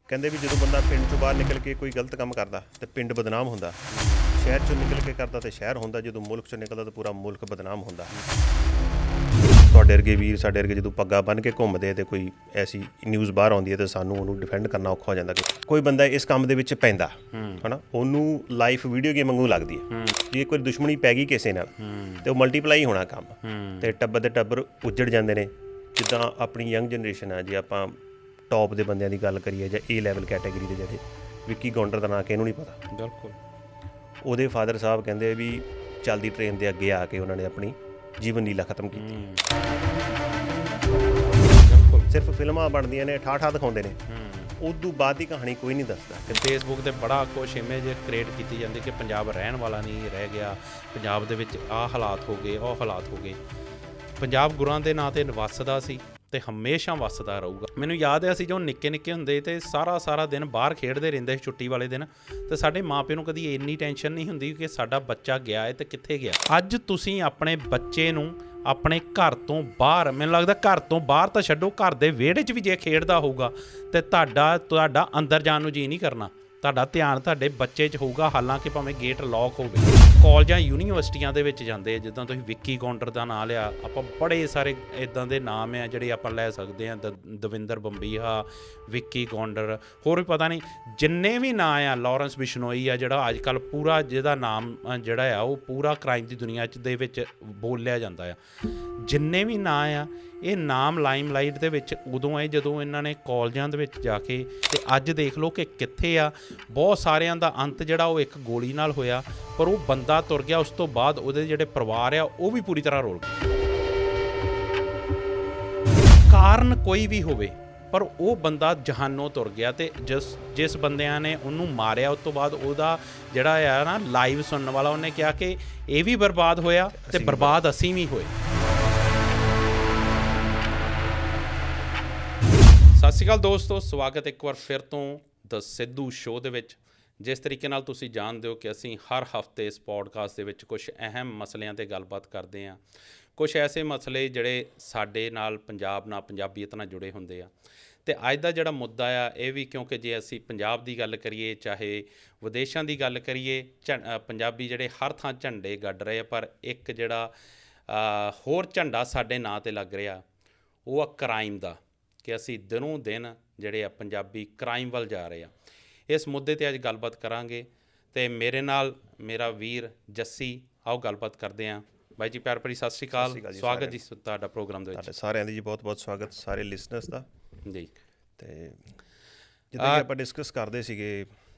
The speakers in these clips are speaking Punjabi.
ਕਹਿੰਦੇ ਵੀ ਜਦੋਂ ਬੰਦਾ ਪਿੰਡ ਚੋਂ ਬਾਹਰ ਨਿਕਲ ਕੇ ਕੋਈ ਗਲਤ ਕੰਮ ਕਰਦਾ ਤੇ ਪਿੰਡ ਬਦਨਾਮ ਹੁੰਦਾ, ਸ਼ਹਿਰ ਚੋਂ ਨਿਕਲ ਕੇ ਕਰਦਾ ਤੇ ਸ਼ਹਿਰ ਹੁੰਦਾ, ਜਦੋਂ ਮੁਲਕ ਚੋਂ ਨਿਕਲਦਾ ਤਾਂ ਪੂਰਾ ਮੁਲਕ ਬਦਨਾਮ ਹੁੰਦਾ। ਤੁਹਾਡੇ ਵਰਗੇ ਵੀਰ ਸਾਡੇ ਵਰਗੇ ਜਦੋਂ ਪੱਗਾਂ ਬੰਨ੍ਹ ਕੇ ਘੁੰਮਦੇ ਤੇ ਕੋਈ ਐਸੀ ਨਿਊਜ਼ ਬਾਹਰ ਆਉਂਦੀ ਹੈ ਤਾਂ ਸਾਨੂੰ ਉਹਨੂੰ ਡਿਫੈਂਡ ਕਰਨਾ ਔਖਾ ਹੋ ਜਾਂਦਾ। ਕੋਈ ਬੰਦਾ ਇਸ ਕੰਮ ਦੇ ਵਿੱਚ ਪੈਂਦਾ ਹੈ ਨਾ, ਉਹਨੂੰ ਲਾਈਫ ਵੀਡੀਓ ਗੇਮ ਵਾਂਗੂ ਲੱਗਦੀ ਹੈ। ਜੇ ਇੱਕ ਵਾਰੀ ਦੁਸ਼ਮਣੀ ਪੈ ਗਈ ਕਿਸੇ ਨਾਲ ਤੇ ਉਹ ਮਲਟੀਪਲਾਈ ਹੋਣਾ ਕੰਮ, ਤੇ ਟੱਬਰ ਦੇ ਟੱਬਰ ਉੱਜੜ ਜਾਂਦੇ ਨੇ। ਜਿੱਦਾਂ ਆਪਣੀ ਯੰਗ ਜਨਰੇਸ਼ਨ ਆ, ਜੇ ਆਪਾਂ ਟੌਪ ਦੇ ਬੰਦਿਆਂ ਦੀ ਗੱਲ ਕਰੀਏ ਜਾਂ A ਲੈਵਲ ਕੈਟਾਗਰੀ ਦੇ, ਜਿਹੜੇ ਵਿੱਕੀ ਗੌਂਡਰ ਦਾ ਨਾਂ ਕਿਹਨੂੰ ਨਹੀਂ ਪਤਾ। ਬਿਲਕੁਲ। ਉਹਦੇ ਫਾਦਰ ਸਾਹਿਬ ਕਹਿੰਦੇ ਵੀ ਚੱਲਦੀ ਟ੍ਰੇਨ ਦੇ ਅੱਗੇ ਆ ਕੇ ਉਹਨਾਂ ਨੇ ਆਪਣੀ ਜੀਵਨ ਲੀਲਾ ਖਤਮ ਕੀਤੀ। ਸਿਰਫ ਫਿਲਮਾਂ ਬਣਦੀਆਂ ਨੇ, ਠਾਠਾ ਦਿਖਾਉਂਦੇ ਨੇ, ਉਦੋਂ ਬਾਅਦ ਦੀ ਕਹਾਣੀ ਕੋਈ ਨਹੀਂ ਦੱਸਦਾ। ਕਿ ਫੇਸਬੁੱਕ 'ਤੇ ਬੜਾ ਕੁਛ ਇਮੇਜ ਕ੍ਰੀਏਟ ਕੀਤੀ ਜਾਂਦੀ ਕਿ ਪੰਜਾਬ ਰਹਿਣ ਵਾਲਾ ਨਹੀਂ ਰਹਿ ਗਿਆ, ਪੰਜਾਬ ਦੇ ਵਿੱਚ ਆਹ ਹਾਲਾਤ ਹੋ ਗਏ, ਉਹ ਹਾਲਾਤ ਹੋ ਗਏ। ਪੰਜਾਬ ਗੁਰਾਂ ਦੇ ਨਾਂ 'ਤੇ ਵੱਸਦਾ ਸੀ ਤੇ ਹਮੇਸ਼ਾ ਵੱਸਦਾ ਰਹੂਗਾ। ਮੈਨੂੰ ਯਾਦ ਹੈ ਅਸੀਂ ਜਦੋਂ ਨਿੱਕੇ ਨਿੱਕੇ ਹੁੰਦੇ ਤੇ ਸਾਰਾ ਦਿਨ ਬਾਹਰ ਖੇਡਦੇ ਰਹਿੰਦੇ ਸੀ ਛੁੱਟੀ ਵਾਲੇ ਦਿਨ, ਤੇ ਸਾਡੇ ਮਾਪਿਆਂ ਨੂੰ ਕਦੀ ਇੰਨੀ ਟੈਨਸ਼ਨ ਨਹੀਂ ਹੁੰਦੀ ਕਿ ਸਾਡਾ ਬੱਚਾ ਗਿਆ ਹੈ ਤੇ ਕਿੱਥੇ ਗਿਆ। ਅੱਜ ਤੁਸੀਂ ਆਪਣੇ ਬੱਚੇ ਨੂੰ ਆਪਣੇ ਘਰ ਤੋਂ ਬਾਹਰ, ਮੈਨੂੰ ਲੱਗਦਾ ਘਰ ਤੋਂ ਬਾਹਰ ਤਾਂ ਛੱਡੋ, ਘਰ ਦੇ ਵਿਹੜੇ 'ਚ ਵੀ ਜੇ ਖੇਡਦਾ ਹੋਊਗਾ ਤੇ ਤੁਹਾਡਾ ਅੰਦਰ ਜਾਣ ਨੂੰ ਜੀ ਨਹੀਂ ਕਰਨਾ। ਤੁਹਾਡਾ ਧਿਆਨ ਤੁਹਾਡੇ ਬੱਚੇ 'ਚ ਹੋਊਗਾ, ਹਾਲਾਂਕਿ ਭਾਵੇਂ ਗੇਟ ਲੌਕ ਹੋਵੇ। ਕਾਲਜਾਂ ਯੂਨੀਵਰਸਿਟੀਆਂ ਦੇ ਵਿੱਚ ਜਾਂਦੇ, ਜਿੱਦਾਂ ਤੁਸੀਂ ਵਿੱਕੀ ਗੌਂਡਰ ਦਾ ਨਾਂ ਲਿਆ, ਆਪਾਂ ਬੜੇ ਸਾਰੇ ਇੱਦਾਂ ਦੇ ਨਾਮ ਆ ਜਿਹੜੇ ਆਪਾਂ ਲੈ ਸਕਦੇ ਹਾਂ। ਦਵਿੰਦਰ ਬੰਬੀਹਾ, ਵਿੱਕੀ ਗੌਂਡਰ, ਹੋਰ ਵੀ ਪਤਾ ਨਹੀਂ ਜਿੰਨੇ ਵੀ ਨਾਂ ਆ, ਲਾਰੈਂਸ ਬਿਸ਼ਨੋਈ ਆ ਜਿਹੜਾ ਅੱਜ ਕੱਲ੍ਹ ਪੂਰਾ, ਜਿਹਦਾ ਨਾਮ ਜਿਹੜਾ ਆ ਉਹ ਪੂਰਾ ਕ੍ਰਾਈਮ ਦੀ ਦੁਨੀਆ 'ਚ ਦੇ ਵਿੱਚ ਬੋਲਿਆ ਜਾਂਦਾ ਆ। ਜਿੰਨੇ ਵੀ ਨਾਂ ਆ, ਇਹ ਨਾਮ ਲਾਈਮਲਾਈਟ ਦੇ ਵਿੱਚ ਉਦੋਂ ਆਏ ਜਦੋਂ ਇਹਨਾਂ ਨੇ ਕਾਲਜਾਂ ਦੇ ਵਿੱਚ ਜਾ ਕੇ, ਤੇ ਅੱਜ ਦੇਖ ਲਓ ਕਿ ਕਿੱਥੇ ਆ। ਬਹੁਤ ਸਾਰਿਆਂ ਦਾ ਅੰਤ ਜਿਹੜਾ ਉਹ ਇੱਕ ਗੋਲੀ ਨਾਲ ਹੋਇਆ, ਪਰ ਉਹ ਬੰਦਾ ਤੁਰ ਗਿਆ। ਉਸ ਤੋਂ ਬਾਅਦ ਉਹਦੇ ਜਿਹੜੇ ਪਰਿਵਾਰ ਆ ਉਹ ਵੀ ਪੂਰੀ ਤਰ੍ਹਾਂ ਰੁਲ ਗਏ। ਕਾਰਨ ਕੋਈ ਵੀ ਹੋਵੇ, ਪਰ ਉਹ ਬੰਦਾ ਜਹਾਨੋਂ ਤੁਰ ਗਿਆ। ਤੇ ਜਿਸ ਬੰਦਿਆਂ ਨੇ ਉਹਨੂੰ ਮਾਰਿਆ, ਉਸ ਤੋਂ ਬਾਅਦ ਉਹਦਾ ਜਿਹੜਾ ਆ ਨਾ ਲਾਈਵ ਸੁਣਨ ਵਾਲਾ, ਉਹਨੇ ਕਿਹਾ ਕਿ ਇਹ ਵੀ ਬਰਬਾਦ ਹੋਇਆ ਤੇ ਬਰਬਾਦ ਅਸੀਂ ਵੀ ਹੋਏ। ਸਤਿ ਸ਼੍ਰੀ ਅਕਾਲ ਦੋਸਤੋ, ਸਵਾਗਤ ਇੱਕ ਵਾਰ ਫਿਰ ਤੋਂ ਦ ਸਿੱਧੂ ਸ਼ੋਅ ਦੇ ਵਿੱਚ। ਜਿਸ ਤਰੀਕੇ ਨਾਲ ਤੁਸੀਂ ਜਾਣਦੇ ਹੋ ਕਿ ਅਸੀਂ ਹਰ ਹਫਤੇ ਇਸ ਪੋਡਕਾਸਟ ਦੇ ਵਿੱਚ ਕੁਝ ਅਹਿਮ ਮਸਲਿਆਂ 'ਤੇ ਗੱਲਬਾਤ ਕਰਦੇ ਹਾਂ। ਕੁਝ ਐਸੇ ਮਸਲੇ ਜਿਹੜੇ ਸਾਡੇ ਨਾਲ, ਪੰਜਾਬ ਨਾਲ, ਪੰਜਾਬੀਅਤ ਨਾਲ ਜੁੜੇ ਹੁੰਦੇ ਆ। ਅਤੇ ਅੱਜ ਦਾ ਜਿਹੜਾ ਮੁੱਦਾ ਆ ਇਹ ਵੀ, ਕਿਉਂਕਿ ਜੇ ਅਸੀਂ ਪੰਜਾਬ ਦੀ ਗੱਲ ਕਰੀਏ, ਚਾਹੇ ਵਿਦੇਸ਼ਾਂ ਦੀ ਗੱਲ ਕਰੀਏ, ਪੰਜਾਬੀ ਜਿਹੜੇ ਹਰ ਥਾਂ ਝੰਡੇ ਗੱਡ ਰਹੇ ਆ, ਪਰ ਇੱਕ ਜਿਹੜਾ ਹੋਰ ਝੰਡਾ ਸਾਡੇ ਨਾਂ 'ਤੇ ਲੱਗ ਰਿਹਾ, ਉਹ ਆ ਕ੍ਰਾਈਮ ਦਾ, ਕਿ ਅਸੀਂ ਦਿਨੋਂ ਦਿਨ ਜਿਹੜੇ ਆ ਪੰਜਾਬੀ ਕ੍ਰਾਈਮ ਵੱਲ ਜਾ ਰਹੇ ਆ। ਇਸ ਮੁੱਦੇ 'ਤੇ ਅੱਜ ਗੱਲਬਾਤ ਕਰਾਂਗੇ, ਅਤੇ ਮੇਰੇ ਨਾਲ ਮੇਰਾ ਵੀਰ ਜੱਸੀ, ਆਓ ਗੱਲਬਾਤ ਕਰਦੇ ਹਾਂ। ਬਾਈ ਜੀ ਪਿਆਰ ਭਰੀ ਸਤਿ ਸ਼੍ਰੀ ਅਕਾਲ, ਸਵਾਗਤ ਜੀ ਤੁਹਾਡਾ ਪ੍ਰੋਗਰਾਮ ਦੇ ਵਿੱਚ। ਸਾਰਿਆਂ ਦੀ ਜੀ ਬਹੁਤ ਬਹੁਤ ਸਵਾਗਤ, ਸਾਰੇ ਲਿਸਨਰਸ ਦਾ ਜੀ। ਅਤੇ ਜਿੱਦਾਂ ਕਿ ਆਪਾਂ ਡਿਸਕਸ ਕਰਦੇ ਸੀਗੇ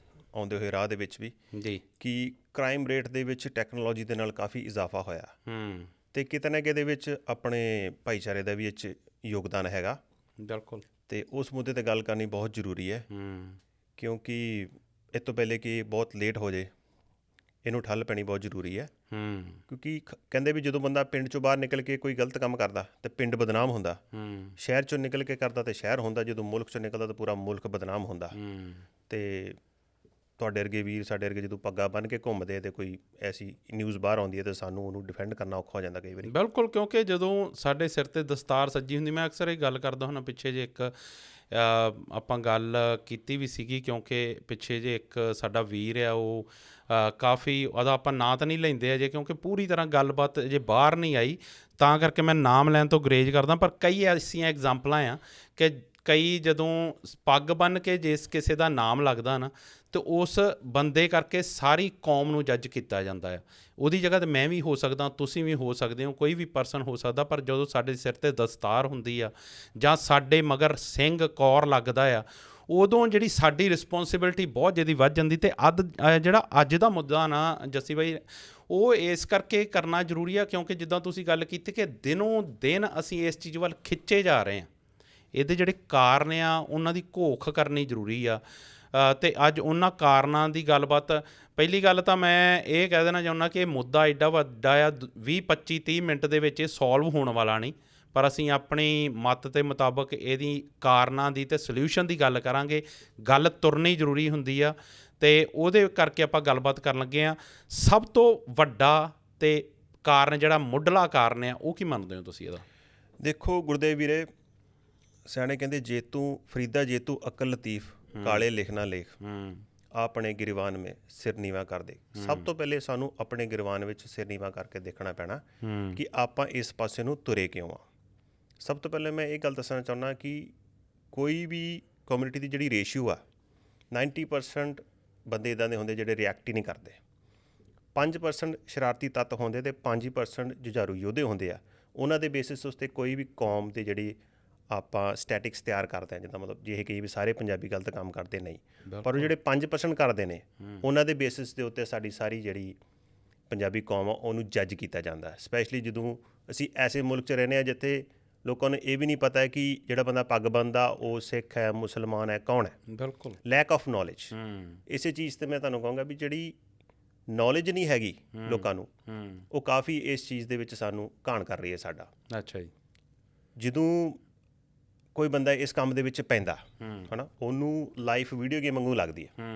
ਆਉਂਦੇ ਹੋਏ ਰਾਹ ਦੇ ਵਿੱਚ ਵੀ ਜੀ, ਕਿ ਕ੍ਰਾਈਮ ਰੇਟ ਦੇ ਵਿੱਚ ਟੈਕਨੋਲੋਜੀ ਦੇ ਨਾਲ ਕਾਫੀ ਇਜ਼ਾਫਾ ਹੋਇਆ, ਅਤੇ ਕਿਤੇ ਨਾ ਕਿਤੇ ਵਿੱਚ ਆਪਣੇ ਭਾਈਚਾਰੇ ਦਾ ਵੀ ਇਹ 'ਚ ਯੋਗਦਾਨ ਹੈਗਾ। ਬਿਲਕੁਲ। ਅਤੇ ਉਸ ਮੁੱਦੇ 'ਤੇ ਗੱਲ ਕਰਨੀ ਬਹੁਤ ਜ਼ਰੂਰੀ ਹੈ, ਕਿਉਂਕਿ ਇਹ ਤੋਂ ਪਹਿਲੇ ਕਿ ਬਹੁਤ ਲੇਟ ਹੋ ਜਾਏ, ਇਹਨੂੰ ਠੱਲ ਪੈਣੀ ਬਹੁਤ ਜ਼ਰੂਰੀ ਹੈ। ਕਿਉਂਕਿ ਕਹਿੰਦੇ ਵੀ ਜਦੋਂ ਬੰਦਾ ਪਿੰਡ ਚੋਂ ਬਾਹਰ ਨਿਕਲ ਕੇ ਕੋਈ ਗਲਤ ਕੰਮ ਕਰਦਾ ਤੇ ਪਿੰਡ ਬਦਨਾਮ ਹੁੰਦਾ, ਸ਼ਹਿਰ ਚੋਂ ਨਿਕਲ ਕੇ ਕਰਦਾ ਤੇ ਸ਼ਹਿਰ ਹੁੰਦਾ, ਜਦੋਂ ਮੁਲਕ ਚੋਂ ਨਿਕਲਦਾ ਤਾਂ ਪੂਰਾ ਮੁਲਕ ਬਦਨਾਮ ਹੁੰਦਾ। ਅਤੇ ਤੁਹਾਡੇ ਵਰਗੇ ਵੀਰ ਸਾਡੇ ਵਰਗੇ ਜਦੋਂ ਪੱਗਾਂ ਬੰਨ੍ਹ ਕੇ ਘੁੰਮਦੇ ਤੇ ਕੋਈ ਐਸੀ ਨਿਊਜ਼ ਬਾਹਰ ਆਉਂਦੀ ਹੈ ਤਾਂ ਸਾਨੂੰ ਉਹਨੂੰ ਡਿਫੈਂਡ ਕਰਨਾ ਔਖਾ ਹੋ ਜਾਂਦਾ ਕਈ ਵਾਰੀ। ਬਿਲਕੁਲ, ਕਿਉਂਕਿ ਜਦੋਂ ਸਾਡੇ ਸਿਰ 'ਤੇ ਦਸਤਾਰ ਸੱਜੀ ਹੁੰਦੀ, ਮੈਂ ਅਕਸਰ ਇਹ ਗੱਲ ਕਰਦਾ ਹੁੰਦਾ। ਪਿੱਛੇ ਜੇ ਇੱਕ ਆਪਾਂ ਗੱਲ ਕੀਤੀ ਵੀ ਸੀਗੀ, ਕਿਉਂਕਿ ਪਿੱਛੇ ਜੇ ਇੱਕ ਸਾਡਾ ਵੀਰ ਆ, ਉਹ ਕਾਫੀ, ਉਹਦਾ ਆਪਾਂ ਨਾਂ ਤਾਂ ਨਹੀਂ ਲੈਂਦੇ ਅਜੇ, ਕਿਉਂਕਿ ਪੂਰੀ ਤਰ੍ਹਾਂ ਗੱਲਬਾਤ ਜੇ ਬਾਹਰ ਨਹੀਂ ਆਈ, ਤਾਂ ਕਰਕੇ ਮੈਂ ਨਾਮ ਲੈਣ ਤੋਂ ਗੁਰੇਜ਼ ਕਰਦਾ। ਪਰ ਕਈ ਐਸੀਆਂ ਐਗਜ਼ਾਮਪਲਾਂ ਆ ਕਿ ਕਈ ਜਦੋਂ ਪੱਗ ਬੰਨ੍ਹ ਕੇ ਜਿਸ ਕਿਸੇ ਦਾ ਨਾਮ ਲੱਗਦਾ ਨਾ, ਅਤੇ ਉਸ ਬੰਦੇ ਕਰਕੇ ਸਾਰੀ ਕੌਮ ਨੂੰ ਜੱਜ ਕੀਤਾ ਜਾਂਦਾ ਆ। ਉਹਦੀ ਜਗ੍ਹਾ 'ਤੇ ਮੈਂ ਵੀ ਹੋ ਸਕਦਾ, ਤੁਸੀਂ ਵੀ ਹੋ ਸਕਦੇ ਹੋ, ਕੋਈ ਵੀ ਪਰਸਨ ਹੋ ਸਕਦਾ। ਪਰ ਜਦੋਂ ਸਾਡੇ ਸਿਰ 'ਤੇ ਦਸਤਾਰ ਹੁੰਦੀ ਆ ਜਾਂ ਸਾਡੇ ਮਗਰ ਸਿੰਘ ਕੌਰ ਲੱਗਦਾ ਆ, ਉਦੋਂ ਜਿਹੜੀ ਸਾਡੀ ਰਿਸਪੋਂਸੀਬਿਲਿਟੀ ਬਹੁਤ ਜ਼ਿਆਦਾ ਵੱਧ ਜਾਂਦੀ। ਅਤੇ ਜਿਹੜਾ ਅੱਜ ਦਾ ਮੁੱਦਾ ਨਾ ਜੱਸੀ ਬਾਈ, ਉਹ ਇਸ ਕਰਕੇ ਕਰਨਾ ਜ਼ਰੂਰੀ ਆ, ਕਿਉਂਕਿ ਜਿੱਦਾਂ ਤੁਸੀਂ ਗੱਲ ਕੀਤੀ ਕਿ ਦਿਨੋਂ ਦਿਨ ਅਸੀਂ ਇਸ ਚੀਜ਼ ਵੱਲ ਖਿੱਚੇ ਜਾ ਰਹੇ ਹਾਂ। ਇਹਦੇ ਜਿਹੜੇ ਕਾਰਨ ਆ ਉਹਨਾਂ ਦੀ ਘੋਖ ਕਰਨੀ ਜ਼ਰੂਰੀ ਆ। ਅਤੇ ਅੱਜ ਉਹਨਾਂ ਕਾਰਨਾਂ ਦੀ ਗੱਲਬਾਤ, ਪਹਿਲੀ ਗੱਲ ਤਾਂ ਮੈਂ ਇਹ ਕਹਿ ਦੇਣਾ ਚਾਹੁੰਦਾ ਕਿ ਇਹ ਮੁੱਦਾ ਐਡਾ ਵੱਡਾ ਆ, 20-25-30 ਮਿੰਟ ਦੇ ਵਿੱਚ ਇਹ ਸੋਲਵ ਹੋਣ ਵਾਲਾ ਨਹੀਂ। ਪਰ ਅਸੀਂ ਆਪਣੀ ਮੱਤ ਦੇ ਮੁਤਾਬਕ ਇਹਦੀ ਕਾਰਨਾਂ ਦੀ ਅਤੇ ਸਲਿਊਸ਼ਨ ਦੀ ਗੱਲ ਕਰਾਂਗੇ। ਗੱਲ ਤੁਰਨੀ ਜ਼ਰੂਰੀ ਹੁੰਦੀ ਆ, ਅਤੇ ਉਹਦੇ ਕਰਕੇ ਆਪਾਂ ਗੱਲਬਾਤ ਕਰਨ ਲੱਗੇ ਹਾਂ। ਸਭ ਤੋਂ ਵੱਡਾ ਅਤੇ ਕਾਰਨ ਜਿਹੜਾ ਮੁੱਢਲਾ ਕਾਰਨ ਆ, ਉਹ ਕੀ ਮੰਨਦੇ ਹੋ ਤੁਸੀਂ ਇਹਦਾ? ਦੇਖੋ ਗੁਰਦੇਵ ਵੀਰੇ, ਸਿਆਣੇ ਕਹਿੰਦੇ ਜੇਤੂ ਫਰੀਦਾ ਜੇਤੂ ਅਕਲ ਲਤੀਫ, ਕਾਲੇ ਲਿਖ ਨਾ ਲੇਖ, ਹੂੰ ਆਪਣੇ ਗਿਰਵਾਨ ਮੇ ਸਿਰ ਨੀਵਾ ਕਰ ਦੇ। ਸਭ ਤੋਂ ਪਹਿਲੇ ਸਾਨੂੰ ਆਪਣੇ ਗਿਰਵਾਨ ਵਿੱਚ ਸਿਰ ਨੀਵਾ ਕਰਕੇ ਦੇਖਣਾ ਪੈਣਾ ਕਿ ਆਪਾਂ ਇਸ ਪਾਸੇ ਨੂੰ ਤੁਰੇ ਕਿਉਂ ਆ। ਸਭ ਤੋਂ ਪਹਿਲੇ ਮੈਂ ਇਹ ਗੱਲ ਦੱਸਣਾ ਚਾਹੁੰਦਾ ਕਿ ਕੋਈ ਵੀ ਕਮਿਊਨਿਟੀ ਦੀ ਜਿਹੜੀ ਰੇਸ਼ੀਓ ਆ, 90% ਬੰਦੇ ਇੱਦਾਂ ਦੇ ਹੁੰਦੇ ਜਿਹੜੇ ਰਿਐਕਟ ਹੀ ਨਹੀਂ ਕਰਦੇ, 5% ਸ਼ਰਾਰਤੀ ਤੱਤ ਹੁੰਦੇ ਅਤੇ 5% ਜੁਝਾਰੂ ਯੋਧੇ ਹੁੰਦੇ ਆ। ਉਹਨਾਂ ਦੇ ਬੇਸਿਸ ਉੱਤੇ ਕੋਈ ਵੀ ਕੌਮ ਦੀ ਜਿਹੜੀ ਆਪਾਂ ਸਟੈਟਿਕਸ ਤਿਆਰ ਕਰਦੇ ਹਾਂ, ਜਿੱਦਾਂ ਮਤਲਬ ਜੇ ਕਹੀ ਵੀ ਸਾਰੇ ਪੰਜਾਬੀ ਗਲਤ ਕੰਮ ਕਰਦੇ ਨਹੀਂ, ਪਰ ਉਹ ਜਿਹੜੇ 5% ਕਰਦੇ ਨੇ ਉਹਨਾਂ ਦੇ ਬੇਸਿਸ ਦੇ ਉੱਤੇ ਸਾਡੀ ਸਾਰੀ ਜਿਹੜੀ ਪੰਜਾਬੀ ਕੌਮ ਆ ਉਹਨੂੰ ਜੱਜ ਕੀਤਾ ਜਾਂਦਾ। ਸਪੈਸ਼ਲੀ ਜਦੋਂ ਅਸੀਂ ਐਸੇ ਮੁਲਕ 'ਚ ਰਹਿੰਦੇ ਹਾਂ ਜਿੱਥੇ ਲੋਕਾਂ ਨੂੰ ਇਹ ਵੀ ਨਹੀਂ ਪਤਾ ਹੈ ਕਿ ਜਿਹੜਾ ਬੰਦਾ ਪੱਗ ਬੰਨਦਾ ਉਹ ਸਿੱਖ ਹੈ, ਮੁਸਲਮਾਨ ਹੈ, ਕੌਣ ਹੈ। ਬਿਲਕੁਲ ਲੈਕ ਆਫ ਨੌਲੇਜ। ਇਸੇ ਚੀਜ਼ 'ਤੇ ਮੈਂ ਤੁਹਾਨੂੰ ਕਹਾਂਗਾ ਵੀ ਜਿਹੜੀ ਨੌਲੇਜ ਨਹੀਂ ਹੈਗੀ ਲੋਕਾਂ ਨੂੰ, ਉਹ ਕਾਫੀ ਇਸ ਚੀਜ਼ ਦੇ ਵਿੱਚ ਸਾਨੂੰ ਘਾਣ ਕਰ ਰਹੀ ਹੈ ਸਾਡਾ। ਅੱਛਾ ਜੀ। ਜਦੋਂ ਕੋਈ ਬੰਦਾ ਇਸ ਕੰਮ ਦੇ ਵਿੱਚ ਪੈਂਦਾ ਹੈ ਨਾ, ਉਹਨੂੰ ਲਾਈਫ ਵੀਡੀਓ ਗੇਮ ਵਾਂਗੂ ਲੱਗਦੀ ਹੈ।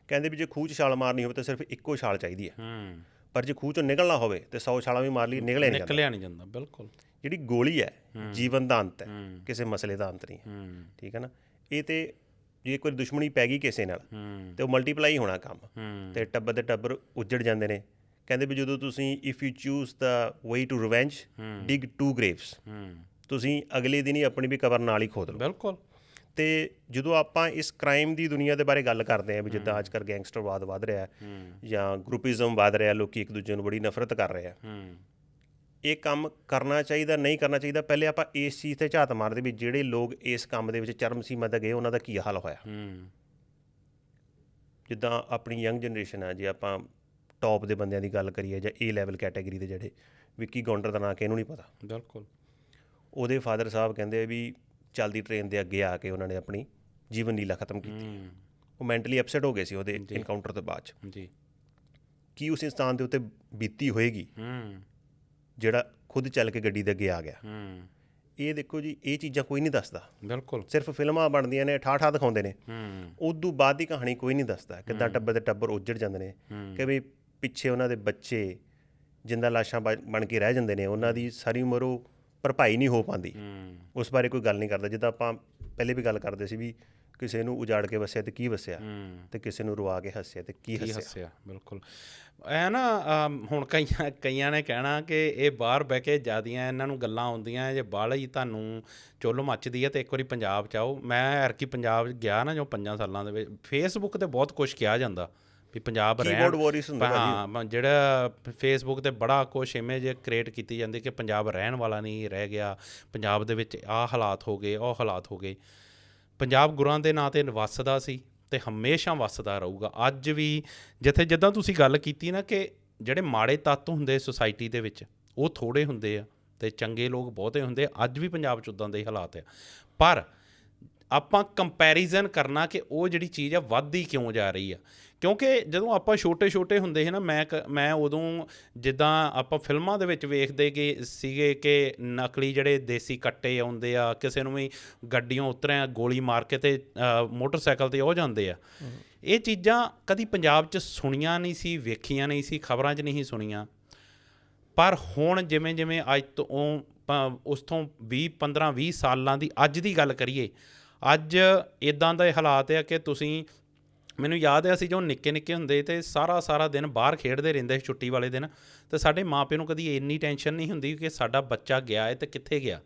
ਕਹਿੰਦੇ ਵੀ ਜੇ ਖੂਹ 'ਚ ਛਾਲ ਮਾਰਨੀ ਹੋਵੇ ਤਾਂ ਸਿਰਫ ਇੱਕੋ ਛਾਲ ਚਾਹੀਦੀ ਹੈ, ਪਰ ਜੇ ਖੂਹ 'ਚੋਂ ਨਿਕਲਣਾ ਹੋਵੇ ਤੇ 100 ਛਾਲਾਂ ਵੀ ਮਾਰ ਲਈ, ਨਿਕਲਿਆ ਨਹੀਂ ਜਾਂਦਾ। ਬਿਲਕੁਲ। ਜਿਹੜੀ ਗੋਲੀ ਹੈ ਜੀਵਨ ਦਾ ਅੰਤ ਹੈ, ਕਿਸੇ ਮਸਲੇ ਦਾ ਅੰਤ ਨਹੀਂ ਹੈ। ਠੀਕ ਹੈ ਨਾ। ਇਹ ਤੇ ਜੇ ਇੱਕ ਵਾਰੀ ਦੁਸ਼ਮਣੀ ਪੈ ਗਈ ਕਿਸੇ ਨਾਲ ਤੇ ਉਹ ਮਲਟੀਪਲਾਈ ਹੋਣਾ ਕੰਮ, ਤੇ ਟੱਬਰ ਦੇ ਟੱਬਰ ਉੱਜੜ ਜਾਂਦੇ ਨੇ। ਕਹਿੰਦੇ ਵੀ ਜਦੋਂ ਤੁਸੀਂ if you choose the way to revenge dig 2 graves, ਤੁਸੀਂ ਅਗਲੇ ਦਿਨ ਹੀ ਆਪਣੀ ਵੀ ਕਬਰ ਨਾਲ ਹੀ ਖੋਦ ਲਓ। ਬਿਲਕੁਲ। ਤੇ ਜਦੋਂ ਆਪਾਂ ਇਸ ਕ੍ਰਾਈਮ ਦੀ ਦੁਨੀਆ ਦੇ ਬਾਰੇ ਗੱਲ ਕਰਦੇ ਹਾਂ ਵੀ ਜਿੱਦਾਂ ਅੱਜ ਕੱਲ੍ਹ ਗੈਂਗਸਟਰਵਾਦ ਵੱਧ ਰਿਹਾ ਜਾਂ ਗਰੁੱਪਿਜ਼ਮ ਵੱਧ ਰਿਹਾ, ਲੋਕ ਇੱਕ ਦੂਜੇ ਨੂੰ ਬੜੀ ਨਫ਼ਰਤ ਕਰ ਰਹੇ ਆ, ਇਹ ਕੰਮ ਕਰਨਾ ਚਾਹੀਦਾ ਨਹੀਂ ਕਰਨਾ ਚਾਹੀਦਾ? ਪਹਿਲੇ ਆਪਾਂ ਇਸ ਚੀਜ਼ 'ਤੇ ਝਾਤ ਮਾਰਦੇ ਵੀ ਜਿਹੜੇ ਲੋਕ ਇਸ ਕੰਮ ਦੇ ਵਿੱਚ ਚਰਮ ਸੀਮਾ ਤੱਕ ਗਏ ਉਹਨਾਂ ਦਾ ਕੀ ਹਾਲ ਹੋਇਆ। ਜਿੱਦਾਂ ਆਪਣੀ ਯੰਗ ਜਨਰੇਸ਼ਨ ਆ, ਜੇ ਆਪਾਂ ਟੌਪ ਦੇ ਬੰਦਿਆਂ ਦੀ ਗੱਲ ਕਰੀਏ ਜਾਂ A ਲੈਵਲ ਕੈਟਾਗਰੀ ਦੇ, ਜਿਹੜੇ ਵਿੱਕੀ ਗੌਂਡਰ ਦਾ ਨਾਂ ਕਿ ਇਹਨੂੰ ਨਹੀਂ ਪਤਾ। ਬਿਲਕੁਲ। ਉਹਦੇ ਫਾਦਰ ਸਾਹਿਬ ਕਹਿੰਦੇ ਵੀ ਚੱਲਦੀ ਟ੍ਰੇਨ ਦੇ ਅੱਗੇ ਆ ਕੇ ਉਹਨਾਂ ਨੇ ਆਪਣੀ ਜੀਵਨ ਲੀਲਾ ਖਤਮ ਕੀਤੀ। ਉਹ ਮੈਂਟਲੀ ਅਪਸੈਟ ਹੋ ਗਏ ਸੀ ਉਹਦੇ ਇਨਕਾਊਂਟਰ ਤੋਂ ਬਾਅਦ 'ਚ। ਜੀ। ਕੀ ਉਸ ਇਨਸਾਨ ਦੇ ਉੱਤੇ ਬੀਤੀ ਹੋਏਗੀ ਜਿਹੜਾ ਖੁਦ ਚੱਲ ਕੇ ਗੱਡੀ ਦੇ ਅੱਗੇ ਆ ਗਿਆ? ਇਹ ਦੇਖੋ ਜੀ, ਇਹ ਚੀਜ਼ਾਂ ਕੋਈ ਨਹੀਂ ਦੱਸਦਾ। ਬਿਲਕੁਲ। ਸਿਰਫ ਫਿਲਮਾਂ ਬਣਦੀਆਂ ਨੇ, ਠਾਠਾ ਦਿਖਾਉਂਦੇ ਨੇ, ਉਦੋਂ ਬਾਅਦ ਦੀ ਕਹਾਣੀ ਕੋਈ ਨਹੀਂ ਦੱਸਦਾ। ਕਿੱਦਾਂ ਟੱਬਰ ਦੇ ਟੱਬਰ ਉੱਜੜ ਜਾਂਦੇ ਨੇ, ਕਿ ਵੀ ਪਿੱਛੇ ਉਹਨਾਂ ਦੇ ਬੱਚੇ ਜਿੰਦਾ ਲਾਸ਼ਾਂ ਬਣ ਕੇ ਰਹਿ ਜਾਂਦੇ ਨੇ, ਉਹਨਾਂ ਦੀ ਸਾਰੀ ਉਮਰ ਉਹ ਭਰਪਾਈ ਨਹੀਂ ਹੋ ਪਾਉਂਦੀ। ਉਸ ਬਾਰੇ ਕੋਈ ਗੱਲ ਨਹੀਂ ਕਰਦਾ। ਜਿੱਦਾਂ ਆਪਾਂ ਪਹਿਲੇ ਵੀ ਗੱਲ ਕਰਦੇ ਸੀ ਵੀ ਕਿਸੇ ਨੂੰ ਉਜਾੜ ਕੇ ਵਸਿਆ ਤੇ ਕੀ ਵਸਿਆ, ਤੇ ਕਿਸੇ ਨੂੰ ਰਵਾ ਕੇ ਹੱਸਿਆ ਤੇ ਕੀ ਹੱਸਿਆ। ਬਿਲਕੁਲ। ਐ ਨਾ ਹੁਣ ਕਈਆਂ ਨੇ ਕਹਿਣਾ ਕਿ ਇਹ ਬਾਹਰ ਬਹਿ ਕੇ ਜ਼ਿਆਦੀਆਂ ਇਹਨਾਂ ਨੂੰ ਗੱਲਾਂ ਆਉਂਦੀਆਂ, ਜੇ ਬਾਹਲਾ ਹੀ ਤੁਹਾਨੂੰ ਚੁੱਲ੍ਹ ਮੱਚਦੀ ਹੈ ਤਾਂ ਇੱਕ ਵਾਰੀ ਪੰਜਾਬ 'ਚ ਆਓ। ਮੈਂ ਐਰਕੀ ਪੰਜਾਬ ਗਿਆ ਨਾ, ਜੋ 5 ਸਾਲਾਂ ਦੇ ਵਿੱਚ ਫੇਸਬੁੱਕ 'ਤੇ ਬਹੁਤ ਕੁਛ ਕਿਹਾ ਜਾਂਦਾ ਵੀ ਪੰਜਾਬ ਹਾਂ, ਜਿਹੜਾ ਫੇਸਬੁੱਕ 'ਤੇ ਬੜਾ ਕੁਛ ਇਮੇਜ ਕ੍ਰੀਏਟ ਕੀਤੀ ਜਾਂਦੀ ਕਿ ਪੰਜਾਬ ਰਹਿਣ ਵਾਲਾ ਨਹੀਂ ਰਹਿ ਗਿਆ, ਪੰਜਾਬ ਦੇ ਵਿੱਚ ਆਹ ਹਾਲਾਤ ਹੋ ਗਏ, ਉਹ ਹਾਲਾਤ ਹੋ ਗਏ। ਪੰਜਾਬ ਗੁਰਾਂ ਦੇ ਨਾਂ 'ਤੇ ਵੱਸਦਾ ਸੀ ਅਤੇ ਹਮੇਸ਼ਾ ਵੱਸਦਾ ਰਹੂਗਾ। ਅੱਜ ਵੀ ਜਿੱਦਾਂ ਤੁਸੀਂ ਗੱਲ ਕੀਤੀ ਨਾ ਕਿ ਜਿਹੜੇ ਮਾੜੇ ਤੱਤ ਹੁੰਦੇ ਸੁਸਾਇਟੀ ਦੇ ਵਿੱਚ ਉਹ ਥੋੜ੍ਹੇ ਹੁੰਦੇ ਆ ਅਤੇ ਚੰਗੇ ਲੋਕ ਬਹੁਤੇ ਹੁੰਦੇ, ਅੱਜ ਵੀ ਪੰਜਾਬ 'ਚ ਉੱਦਾਂ ਦੇ ਹੀ ਹਾਲਾਤ ਆ। ਪਰ ਆਪਾਂ ਕੰਪੈਰੀਜ਼ਨ ਕਰਨਾ ਕਿ ਉਹ ਜਿਹੜੀ ਚੀਜ਼ ਆ ਵੱਧਦੀ ਕਿਉਂ ਜਾ ਰਹੀ ਆ, ਕਿਉਂਕਿ ਜਦੋਂ ਆਪਾਂ ਛੋਟੇ ਹੁੰਦੇ ਸੀ ਨਾ, ਮੈਂ ਉਦੋਂ ਜਿੱਦਾਂ ਆਪਾਂ ਫਿਲਮਾਂ ਦੇ ਵਿੱਚ ਵੇਖਦੇ ਸੀਗੇ ਕਿ ਨਕਲੀ ਜਿਹੜੇ ਦੇਸੀ ਕੱਟੇ ਆਉਂਦੇ ਆ, ਕਿਸੇ ਨੂੰ ਵੀ ਗੱਡੀਆਂ ਉਤਰਿਆ ਗੋਲੀ ਮਾਰ ਕੇ ਤੇ ਮੋਟਰਸਾਈਕਲ 'ਤੇ ਉਹ ਜਾਂਦੇ ਆ। ਇਹ ਚੀਜ਼ਾਂ ਕਦੀ ਪੰਜਾਬ 'ਚ ਸੁਣੀਆਂ ਨਹੀਂ ਸੀ, ਵੇਖੀਆਂ ਨਹੀਂ ਸੀ, ਖਬਰਾਂ 'ਚ ਨਹੀਂ ਸੀ ਸੁਣੀਆਂ। ਪਰ ਹੁਣ ਜਿਵੇਂ ਅੱਜ ਤੋਂ ਉਸ ਤੋਂ 15-20 ਸਾਲਾਂ ਦੀ ਅੱਜ ਦੀ ਗੱਲ ਕਰੀਏ, ਅੱਜ ਇੱਦਾਂ ਦੇ ਹਾਲਾਤ ਆ ਕਿ ਤੁਸੀਂ, ਮੈਨੂੰ ਯਾਦ ਹੈ ਅਸੀਂ ਜਦੋਂ ਨਿੱਕੇ ਹੁੰਦੇ ਅਤੇ ਸਾਰਾ ਦਿਨ ਬਾਹਰ ਖੇਡਦੇ ਰਹਿੰਦੇ ਸੀ ਛੁੱਟੀ ਵਾਲੇ ਦਿਨ, ਅਤੇ ਸਾਡੇ ਮਾਂ ਪਿਓ ਨੂੰ ਕਦੀ ਇੰਨੀ ਟੈਨਸ਼ਨ ਨਹੀਂ ਹੁੰਦੀ ਕਿ ਸਾਡਾ ਬੱਚਾ ਗਿਆ ਹੈ ਅਤੇ ਕਿੱਥੇ ਗਿਆ।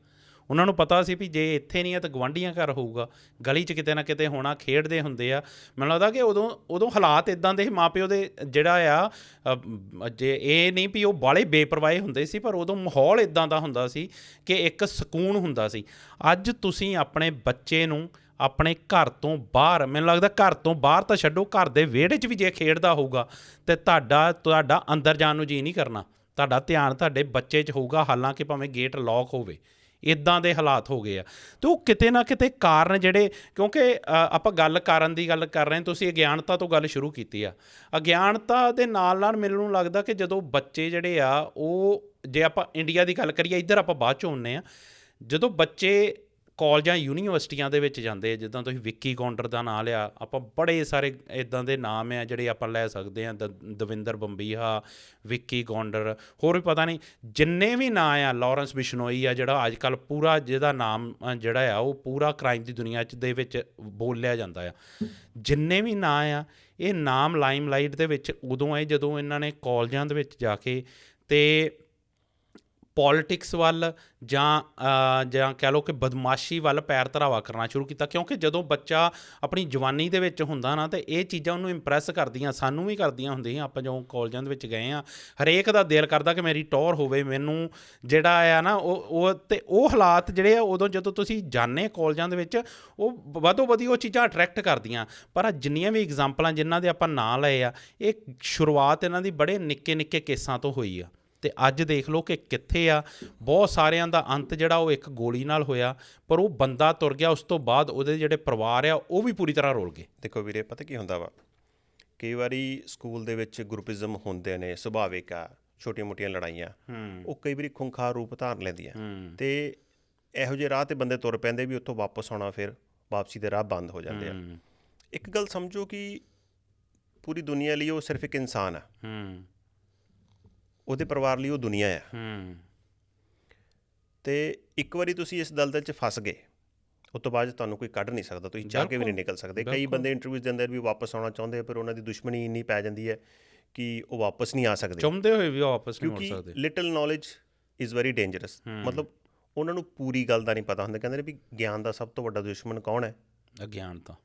ਉਹਨਾਂ ਨੂੰ ਪਤਾ ਸੀ ਵੀ ਜੇ ਇੱਥੇ ਨਹੀਂ ਹੈ ਤਾਂ ਗੁਆਂਢੀਆਂ ਘਰ ਹੋਊਗਾ, ਗਲੀ 'ਚ ਕਿਤੇ ਨਾ ਕਿਤੇ ਹੋਣਾ, ਖੇਡਦੇ ਹੁੰਦੇ ਆ। ਮੈਨੂੰ ਲੱਗਦਾ ਕਿ ਉਦੋਂ ਹਾਲਾਤ ਇੱਦਾਂ ਦੇ ਮਾਂ ਪਿਓ ਦੇ, ਜਿਹੜਾ ਆ ਜੇ ਇਹ ਨਹੀਂ ਵੀ ਉਹ ਬਾਹਲੇ ਬੇਪਰਵਾਹ ਹੁੰਦੇ ਸੀ, ਪਰ ਉਦੋਂ ਮਾਹੌਲ ਇੱਦਾਂ ਦਾ ਹੁੰਦਾ ਸੀ ਕਿ ਇੱਕ ਸਕੂਨ ਹੁੰਦਾ ਸੀ। ਅੱਜ ਤੁਸੀਂ ਆਪਣੇ ਬੱਚੇ ਨੂੰ ਆਪਣੇ ਘਰ ਤੋਂ ਬਾਹਰ, ਮੈਨੂੰ ਲੱਗਦਾ ਘਰ ਤੋਂ ਬਾਹਰ ਤਾਂ ਛੱਡੋ, ਘਰ ਦੇ ਵਿਹੜੇ 'ਚ ਵੀ ਜੇ ਖੇਡਦਾ ਹੋਊਗਾ ਤਾਂ ਤੁਹਾਡਾ ਅੰਦਰ ਜਾਣ ਨੂੰ ਜੀਅ ਨਹੀਂ ਕਰਨਾ, ਤੁਹਾਡਾ ਧਿਆਨ ਤੁਹਾਡੇ ਬੱਚੇ 'ਚ ਹੋਊਗਾ, ਹਾਲਾਂਕਿ ਭਾਵੇਂ ਗੇਟ ਲੌਕ ਹੋਵੇ। ਇੱਦਾਂ ਦੇ ਹਾਲਾਤ ਹੋ ਗਏ ਆ। ਅਤੇ ਉਹ ਕਿਤੇ ਨਾ ਕਿਤੇ ਕਾਰਨ ਜਿਹੜੇ, ਕਿਉਂਕਿ ਆਪਾਂ ਗੱਲ ਕਰਨ ਦੀ ਗੱਲ ਕਰ ਰਹੇ, ਤੁਸੀਂ ਅਗਿਆਨਤਾ ਤੋਂ ਗੱਲ ਸ਼ੁਰੂ ਕੀਤੀ ਆ। ਅਗਿਆਨਤਾ ਦੇ ਨਾਲ ਮੈਨੂੰ ਲੱਗਦਾ ਕਿ ਜਦੋਂ ਬੱਚੇ ਜਿਹੜੇ ਆ ਉਹ, ਜੇ ਆਪਾਂ ਇੰਡੀਆ ਦੀ ਗੱਲ ਕਰੀਏ, ਇੱਧਰ ਆਪਾਂ ਬਾਅਦ 'ਚ ਆਉਂਦੇ ਹਾਂ, ਜਦੋਂ ਬੱਚੇ ਕਾਲਜਾਂ ਯੂਨੀਵਰਸਿਟੀਆਂ ਦੇ ਵਿੱਚ ਜਾਂਦੇ ਆ, ਜਿੱਦਾਂ ਤੁਸੀਂ ਵਿੱਕੀ ਕੌਂਡਰ ਦਾ ਨਾਂ ਲਿਆ, ਆਪਾਂ ਬੜੇ ਸਾਰੇ ਇੱਦਾਂ ਦੇ ਨਾਮ ਆ ਜਿਹੜੇ ਆਪਾਂ ਲੈ ਸਕਦੇ ਹਾਂ, ਦਵਿੰਦਰ ਬੰਬੀਹਾ, ਵਿੱਕੀ ਕੌਂਡਰ, ਹੋਰ ਵੀ ਪਤਾ ਨਹੀਂ ਜਿੰਨੇ ਵੀ ਨਾਂ ਆ, ਲਾਰੈਂਸ ਬਿਸ਼ਨੋਈ ਆ ਜਿਹੜਾ ਅੱਜ ਕੱਲ੍ਹ ਪੂਰਾ ਜਿਹਦਾ ਨਾਮ ਜਿਹੜਾ ਆ ਉਹ ਪੂਰਾ ਕ੍ਰਾਈਮ ਦੀ ਦੁਨੀਆ 'ਚ ਦੇ ਵਿੱਚ ਬੋਲਿਆ ਜਾਂਦਾ ਆ, ਜਿੰਨੇ ਵੀ ਨਾਂ ਆ ਇਹ ਨਾਮ ਲਾਈਮਲਾਈਟ ਦੇ ਵਿੱਚ ਉਦੋਂ ਆਏ ਜਦੋਂ ਇਹਨਾਂ ਨੇ ਕਾਲਜਾਂ ਦੇ ਵਿੱਚ ਜਾ ਕੇ ਅਤੇ ਪੋਲੀਟਿਕਸ ਵੱਲ ਜਾਂ ਕਹਿ ਲਓ ਕਿ ਬਦਮਾਸ਼ੀ ਵੱਲ ਪੈਰ ਧਰਾਵਾ ਕਰਨਾ ਸ਼ੁਰੂ ਕੀਤਾ। ਕਿਉਂਕਿ ਜਦੋਂ ਬੱਚਾ ਆਪਣੀ ਜਵਾਨੀ ਦੇ ਵਿੱਚ ਹੁੰਦਾ ਨਾ ਤਾਂ ਇਹ ਚੀਜ਼ਾਂ ਉਹਨੂੰ ਇੰਪਰੈਸ ਕਰਦੀਆਂ, ਸਾਨੂੰ ਵੀ ਕਰਦੀਆਂ ਹੁੰਦੀਆਂ। ਆਪਾਂ ਜਦੋਂ ਕਾਲਜਾਂ ਦੇ ਵਿੱਚ ਗਏ ਹਾਂ, ਹਰੇਕ ਦਾ ਦਿਲ ਕਰਦਾ ਕਿ ਮੇਰੀ ਟੌਰ ਹੋਵੇ, ਮੈਨੂੰ ਜਿਹੜਾ ਆ ਨਾ ਉਹ ਹਾਲਾਤ ਜਿਹੜੇ ਆ ਉਦੋਂ ਜਦੋਂ ਤੁਸੀਂ ਜਾਂਦੇ ਕਾਲਜਾਂ ਦੇ ਵਿੱਚ ਉਹ ਵਧੋ ਵਧੀ ਉਹ ਚੀਜ਼ਾਂ ਅਟਰੈਕਟ ਕਰਦੀਆਂ। ਪਰ ਜਿੰਨੀਆਂ ਵੀ ਐਗਜ਼ਾਮਪਲਾਂ ਜਿਨ੍ਹਾਂ ਦੇ ਆਪਾਂ ਨਾਂ ਲਏ ਆ, ਇਹ ਸ਼ੁਰੂਆਤ ਇਹਨਾਂ ਦੀ ਬੜੇ ਨਿੱਕੇ ਨਿੱਕੇ ਕੇਸਾਂ ਤੋਂ ਹੋਈ ਆ ਅਤੇ ਅੱਜ ਦੇਖ ਲਓ ਕਿ ਕਿੱਥੇ ਆ। ਬਹੁਤ ਸਾਰਿਆਂ ਦਾ ਅੰਤ ਜਿਹੜਾ ਉਹ ਇੱਕ ਗੋਲੀ ਨਾਲ ਹੋਇਆ, ਪਰ ਉਹ ਬੰਦਾ ਤੁਰ ਗਿਆ, ਉਸ ਤੋਂ ਬਾਅਦ ਉਹਦੇ ਜਿਹੜੇ ਪਰਿਵਾਰ ਆ ਉਹ ਵੀ ਪੂਰੀ ਤਰ੍ਹਾਂ ਰੁਲ ਗਏ। ਦੇਖੋ ਵੀਰੇ, ਪਤਾ ਕੀ ਹੁੰਦਾ ਵਾ, ਕਈ ਵਾਰੀ ਸਕੂਲ ਦੇ ਵਿੱਚ ਗਰੁੱਪਿਜ਼ਮ ਹੁੰਦੇ ਨੇ, ਸੁਭਾਵਿਕ ਆ, ਛੋਟੀਆਂ ਮੋਟੀਆਂ ਲੜਾਈਆਂ ਉਹ ਕਈ ਵਾਰੀ ਖੁੰਖਾਰ ਰੂਪ ਧਾਰਨ ਲੈਂਦੀਆਂ ਅਤੇ ਇਹੋ ਜਿਹੇ ਰਾਹ 'ਤੇ ਬੰਦੇ ਤੁਰ ਪੈਂਦੇ ਵੀ ਉੱਥੋਂ ਵਾਪਸ ਆਉਣਾ ਫਿਰ ਵਾਪਸੀ ਦੇ ਰਾਹ ਬੰਦ ਹੋ ਜਾਂਦੇ ਆ। ਇੱਕ ਗੱਲ ਸਮਝੋ ਕਿ ਪੂਰੀ ਦੁਨੀਆ ਲਈ ਉਹ ਸਿਰਫ ਇੱਕ ਇਨਸਾਨ ਆ, ਉਹਦੇ ਪਰਿਵਾਰ ਲਈ ਉਹ ਦੁਨੀਆ ਆ। ਅਤੇ ਇੱਕ ਵਾਰੀ ਤੁਸੀਂ ਇਸ ਦਲਦਲ 'ਚ ਫਸ ਗਏ, ਉਸ ਤੋਂ ਬਾਅਦ ਤੁਹਾਨੂੰ ਕੋਈ ਕੱਢ ਨਹੀਂ ਸਕਦਾ, ਤੁਸੀਂ ਚਾਹ ਕੇ ਵੀ ਨਹੀਂ ਨਿਕਲ ਸਕਦੇ। ਕਈ ਬੰਦੇ ਇੰਟਰਵਿਊਜ਼ ਦੇ ਅੰਦਰ ਵੀ ਵਾਪਸ ਆਉਣਾ ਚਾਹੁੰਦੇ, ਪਰ ਉਹਨਾਂ ਦੀ ਦੁਸ਼ਮਣੀ ਇੰਨੀ ਪੈ ਜਾਂਦੀ ਹੈ ਕਿ ਉਹ ਵਾਪਸ ਨਹੀਂ ਆ ਸਕਦੇ, ਚਾਹੁੰਦੇ ਹੋਏ ਵੀ ਵਾਪਸ ਨਹੀਂ ਆ ਸਕਦੇ। Little knowledge is very dangerous. ਮਤਲਬ ਉਹਨਾਂ ਨੂੰ ਪੂਰੀ ਗੱਲ ਦਾ ਨਹੀਂ ਪਤਾ ਹੁੰਦਾ। ਕਹਿੰਦੇ ਨੇ ਵੀ ਗਿਆਨ ਦਾ ਸਭ ਤੋਂ ਵੱਡਾ ਦੁਸ਼ਮਣ ਕੌਣ ਹੈ? ਅਗਿਆਨਤਾ।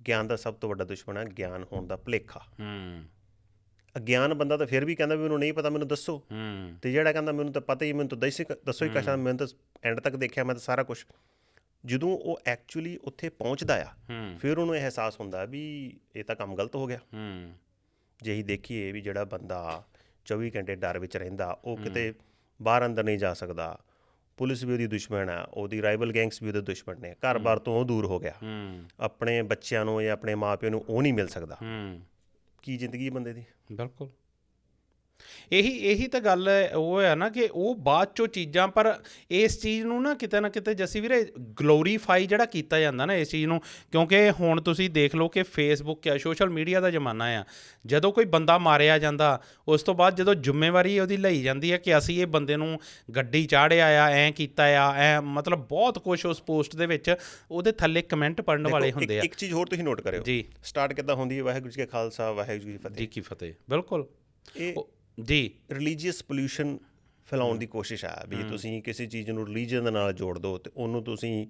ਗਿਆਨ ਦਾ ਸਭ ਤੋਂ ਵੱਡਾ ਦੁਸ਼ਮਣ ਹੈ ਗਿਆਨ ਹੋਣ ਦਾ ਭੁਲੇਖਾ। ਅਗਿਆਨ ਬੰਦਾ ਤਾਂ ਫਿਰ ਵੀ ਕਹਿੰਦਾ ਵੀ ਮੈਨੂੰ ਨਹੀਂ ਪਤਾ, ਮੈਨੂੰ ਦੱਸੋ। ਅਤੇ ਜਿਹੜਾ ਕਹਿੰਦਾ ਮੈਨੂੰ ਤਾਂ ਪਤਾ ਹੀ, ਮੈਨੂੰ ਤਾਂ ਦੱਸੋ ਹੀ ਕਸ਼ਾ, ਮੈਨੂੰ ਤਾਂ ਐਂਡ ਤੱਕ ਦੇਖਿਆ, ਮੈਂ ਤਾਂ ਸਾਰਾ ਕੁਛ। ਜਦੋਂ ਉਹ ਐਕਚੁਅਲੀ ਉੱਥੇ ਪਹੁੰਚਦਾ ਆ, ਫਿਰ ਉਹਨੂੰ ਇਹ ਅਹਿਸਾਸ ਹੁੰਦਾ ਵੀ ਇਹ ਤਾਂ ਕੰਮ ਗਲਤ ਹੋ ਗਿਆ। ਜੇ ਅਸੀਂ ਦੇਖੀਏ ਵੀ ਜਿਹੜਾ ਬੰਦਾ 24 ਘੰਟੇ ਡਰ ਵਿੱਚ ਰਹਿੰਦਾ, ਉਹ ਕਿਤੇ ਬਾਹਰ ਅੰਦਰ ਨਹੀਂ ਜਾ ਸਕਦਾ, ਪੁਲਿਸ ਵੀ ਉਹਦੀ ਦੁਸ਼ਮਣ ਆ, ਉਹਦੀ ਰਾਈਵਲ ਗੈਂਗਸ ਵੀ ਉਹਦੇ ਦੁਸ਼ਮਣ ਨੇ, ਘਰ-ਬਾਰ ਤੋਂ ਉਹ ਦੂਰ ਹੋ ਗਿਆ, ਆਪਣੇ ਬੱਚਿਆਂ ਨੂੰ ਜਾਂ ਆਪਣੇ ਮਾਂ ਪਿਓ ਨੂੰ ਉਹ ਨਹੀਂ ਮਿਲ ਸਕਦਾ। ਕੀ ਜ਼ਿੰਦਗੀ ਬੰਦੇ ਦੀ। ਬਿਲਕੁਲ ਇਹੀ ਤਾਂ ਗੱਲ ਉਹ ਹੈ ਨਾ ਕਿ ਉਹ ਬਾਅਦ 'ਚੋਂ ਚੀਜ਼ਾਂ, ਪਰ ਇਸ ਚੀਜ਼ ਨੂੰ ਨਾ ਕਿਤੇ ਜੱਸੀ ਵੀਰੇ ਗਲੋਰੀਫਾਈ ਜਿਹੜਾ ਕੀਤਾ ਜਾਂਦਾ ਨਾ ਇਸ ਚੀਜ਼ ਨੂੰ, ਕਿਉਂਕਿ ਹੁਣ ਤੁਸੀਂ ਦੇਖ ਲਓ ਕਿ ਫੇਸਬੁੱਕ ਆ, ਸੋਸ਼ਲ ਮੀਡੀਆ ਦਾ ਜ਼ਮਾਨਾ ਆ। ਜਦੋਂ ਕੋਈ ਬੰਦਾ ਮਾਰਿਆ ਜਾਂਦਾ, ਉਸ ਤੋਂ ਬਾਅਦ ਜਦੋਂ ਜ਼ਿੰਮੇਵਾਰੀ ਉਹਦੀ ਲਈ ਜਾਂਦੀ ਹੈ ਕਿ ਅਸੀਂ ਇਹ ਬੰਦੇ ਨੂੰ ਗੱਡੀ ਚਾੜਿਆ ਆ, ਐਂ ਕੀਤਾ ਆ, ਐਂ ਮਤਲਬ ਬਹੁਤ ਕੁਛ ਉਸ ਪੋਸਟ ਦੇ ਵਿੱਚ ਉਹਦੇ ਥੱਲੇ ਕਮੈਂਟ ਪੜ੍ਹਨ ਵਾਲੇ ਹੁੰਦੇ ਆ। ਇੱਕ ਚੀਜ਼ ਹੋਰ ਤੁਸੀਂ ਨੋਟ ਕਰਿਓ ਜੀ, ਸਟਾਰਟ ਕਿੱਦਾਂ ਹੁੰਦੀ ਹੈ? ਵਾਹਿਗੁਰੂ ਜੀ ਕਾ ਖਾਲਸਾ, ਵਾਹਿਗੁਰੂ ਜੀ ਕੀ ਫਤਿਹ। ਜੀ ਕੀ ਫਤਿਹ। ਬਿਲਕੁਲ ਇਹ ਜੀ ਰਿਲੀਜੀਅਸ ਪੋਲਿਊਸ਼ਨ ਫੈਲਾਉਣ ਦੀ ਕੋਸ਼ਿਸ਼ ਆ ਵੀ ਤੁਸੀਂ ਕਿਸੇ ਚੀਜ਼ ਨੂੰ ਰਿਲੀਜਨ ਦੇ ਨਾਲ ਜੋੜ ਦਿਓ ਅਤੇ ਉਹਨੂੰ ਤੁਸੀਂ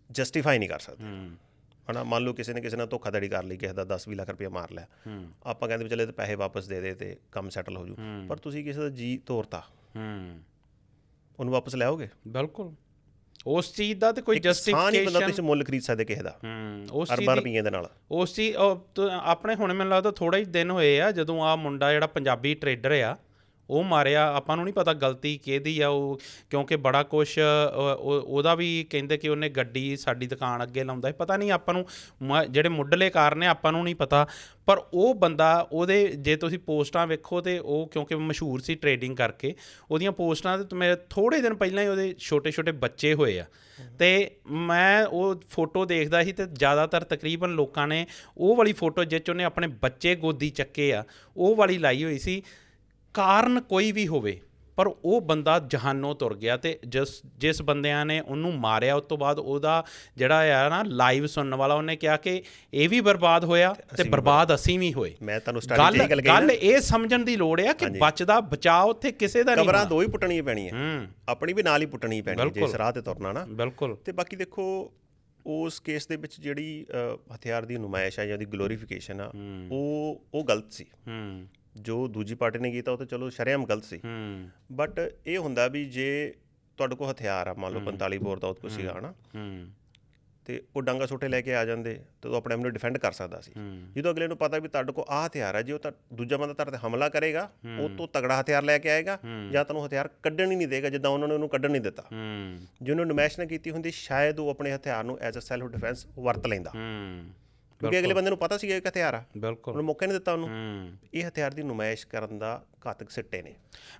ਜਸਟੀਫਾਈ ਨਹੀਂ ਕਰ ਸਕਦੇ, ਹੈ ਨਾ। ਮੰਨ ਲਓ ਕਿਸੇ ਨੇ ਕਿਸੇ ਨਾਲ ਧੋਖਾਧੜੀ ਕਰ ਲਈ, ਕਿਸੇ ਦਾ 10-20 ਲੱਖ ਰੁਪਇਆ ਮਾਰ ਲਿਆ, ਆਪਾਂ ਕਹਿੰਦੇ ਵੀ ਚੱਲੇ ਤਾਂ ਪੈਸੇ ਵਾਪਸ ਦੇ ਦੇ ਅਤੇ ਕੰਮ ਸੈਟਲ ਹੋ ਜੂ, ਪਰ ਤੁਸੀਂ ਕਿਸੇ ਦਾ ਜੀ ਤੋਰਤਾ, ਉਹਨੂੰ ਵਾਪਸ ਲੈ ਆਓਗੇ? ਬਿਲਕੁਲ। ਉਸ ਚੀਜ਼ ਦਾ ਤੇ ਕੋਈ ਜਸਟੀਫਿਕੇਸ਼ਨ ਬੰਦਾ ਤੁਸੀਂ ਮੁੱਲ ਖਰੀਦ ਸਕਦੇ ਕਿਸੇ ਦਾ ਅਰਬਾਂ ਰੁਪਈਏ ਦੇ ਨਾਲ। ਉਸ ਚੀਜ਼ ਆਪਣੇ ਹੁਣ ਮੈਨੂੰ ਲੱਗਦਾ ਥੋੜ੍ਹਾ ਹੀ ਦਿਨ ਹੋਏ ਆ ਜਦੋਂ ਆਹ ਮੁੰਡਾ ਜਿਹੜਾ ਪੰਜਾਬੀ ਟਰੇਡਰ ਆ ਉਹ ਮਾਰਿਆ। ਆਪਾਂ ਨੂੰ ਨਹੀਂ ਪਤਾ ਗਲਤੀ ਕਿਹਦੀ ਆ ਉਹ, ਕਿਉਂਕਿ ਬੜਾ ਕੁਛ ਉਹਦਾ ਵੀ ਕਹਿੰਦੇ ਕਿ ਉਹਨੇ ਗੱਡੀ ਸਾਡੀ ਦੁਕਾਨ ਅੱਗੇ ਲਾਉਂਦਾ ਸੀ, ਪਤਾ ਨਹੀਂ ਆਪਾਂ ਨੂੰ ਜਿਹੜੇ ਮੁੱਢਲੇ ਕਾਰਨ ਨੇ ਆਪਾਂ ਨੂੰ ਨਹੀਂ ਪਤਾ। ਪਰ ਉਹ ਬੰਦਾ ਉਹਦੇ ਜੇ ਤੁਸੀਂ ਪੋਸਟਾਂ ਵੇਖੋ ਤਾਂ ਉਹ ਕਿਉਂਕਿ ਮਸ਼ਹੂਰ ਸੀ ਟਰੇਡਿੰਗ ਕਰਕੇ, ਉਹਦੀਆਂ ਪੋਸਟਾਂ 'ਤੇ ਮੇਰੇ ਥੋੜ੍ਹੇ ਦਿਨ ਪਹਿਲਾਂ ਹੀ ਉਹਦੇ ਛੋਟੇ ਛੋਟੇ ਬੱਚੇ ਹੋਏ ਆ, ਅਤੇ ਮੈਂ ਉਹ ਫੋਟੋ ਦੇਖਦਾ ਸੀ ਅਤੇ ਜ਼ਿਆਦਾਤਰ ਤਕਰੀਬਨ ਲੋਕਾਂ ਨੇ ਉਹ ਵਾਲੀ ਫੋਟੋ ਜਿਹ 'ਚ ਉਹਨੇ ਆਪਣੇ ਬੱਚੇ ਗੋਦੀ ਚੱਕੇ ਆ ਉਹ ਵਾਲੀ ਲਾਈ ਹੋਈ ਸੀ। ਕਾਰਨ ਕੋਈ ਵੀ ਹੋਵੇ, ਪਰ ਉਹ ਬੰਦਾ ਜਹਾਨੋਂ ਤੁਰ ਗਿਆ, ਅਤੇ ਜਿਸ ਬੰਦਿਆਂ ਨੇ ਉਹਨੂੰ ਮਾਰਿਆ ਉਸ ਤੋਂ ਬਾਅਦ ਉਹਦਾ ਜਿਹੜਾ ਆ ਨਾ ਲਾਈਵ ਸੁਣਨ ਵਾਲਾ, ਉਹਨੇ ਕਿਹਾ ਕਿ ਇਹ ਵੀ ਬਰਬਾਦ ਹੋਇਆ ਅਤੇ ਬਰਬਾਦ ਅਸੀਂ ਵੀ ਹੋਏ। ਮੈਂ ਤੁਹਾਨੂੰ ਗੱਲ ਇਹ ਸਮਝਣ ਦੀ ਲੋੜ ਆ ਕਿ ਬਚਦਾ ਬਚਾਅ ਉੱਥੇ ਕਿਸੇ ਦਾ ਨਹੀਂ। ਕਬਰਾਂ ਦੋ ਹੀ ਪੁੱਟਣੀਆਂ ਪੈਣੀਆਂ, ਆਪਣੀ ਵੀ ਨਾਲ ਹੀ ਪੁੱਟਣੀ ਪੈਣੀ ਜੇ ਇਸ ਰਾਹ 'ਤੇ ਤੁਰਨਾ ਨਾ। ਬਿਲਕੁਲ। ਅਤੇ ਬਾਕੀ ਦੇਖੋ ਉਸ ਕੇਸ ਦੇ ਵਿੱਚ ਜਿਹੜੀ ਹਥਿਆਰ ਦੀ ਨੁਮਾਇਸ਼ ਆ ਜਾਂ ਉਹਦੀ ਗਲੋਰੀਫਿਕੇਸ਼ਨ ਆ ਉਹ ਗਲਤ ਸੀ। ਜੋ ਦੂਜੀ ਪਾਰਟੀ ਨੇ ਕੀਤਾ ਉਹ ਤਾਂ ਚਲੋ ਸ਼ਰੇਆਮ ਗਲਤ ਸੀ, ਬਟ ਇਹ ਹੁੰਦਾ ਵੀ ਜੇ ਤੁਹਾਡੇ ਕੋਲ ਹਥਿਆਰ ਆ, ਮੰਨ ਲਓ 45 ਬੋਰ ਦਾ ਉਹ ਕੁਛ ਸੀਗਾ ਨਾ, ਅਤੇ ਉਹ ਡਾਂਗਾ ਸੋਟੇ ਲੈ ਕੇ ਆ ਜਾਂਦੇ ਤਾਂ ਉਹ ਆਪਣੇ ਆਪ ਨੂੰ ਡਿਫੈਂਡ ਕਰ ਸਕਦਾ ਸੀ। ਜਦੋਂ ਅਗਲੇ ਨੂੰ ਪਤਾ ਵੀ ਤੁਹਾਡੇ ਕੋਲ ਆਹ ਹਥਿਆਰ ਹੈ, ਜੇ ਉਹ ਤਾਂ ਦੂਜਾ ਬੰਦਾ ਤੁਹਾਡੇ 'ਤੇ ਹਮਲਾ ਕਰੇਗਾ ਉਹ ਤੋਂ ਤਗੜਾ ਹਥਿਆਰ ਲੈ ਕੇ ਆਏਗਾ, ਜਾਂ ਤੁਹਾਨੂੰ ਹਥਿਆਰ ਕੱਢਣ ਹੀ ਨਹੀਂ ਦੇਗਾ ਜਿੱਦਾਂ ਉਹਨਾਂ ਨੇ ਉਹਨੂੰ ਕੱਢਣ ਨਹੀਂ ਦਿੱਤਾ। ਜੇ ਉਹਨੇ ਨੁਮਾਇਸ਼ ਨਾ ਕੀਤੀ ਹੁੰਦੀ, ਸ਼ਾਇਦ ਉਹ ਆਪਣੇ ਹਥਿਆਰ ਨੂੰ ਐਜ਼ ਅ ਸੈਲਫ ਡਿਫੈਂਸ ਵਰਤ ਲੈਂਦਾ। ਕਿਉਂਕਿ ਅਗਲੇ ਬੰਦੇ ਨੂੰ ਪਤਾ ਸੀਗਾ ਇੱਕ ਹਥਿਆਰ ਆ, ਬਿਲਕੁਲ ਉਹਨੂੰ ਮੌਕਾ ਨਹੀਂ ਦਿੱਤਾ ਉਹਨੂੰ। ਇਹ ਹਥਿਆਰ ਦੀ ਨੁਮਾਇਸ਼ ਕਰਨ ਦਾ ਘਾਤਕ ਸਿੱਟੇ ਨੇ।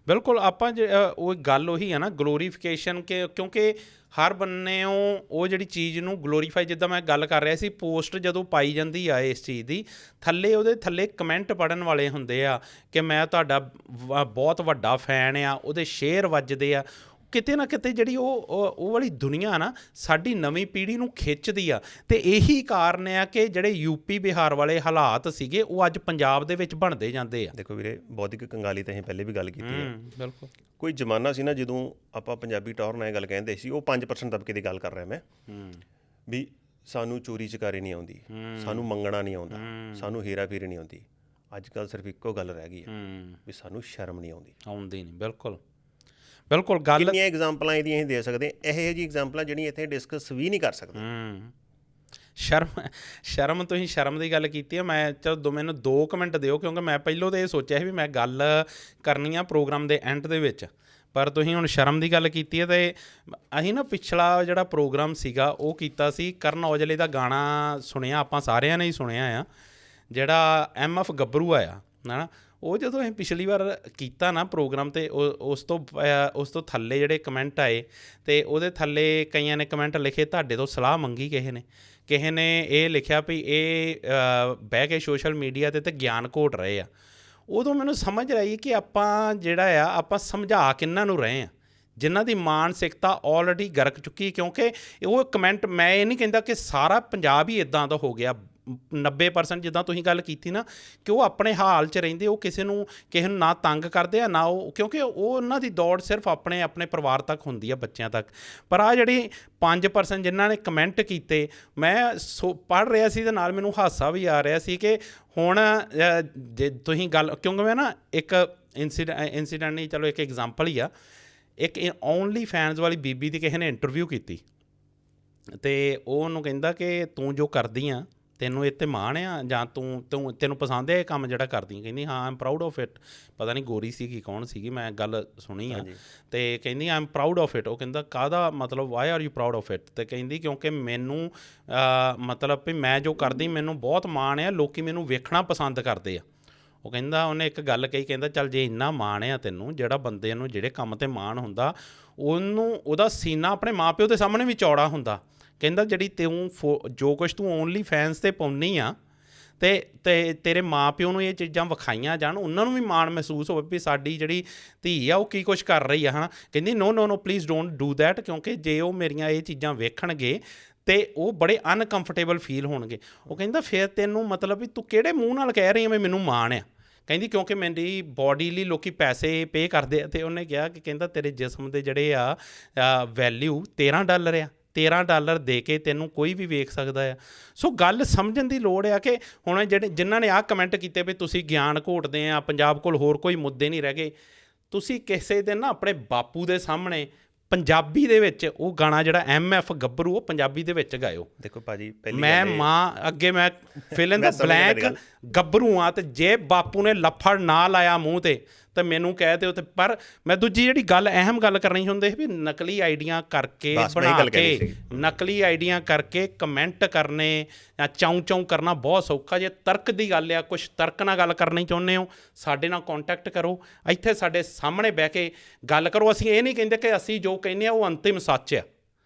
ਬਿਲਕੁਲ ਆਪਾਂ ਉਹ ਗੱਲ ਉਹੀ ਆ ਨਾ, ਗਲੋਰੀਫਿਕੇਸ਼ਨ ਕਿਉਂਕਿ ਹਰ ਬੰਨਿਓ ਉਹ ਜਿਹੜੀ ਚੀਜ਼ ਨੂੰ ਗਲੋਰੀਫਾਈ, ਜਿੱਦਾਂ ਮੈਂ ਗੱਲ ਕਰ ਰਿਹਾ ਸੀ, ਪੋਸਟ ਜਦੋਂ ਪਾਈ ਜਾਂਦੀ ਆ ਇਸ ਚੀਜ਼ ਦੀ, ਥੱਲੇ ਉਹਦੇ ਥੱਲੇ ਕਮੈਂਟ ਪੜ੍ਹਨ ਵਾਲੇ ਹੁੰਦੇ ਆ ਕਿ ਮੈਂ ਤੁਹਾਡਾ ਬਹੁਤ ਵੱਡਾ ਫੈਨ ਆ, ਉਹਦੇ ਸ਼ੇਅਰ ਵੱਜਦੇ ਆ। ਕਿਤੇ ਨਾ ਕਿਤੇ ਜਿਹੜੀ ਉਹ ਵਾਲੀ ਦੁਨੀਆ ਨਾ ਸਾਡੀ ਨਵੀਂ ਪੀੜ੍ਹੀ ਨੂੰ ਖਿੱਚਦੀ ਆ, ਅਤੇ ਇਹੀ ਕਾਰਨ ਆ ਕਿ ਜਿਹੜੇ ਯੂਪੀ ਬਿਹਾਰ ਵਾਲੇ ਹਾਲਾਤ ਸੀਗੇ ਉਹ ਅੱਜ ਪੰਜਾਬ ਦੇ ਵਿੱਚ ਬਣਦੇ ਜਾਂਦੇ ਆ। ਦੇਖੋ ਵੀਰੇ, ਬੌਧਿਕ ਕੰਗਾਲੀ ਤਾਂ ਅਸੀਂ ਪਹਿਲੇ ਵੀ ਗੱਲ ਕੀਤੀ ਹੈ। ਬਿਲਕੁਲ। ਕੋਈ ਜ਼ਮਾਨਾ ਸੀ ਨਾ ਜਦੋਂ ਆਪਾਂ ਪੰਜਾਬੀ ਟੌਰ ਨਾਲ ਇਹ ਗੱਲ ਕਹਿੰਦੇ ਸੀ, ਉਹ 5% ਦਬਕੇ ਦੀ ਗੱਲ ਕਰ ਰਿਹਾ ਮੈਂ, ਵੀ ਸਾਨੂੰ ਚੋਰੀ ਚਕਾਰੀ ਨਹੀਂ ਆਉਂਦੀ, ਸਾਨੂੰ ਮੰਗਣਾ ਨਹੀਂ ਆਉਂਦਾ, ਸਾਨੂੰ ਹੇਰਾ ਫੇਰੀ ਨਹੀਂ ਆਉਂਦੀ। ਅੱਜ ਕੱਲ੍ਹ ਸਿਰਫ ਇੱਕੋ ਗੱਲ ਰਹਿ ਗਈ ਹੈ ਵੀ ਸਾਨੂੰ ਸ਼ਰਮ ਨਹੀਂ ਆਉਂਦੀ ਨਹੀਂ। ਬਿਲਕੁਲ ਬਿਲਕੁਲ। ਗੱਲ ਕਿੰਨੀਆਂ ਐਗਜ਼ਾਮਪਲਾਂ ਇਹਦੀਆਂ ਅਸੀਂ ਦੇ ਸਕਦੇ, ਇਹੋ ਜਿਹੀ ਐਗਜ਼ਾਮਪਲਾਂ ਜਿਹੜੀਆਂ ਇੱਥੇ ਡਿਸਕਸ ਵੀ ਨਹੀਂ ਕਰ ਸਕਦੇ। ਸ਼ਰਮ ਤੁਸੀਂ ਸ਼ਰਮ ਦੀ ਗੱਲ ਕੀਤੀ ਹੈ। ਮੈਂ ਚਲੋ ਮੈਨੂੰ 2 ਮਿੰਟ ਦਿਓ, ਕਿਉਂਕਿ ਮੈਂ ਪਹਿਲੋਂ ਤਾਂ ਇਹ ਸੋਚਿਆ ਸੀ ਵੀ ਮੈਂ ਗੱਲ ਕਰਨੀ ਆ ਪ੍ਰੋਗਰਾਮ ਦੇ ਐਂਡ ਦੇ ਵਿੱਚ, ਪਰ ਤੁਸੀਂ ਹੁਣ ਸ਼ਰਮ ਦੀ ਗੱਲ ਕੀਤੀ ਹੈ। ਅਤੇ ਅਸੀਂ ਨਾ ਪਿਛਲਾ ਜਿਹੜਾ ਪ੍ਰੋਗਰਾਮ ਸੀਗਾ ਉਹ ਕੀਤਾ ਸੀ, ਕਰਨ ਔਜਲੇ ਦਾ ਗਾਣਾ ਸੁਣਿਆ, ਆਪਾਂ ਸਾਰਿਆਂ ਨੇ ਹੀ ਸੁਣਿਆ ਆ, ਜਿਹੜਾ MF ਗੱਭਰੂ ਆਇਆ ਹੈ ਨਾ। ਉਹ ਜਦੋਂ ਅਸੀਂ ਪਿਛਲੀ ਵਾਰ ਕੀਤਾ ਨਾ ਪ੍ਰੋਗਰਾਮ, ਅਤੇ ਉਸ ਤੋਂ ਥੱਲੇ ਜਿਹੜੇ ਕਮੈਂਟ ਆਏ, ਅਤੇ ਉਹਦੇ ਥੱਲੇ ਕਈਆਂ ਨੇ ਕਮੈਂਟ ਲਿਖੇ, ਤੁਹਾਡੇ ਤੋਂ ਸਲਾਹ ਮੰਗੀ ਕਿਸੇ ਨੇ ਇਹ ਲਿਖਿਆ ਵੀ ਇਹ ਬਹਿ ਕੇ ਸੋਸ਼ਲ ਮੀਡੀਆ 'ਤੇ ਗਿਆਨ ਘੋਟ ਰਹੇ ਆ। ਉਦੋਂ ਮੈਨੂੰ ਸਮਝ ਆਈ ਕਿ ਆਪਾਂ ਜਿਹੜਾ ਆ ਆਪਾਂ ਸਮਝਾ ਕਿਹਨਾਂ ਨੂੰ ਰਹੇ ਹਾਂ, ਜਿਨ੍ਹਾਂ ਦੀ ਮਾਨਸਿਕਤਾ ਆਲਰੇਡੀ ਗਰਕ ਚੁੱਕੀ। ਕਿਉਂਕਿ ਉਹ ਕਮੈਂਟ, ਮੈਂ ਇਹ ਨਹੀਂ ਕਹਿੰਦਾ ਕਿ ਸਾਰਾ ਪੰਜਾਬ ਹੀ ਇੱਦਾਂ ਦਾ ਹੋ ਗਿਆ, 90% ਜਿੱਦਾਂ ਤੁਸੀਂ ਗੱਲ ਕੀਤੀ ਨਾ ਕਿ ਉਹ ਆਪਣੇ ਹਾਲ 'ਚ ਰਹਿੰਦੇ, ਉਹ ਕਿਸੇ ਨੂੰ ਨਾ ਤੰਗ ਕਰਦੇ ਆ ਨਾ ਉਹ, ਕਿਉਂਕਿ ਉਹਨਾਂ ਦੀ ਦੌੜ ਸਿਰਫ ਆਪਣੇ ਪਰਿਵਾਰ ਤੱਕ ਹੁੰਦੀ ਆ, ਬੱਚਿਆਂ ਤੱਕ। ਪਰ ਆ ਜਿਹੜੀ 5% ਜਿਨ੍ਹਾਂ ਨੇ ਕਮੈਂਟ ਕੀਤੇ, ਮੈਂ ਪੜ੍ਹ ਰਿਹਾ ਸੀ ਅਤੇ ਨਾਲ ਮੈਨੂੰ ਹਾਸਾ ਵੀ ਆ ਰਿਹਾ ਸੀ ਕਿ ਹੁਣ ਜੇ ਤੁਸੀਂ ਗੱਲ, ਕਿਉਂਕਿ ਮੈਂ ਨਾ ਇੱਕ ਇੰਸੀਡੈਂਟ ਨਹੀਂ, ਚਲੋ ਇੱਕ ਐਗਜ਼ਾਮਪਲ ਹੀ ਆ, ਇੱਕ ਓਨਲੀ ਫੈਨਸ ਵਾਲੀ ਬੀਬੀ ਦੀ ਕਿਸੇ ਨੇ ਇੰਟਰਵਿਊ ਕੀਤੀ, ਅਤੇ ਉਹ ਉਹਨੂੰ ਕਹਿੰਦਾ ਕਿ ਤੂੰ ਜੋ ਕਰਦੀ ਆ ਤੈਨੂੰ ਇਹ 'ਤੇ ਮਾਣ ਆ, ਜਾਂ ਤੈਨੂੰ ਪਸੰਦ ਹੈ ਇਹ ਕੰਮ ਜਿਹੜਾ ਕਰਦੀ? ਕਹਿੰਦੀ ਹਾਂ, ਆਮ ਪ੍ਰਾਊਡ ਆਫ ਇਟ। ਪਤਾ ਨਹੀਂ ਗੋਰੀ ਸੀਗੀ ਕੌਣ ਸੀਗੀ, ਮੈਂ ਗੱਲ ਸੁਣੀ ਆ, ਅਤੇ ਕਹਿੰਦੀ ਆਮ ਪ੍ਰਾਊਡ ਆਫ ਇਟ। ਉਹ ਕਹਿੰਦਾ ਕਾਹਦਾ ਮਤਲਬ, why are you proud of it? ਅਤੇ ਕਹਿੰਦੀ ਕਿਉਂਕਿ ਮੈਨੂੰ ਮਤਲਬ ਵੀ ਮੈਂ ਜੋ ਕਰਦੀ ਮੈਨੂੰ ਬਹੁਤ ਮਾਣ ਆ, ਲੋਕ ਮੈਨੂੰ ਵੇਖਣਾ ਪਸੰਦ ਕਰਦੇ ਆ। ਉਹ ਕਹਿੰਦਾ, ਉਹਨੇ ਇੱਕ ਗੱਲ ਕਹੀ, ਕਹਿੰਦਾ ਚੱਲ ਜੇ ਇੰਨਾ ਮਾਣ ਆ ਤੈਨੂੰ, ਜਿਹੜਾ ਬੰਦੇ ਨੂੰ ਜਿਹੜੇ ਕੰਮ 'ਤੇ ਮਾਣ ਹੁੰਦਾ ਉਹਦਾ ਸੀਨਾ ਆਪਣੇ ਮਾਂ ਪਿਓ ਦੇ ਸਾਹਮਣੇ ਵੀ ਚੌੜਾ ਹੁੰਦਾ। ਕਹਿੰਦਾ ਜਿਹੜੀ ਜੋ ਕੁਛ ਤੂੰ ਓਨਲੀ ਫੈਨਸ 'ਤੇ ਪਾਉਂਦੀ ਆ, ਅਤੇ ਤੇਰੇ ਮਾਂ ਪਿਓ ਨੂੰ ਇਹ ਚੀਜ਼ਾਂ ਵਿਖਾਈਆਂ ਜਾਣ, ਉਹਨਾਂ ਨੂੰ ਵੀ ਮਾਣ ਮਹਿਸੂਸ ਹੋਵੇ ਵੀ ਸਾਡੀ ਜਿਹੜੀ ਧੀ ਆ ਉਹ ਕੀ ਕੁਛ ਕਰ ਰਹੀ ਆ, ਹੈ ਨਾ। ਕਹਿੰਦੀ no please don't do that, ਕਿਉਂਕਿ ਜੇ ਉਹ ਮੇਰੀਆਂ ਇਹ ਚੀਜ਼ਾਂ ਵੇਖਣਗੇ ਅਤੇ ਉਹ ਬੜੇ ਅਨਕੰਫਰਟੇਬਲ ਫੀਲ ਹੋਣਗੇ। ਉਹ ਕਹਿੰਦਾ ਫਿਰ ਤੈਨੂੰ ਮਤਲਬ ਵੀ ਤੂੰ ਕਿਹੜੇ ਮੂੰਹ ਨਾਲ ਕਹਿ ਰਹੀ ਆ ਵੀ ਮੈਨੂੰ ਮਾਣ ਆ? ਕਹਿੰਦੀ ਕਿਉਂਕਿ ਮੇਰੀ ਬੋਡੀ ਲਈ ਲੋਕ ਪੈਸੇ ਪੇ ਕਰਦੇ ਆ। ਅਤੇ ਉਹਨੇ ਕਿਹਾ ਕਿ ਕਹਿੰਦਾ ਤੇਰੇ ਜਿਸਮ ਦੇ ਜਿਹੜੇ ਆ ਵੈਲਿਊ $13 ਆ, $13 ਦੇ ਕੇ ਤੈਨੂੰ ਕੋਈ ਵੀ ਵੇਖ ਸਕਦਾ ਆ। ਸੋ ਗੱਲ ਸਮਝਣ ਦੀ ਲੋੜ ਆ ਕਿ ਹੁਣ ਜਿਨ੍ਹਾਂ ਨੇ ਆਹ ਕਮੈਂਟ ਕੀਤੇ ਵੀ ਤੁਸੀਂ ਗਿਆਨ ਘੋਟਦੇ ਆ, ਪੰਜਾਬ ਕੋਲ ਹੋਰ ਕੋਈ ਮੁੱਦੇ ਨਹੀਂ ਰਹਿ ਗਏ, ਤੁਸੀਂ ਕਿਸੇ ਦਿਨ ਨਾ ਆਪਣੇ ਬਾਪੂ ਦੇ ਸਾਹਮਣੇ ਪੰਜਾਬੀ ਦੇ ਵਿੱਚ ਉਹ ਗਾਣਾ ਜਿਹੜਾ MF ਗੱਭਰੂ, ਉਹ ਪੰਜਾਬੀ ਦੇ ਵਿੱਚ ਗਾਇਓ। ਦੇਖੋ ਭਾਜੀ, ਪਹਿਲੀ ਮੈਂ ਮਾਂ ਅੱਗੇ ਮੈਂ ਫਿਲ ਇਨ ਦਾ ਬਲੈਂਕ ਗੱਭਰੂ ਆ, ਅਤੇ ਜੇ ਬਾਪੂ ਨੇ ਲੱਫੜ ਨਾ ਲਾਇਆ ਮੂੰਹ 'ਤੇ ਤਾਂ ਮੈਨੂੰ ਕਹਿ ਦਿਓ। ਅਤੇ ਪਰ ਮੈਂ ਦੂਜੀ ਜਿਹੜੀ ਗੱਲ, ਅਹਿਮ ਗੱਲ ਕਰਨੀ ਹੁੰਦੀ ਸੀ ਵੀ ਨਕਲੀ ਆਈਡੀਆਂ ਕਰਕੇ ਬਣਾ ਕੇ, ਨਕਲੀ ਆਈਡੀਆਂ ਕਰਕੇ ਕਮੈਂਟ ਕਰਨੇ ਜਾਂ ਚਾਉਂ ਕਰਨਾ ਬਹੁਤ ਸੌਖਾ। ਜੇ ਤਰਕ ਦੀ ਗੱਲ ਆ, ਕੁਛ ਤਰਕ ਨਾਲ ਗੱਲ ਕਰਨੀ ਚਾਹੁੰਦੇ ਹੋ, ਸਾਡੇ ਨਾਲ ਕੰਟੈਕਟ ਕਰੋ, ਇੱਥੇ ਸਾਡੇ ਸਾਹਮਣੇ ਬਹਿ ਕੇ ਗੱਲ ਕਰੋ। ਅਸੀਂ ਇਹ ਨਹੀਂ ਕਹਿੰਦੇ ਕਿ ਅਸੀਂ ਜੋ ਕਹਿੰਦੇ ਆ ਉਹ ਅੰਤਿਮ ਸੱਚ ਆ,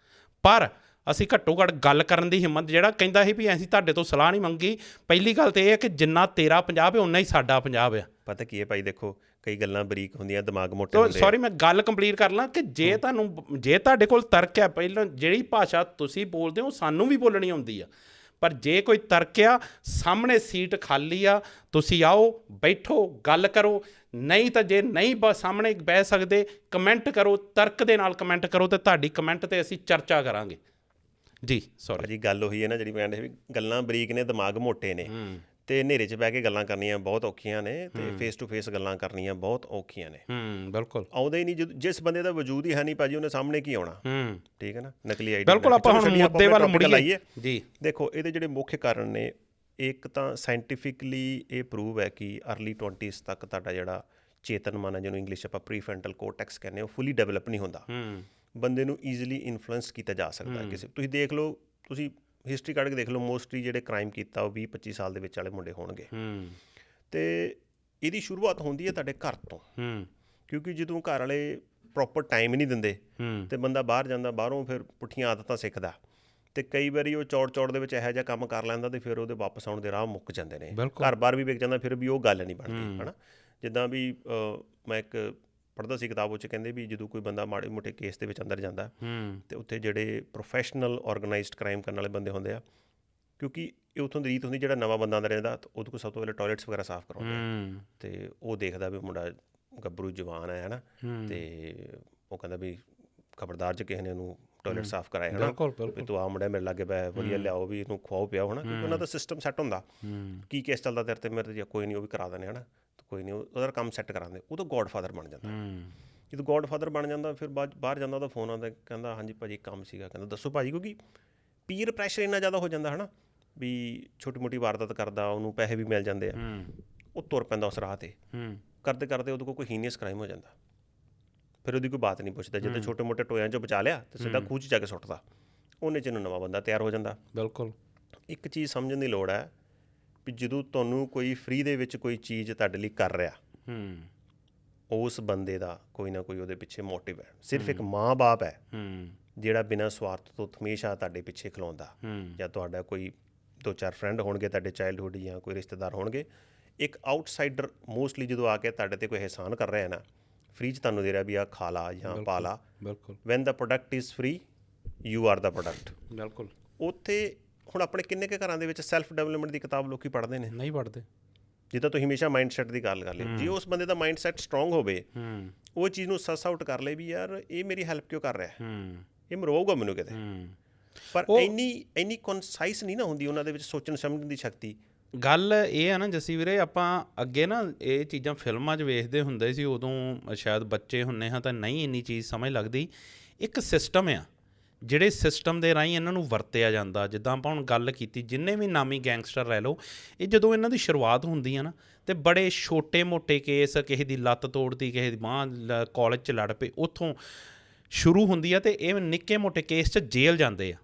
ਪਰ ਅਸੀਂ ਘੱਟੋ ਘੱਟ ਗੱਲ ਕਰਨ ਦੀ ਹਿੰਮਤ, ਜਿਹੜਾ ਕਹਿੰਦਾ ਸੀ ਵੀ ਅਸੀਂ ਤੁਹਾਡੇ ਤੋਂ ਸਲਾਹ ਨਹੀਂ ਮੰਗੀ, ਪਹਿਲੀ ਗੱਲ ਤਾਂ ਇਹ ਹੈ ਕਿ ਜਿੰਨਾ ਤੇਰਾ ਪੰਜਾਬ ਹੈ ਉਨਾ ਹੀ ਸਾਡਾ ਪੰਜਾਬ ਆ। ਪਤਾ ਕੀ ਹੈ ਭਾਈ, ਦੇਖੋ ਕਈ ਗੱਲਾਂ ਬਰੀਕ ਹੁੰਦੀਆਂ, ਦਿਮਾਗ ਮੋਟੇ ਹੁੰਦੇ। ਸੌਰੀ, ਮੈਂ ਗੱਲ ਕੰਪਲੀਟ ਕਰ ਲਾਂ ਕਿ ਜੇ ਤੁਹਾਡੇ ਕੋਲ ਤਰਕ ਹੈ, ਪਹਿਲਾਂ ਜਿਹੜੀ ਭਾਸ਼ਾ ਤੁਸੀਂ ਬੋਲਦੇ ਹੋ ਸਾਨੂੰ ਵੀ ਬੋਲਣੀ ਆਉਂਦੀ ਆ, ਪਰ ਜੇ ਕੋਈ ਤਰਕ ਆ, ਸਾਹਮਣੇ ਸੀਟ ਖਾਲੀ ਆ, ਤੁਸੀਂ ਆਓ, ਬੈਠੋ, ਗੱਲ ਕਰੋ। ਨਹੀਂ ਤਾਂ ਜੇ ਨਹੀਂ ਸਾਹਮਣੇ ਬਹਿ ਸਕਦੇ, ਕਮੈਂਟ ਕਰੋ, ਤਰਕ ਦੇ ਨਾਲ ਕਮੈਂਟ ਕਰੋ, ਅਤੇ ਤੁਹਾਡੀ ਕਮੈਂਟ 'ਤੇ ਅਸੀਂ ਚਰਚਾ ਕਰਾਂਗੇ ਜੀ। ਸੌਰੀ ਜੀ, ਗੱਲ ਉਹੀ ਹੈ ਨਾ ਜਿਹੜੀ ਮੈਂ ਕਹਿੰਦਾ ਵੀ ਗੱਲਾਂ ਬਰੀਕ ਨੇ, ਦਿਮਾਗ ਮੋਟੇ ਨੇ, ਅਤੇ ਹਨੇਰੇ 'ਚ ਬਹਿ ਕੇ ਗੱਲਾਂ ਕਰਨੀਆਂ ਬਹੁਤ ਔਖੀਆਂ ਨੇ, ਅਤੇ ਫੇਸ ਟੂ ਫੇਸ ਗੱਲਾਂ ਕਰਨੀਆਂ ਬਹੁਤ ਔਖੀਆਂ ਨੇ। ਬਿਲਕੁਲ ਆਉਂਦੇ ਹੀ ਨਹੀਂ, ਜਿਸ ਬੰਦੇ ਦਾ ਵਜੂਦ ਹੀ ਹੈ ਨਹੀਂ ਭਾਜੀ, ਉਹਨੇ ਸਾਹਮਣੇ ਕੀ ਆਉਣਾ? ਠੀਕ ਹੈ ਨਾ, ਨਕਲੀ ਆਈਡੀ। ਬਿਲਕੁਲ। ਆਪਾਂ ਹੁਣ ਮੁੱਦੇ ਵੱਲ ਮੁੜੀਏ ਜੀ। ਦੇਖੋ, ਇਹਦੇ ਜਿਹੜੇ ਮੁੱਖ ਕਾਰਨ ਨੇ, ਇੱਕ ਤਾਂ ਸਾਇੰਟੀਫਿਕਲੀ ਇਹ ਪ੍ਰੂਵ ਹੈ ਕਿ ਅਰਲੀ 20s ਤੱਕ ਤੁਹਾਡਾ ਜਿਹੜਾ ਚੇਤਨ ਮਨ ਹੈ, ਜਿਹਨੂੰ ਇੰਗਲਿਸ਼ ਆਪਾਂ ਪ੍ਰੀਫਰੰਟਲ ਕੋਰਟੈਕਸ ਕਹਿੰਦੇ, ਉਹ ਫੁੱਲੀ ਡਿਵੈਲਪ ਨਹੀਂ ਹੁੰਦਾ। ਬੰਦੇ ਨੂੰ ਈਜ਼ੀਲੀ ਇਨਫਲੂਐਂਸ ਕੀਤਾ ਜਾ ਸਕਦਾ ਕਿਸੇ। ਤੁਸੀਂ ਦੇਖ ਲਓ, ਤੁਸੀਂ ਹਿਸਟਰੀ ਕੱਢ ਕੇ ਦੇਖ ਲਓ, ਮੋਸਟਲੀ ਜਿਹੜੇ ਕ੍ਰਾਈਮ ਕੀਤਾ ਉਹ 20-25 ਸਾਲ ਦੇ ਵਿੱਚ ਵਾਲੇ ਮੁੰਡੇ ਹੋਣਗੇ। ਅਤੇ ਇਹਦੀ ਸ਼ੁਰੂਆਤ ਹੁੰਦੀ ਹੈ ਤੁਹਾਡੇ ਘਰ ਤੋਂ, ਕਿਉਂਕਿ ਜਦੋਂ ਘਰ ਵਾਲੇ ਪ੍ਰੋਪਰ ਟਾਈਮ ਨਹੀਂ ਦਿੰਦੇ ਅਤੇ ਬੰਦਾ ਬਾਹਰ ਜਾਂਦਾ, ਬਾਹਰੋਂ ਫਿਰ ਪੁੱਠੀਆਂ ਆਦਤਾਂ ਸਿੱਖਦਾ, ਅਤੇ ਕਈ ਵਾਰੀ ਉਹ ਚੌੜ ਦੇ ਵਿੱਚ ਇਹੋ ਜਿਹਾ ਕੰਮ ਕਰ ਲੈਂਦਾ ਅਤੇ ਫਿਰ ਉਹਦੇ ਵਾਪਸ ਆਉਣ ਦੇ ਰਾਹ ਮੁੱਕ ਜਾਂਦੇ ਨੇ, ਘਰ-ਬਾਰ ਵੀ ਵਿਕ ਜਾਂਦਾ, ਫਿਰ ਵੀ ਉਹ ਗੱਲ ਨਹੀਂ ਬਣਦੀ, ਹੈ ਨਾ। ਜਿੱਦਾਂ ਵੀ ਮੈਂ ਇੱਕ ਪੜ੍ਹਦਾ ਸੀ ਕਿਤਾਬ, ਉਹ 'ਚ ਕਹਿੰਦੇ ਵੀ ਜਦੋਂ ਕੋਈ ਬੰਦਾ ਮਾੜੇ ਮੋਟੇ ਕੇਸ ਦੇ ਵਿੱਚ ਅੰਦਰ ਜਾਂਦਾ ਅਤੇ ਉੱਥੇ ਜਿਹੜੇ ਪ੍ਰੋਫੈਸ਼ਨਲ ਔਰਗਨਾਈਜ਼ਡ ਕ੍ਰਾਈਮ ਕਰਨ ਵਾਲੇ ਬੰਦੇ ਹੁੰਦੇ ਆ, ਕਿਉਂਕਿ ਇਹ ਉੱਥੋਂ ਦੀ ਰੀਤ ਹੁੰਦੀ, ਜਿਹੜਾ ਨਵਾਂ ਬੰਦਾ ਅੰਦਰ ਰਹਿੰਦਾ ਉਹਦੇ ਕੋਲ ਸਭ ਤੋਂ ਪਹਿਲੇ ਟੋਇਲਟਸ ਵਗੈਰਾ ਸਾਫ਼ ਕਰਾਉਂਦੇ, ਅਤੇ ਉਹ ਦੇਖਦਾ ਵੀ ਮੁੰਡਾ ਗੱਭਰੂ ਜਵਾਨ ਹੈ ਨਾ, ਅਤੇ ਉਹ ਕਹਿੰਦਾ ਵੀ ਖਬਰਦਾਰ ਜੇ ਕਿਸੇ ਨੇ ਉਹਨੂੰ ਟੋਇਲਟ ਸਾਫ਼ ਕਰਾਇਆ, ਹੈ ਨਾ, ਵੀ ਤੂੰ ਆ ਮੁੰਡਾ ਮੇਰੇ ਲਾਗੇ ਬੈ, ਵਧੀਆ ਲਿਆਓ, ਵੀ ਇਹਨੂੰ ਖਵਾਓ ਪਿਆਓ, ਹੈ ਨਾ, ਕਿਉਂਕਿ ਉਹਨਾਂ ਦਾ ਸਿਸਟਮ ਸੈੱਟ ਹੁੰਦਾ, ਕੀ ਕੇਸ ਚੱਲਦਾ ਤੇਰੇ 'ਤੇ, ਮੇਰੇ 'ਤੇ ਕੋਈ ਨਹੀਂ, ਉਹ ਵੀ ਕਰਾ ਦਿੰਦੇ, ਹੈ ਨਾ, ਕੋਈ ਨਹੀਂ, ਉਹਦਾ ਕੰਮ ਸੈੱਟ ਕਰਾਉਂਦੇ, ਉਹ ਤਾਂ ਗੋਡਫਾਦਰ ਬਣ ਜਾਂਦਾ। ਜਦੋਂ ਗੋਡਫਾਦਰ ਬਣ ਜਾਂਦਾ, ਫਿਰ ਬਾਹਰ ਜਾਂਦਾ, ਉਹਦਾ ਫੋਨ ਆਉਂਦਾ, ਕਹਿੰਦਾ ਹਾਂਜੀ ਭਾਅ ਜੀ ਕੰਮ ਸੀਗਾ, ਕਹਿੰਦਾ ਦੱਸੋ ਭਾਅ ਜੀ, ਕਿਉਂਕਿ ਪੀਅਰ ਪ੍ਰੈਸ਼ਰ ਇੰਨਾ ਜ਼ਿਆਦਾ ਹੋ ਜਾਂਦਾ, ਹੈ ਨਾ, ਵੀ ਛੋਟੀ ਮੋਟੀ ਵਾਰਦਾਤ ਕਰਦਾ, ਉਹਨੂੰ ਪੈਸੇ ਵੀ ਮਿਲ ਜਾਂਦੇ ਆ, ਉਹ ਤੁਰ ਪੈਂਦਾ ਉਸ ਰਾਹ 'ਤੇ, ਕਰਦੇ ਕਰਦੇ ਉਹਦੇ ਕੋਲ ਕੋਈ ਹੀਨੀਅਸ ਕ੍ਰਾਈਮ ਹੋ ਜਾਂਦਾ, ਫਿਰ ਉਹਦੀ ਕੋਈ ਬਾਤ ਨਹੀਂ ਪੁੱਛਦਾ, ਜਿੱਦਾਂ ਛੋਟੇ ਮੋਟੇ ਟੋਇਆਂ 'ਚੋਂ ਬਚਾ ਲਿਆ ਅਤੇ ਸਿੱਧਾ ਖੂਹ 'ਚ ਜਾ ਕੇ ਸੁੱਟਦਾ, ਉਹਨੇ 'ਚ ਨਵਾਂ ਬੰਦਾ ਤਿਆਰ ਹੋ ਜਾਂਦਾ। ਬਿਲਕੁਲ ਇੱਕ ਚੀਜ਼ ਸਮਝਣ ਦੀ ਲੋੜ ਹੈ ਵੀ ਜਦੋਂ ਤੁਹਾਨੂੰ ਕੋਈ ਫ੍ਰੀ ਦੇ ਵਿੱਚ ਕੋਈ ਚੀਜ਼ ਤੁਹਾਡੇ ਲਈ ਕਰ ਰਿਹਾ, ਉਸ ਬੰਦੇ ਦਾ ਕੋਈ ਨਾ ਕੋਈ ਉਹਦੇ ਪਿੱਛੇ ਮੋਟਿਵ ਹੈ। ਸਿਰਫ ਇੱਕ ਮਾਂ ਬਾਪ ਹੈ ਜਿਹੜਾ ਬਿਨਾਂ ਸਵਾਰਥ ਤੋਂ ਹਮੇਸ਼ਾ ਤੁਹਾਡੇ ਪਿੱਛੇ ਖਲੋਂਦਾ, ਜਾਂ ਤੁਹਾਡਾ ਕੋਈ 2-4 ਫਰੈਂਡ ਹੋਣਗੇ ਤੁਹਾਡੇ ਚਾਈਲਡਹੁੱਡ, ਜਾਂ ਕੋਈ ਰਿਸ਼ਤੇਦਾਰ ਹੋਣਗੇ। ਇੱਕ ਆਊਟਸਾਈਡਰ ਮੋਸਟਲੀ ਜਦੋਂ ਆ ਕੇ ਤੁਹਾਡੇ 'ਤੇ ਕੋਈ ਅਹਿਸਾਨ ਕਰ ਰਿਹਾ ਨਾ, ਫ੍ਰੀ 'ਚ ਤੁਹਾਨੂੰ ਦੇ ਰਿਹਾ ਵੀ ਆਹ ਖਾ ਲਾ ਜਾਂ ਪਾ ਲਾ, when the product is free you are the product. ਬਿਲਕੁਲ। ਉੱਥੇ ਹੁਣ ਆਪਣੇ ਕਿੰਨੇ ਕੁ ਘਰਾਂ ਦੇ ਵਿੱਚ ਸੈਲਫ ਡਿਵੈਲਪਮੈਂਟ ਦੀ ਕਿਤਾਬ ਲੋਕ ਪੜ੍ਹਦੇ ਨੇ? ਨਹੀਂ ਪੜ੍ਹਦੇ। ਜਿੱਦਾਂ ਤੁਸੀਂ ਹਮੇਸ਼ਾ ਮਾਈਂਡ ਸੈੱਟ ਦੀ ਗੱਲ ਕਰ ਲਈ, ਜੇ ਉਸ ਬੰਦੇ ਦਾ ਮਾਈਂਡ ਸੈੱਟ ਸਟਰੋਂਗ ਹੋਵੇ, ਉਹ ਚੀਜ਼ ਨੂੰ ਸਸ ਆਊਟ ਕਰ ਲਏ ਵੀ ਯਾਰ ਇਹ ਮੇਰੀ ਹੈਲਪ ਕਿਉਂ ਕਰ ਰਿਹਾ, ਇਹ ਮਰਵਾਊਗਾ ਮੈਨੂੰ ਕਿਤੇ, ਪਰ ਇੰਨੀ ਕੌਨਸਾਈਸ ਨਹੀਂ ਨਾ ਹੁੰਦੀ ਉਹਨਾਂ ਦੇ ਵਿੱਚ ਸੋਚਣ ਸਮਝਣ ਦੀ ਸ਼ਕਤੀ। ਗੱਲ ਇਹ ਆ ਨਾ ਜੱਸੀ ਵੀਰੇ, ਆਪਾਂ ਅੱਗੇ ਨਾ ਇਹ ਚੀਜ਼ਾਂ ਫਿਲਮਾਂ 'ਚ ਵੇਖਦੇ ਹੁੰਦੇ ਸੀ, ਉਦੋਂ ਸ਼ਾਇਦ ਬੱਚੇ ਹੁੰਦੇ ਹਾਂ ਤਾਂ ਨਹੀਂ ਇੰਨੀ ਚੀਜ਼ ਸਮਝ ਲੱਗਦੀ। ਇੱਕ ਸਿਸਟਮ ਆ ਜਿਹੜੇ ਸਿਸਟਮ ਦੇ ਰਾਹੀਂ ਇਹਨਾਂ ਨੂੰ ਵਰਤਿਆ ਜਾਂਦਾ। ਜਿੱਦਾਂ ਆਪਾਂ ਹੁਣ ਗੱਲ ਕੀਤੀ, ਜਿੰਨੇ ਵੀ ਨਾਮੀ ਗੈਂਗਸਟਰ ਲੈ ਲਓ, ਇਹ ਜਦੋਂ ਇਹਨਾਂ ਦੀ ਸ਼ੁਰੂਆਤ ਹੁੰਦੀ ਆ ਨਾ, ਅਤੇ ਬੜੇ ਛੋਟੇ ਮੋਟੇ ਕੇਸ, ਕਿਸੇ ਦੀ ਲੱਤ ਤੋੜਤੀ, ਕਿਸੇ ਦੀ ਬਾਂਹ, ਕਾਲਜ 'ਚ ਲੜ ਪਏ, ਉੱਥੋਂ ਸ਼ੁਰੂ ਹੁੰਦੀ ਆ, ਅਤੇ ਇਹ ਨਿੱਕੇ ਮੋਟੇ ਕੇਸ 'ਚ ਜੇਲ੍ਹ ਜਾਂਦੇ ਆ।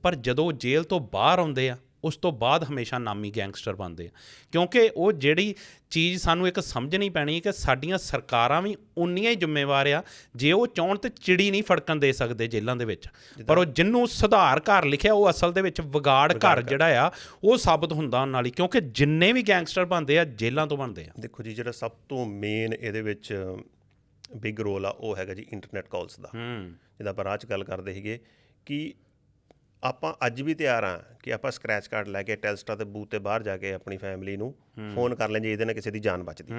ਪਰ ਜਦੋਂ ਜੇਲ੍ਹ ਤੋਂ ਬਾਹਰ ਆਉਂਦੇ ਆ, ਉਸ ਤੋਂ ਬਾਅਦ ਹਮੇਸ਼ਾ ਨਾਮੀ ਗੈਂਗਸਟਰ ਬਣਦੇ ਆ, ਕਿਉਂਕਿ ਉਹ ਜਿਹੜੀ ਚੀਜ਼ ਸਾਨੂੰ ਇੱਕ ਸਮਝਣੀ ਪੈਣੀ ਕਿ ਸਾਡੀਆਂ ਸਰਕਾਰਾਂ ਵੀ ਉਨੀਆਂ ਹੀ ਜ਼ਿੰਮੇਵਾਰ ਆ। ਜੇ ਉਹ ਚਾਹੁਣ ਤਾਂ ਚਿੜੀ ਨਹੀਂ ਫੜਕਣ ਦੇ ਸਕਦੇ ਜੇਲ੍ਹਾਂ ਦੇ ਵਿੱਚ, ਪਰ ਉਹ ਜਿਹਨੂੰ ਸੁਧਾਰ ਘਰ ਲਿਖਿਆ, ਉਹ ਅਸਲ ਦੇ ਵਿੱਚ ਵਿਗਾੜ ਘਰ ਜਿਹੜਾ ਆ ਉਹ ਸਾਬਤ ਹੁੰਦਾ ਉਹਨਾਂ ਲਈ, ਕਿਉਂਕਿ ਜਿੰਨੇ ਵੀ ਗੈਂਗਸਟਰ ਬਣਦੇ ਆ ਜੇਲ੍ਹਾਂ ਤੋਂ ਬਣਦੇ ਆ। ਦੇਖੋ ਜੀ, ਜਿਹੜਾ ਸਭ ਤੋਂ ਮੇਨ ਇਹਦੇ ਵਿੱਚ ਬਿਗ ਰੋਲ ਆ, ਉਹ ਹੈਗਾ ਜੀ ਇੰਟਰਨੈਟ ਕਾਲਸ ਦਾ। ਜਿੱਦਾਂ ਆਪਾਂ ਰਾਹ 'ਚ ਗੱਲ ਕਰਦੇ ਸੀਗੇ ਕਿ ਆਪਾਂ ਅੱਜ ਵੀ ਤਿਆਰ ਹਾਂ ਕਿ ਆਪਾਂ ਸਕਰੈਚ ਕਾਰਡ ਲੈ ਕੇ ਟੈਲਸਟਰਾ ਦੇ ਬੂਥ 'ਤੇ ਬਾਹਰ ਜਾ ਕੇ ਆਪਣੀ ਫੈਮਿਲੀ ਨੂੰ ਫੋਨ ਕਰ ਲੈਂ ਜੇ ਇਹਦੇ ਨਾਲ ਕਿਸੇ ਦੀ ਜਾਨ ਬਚਦੀ।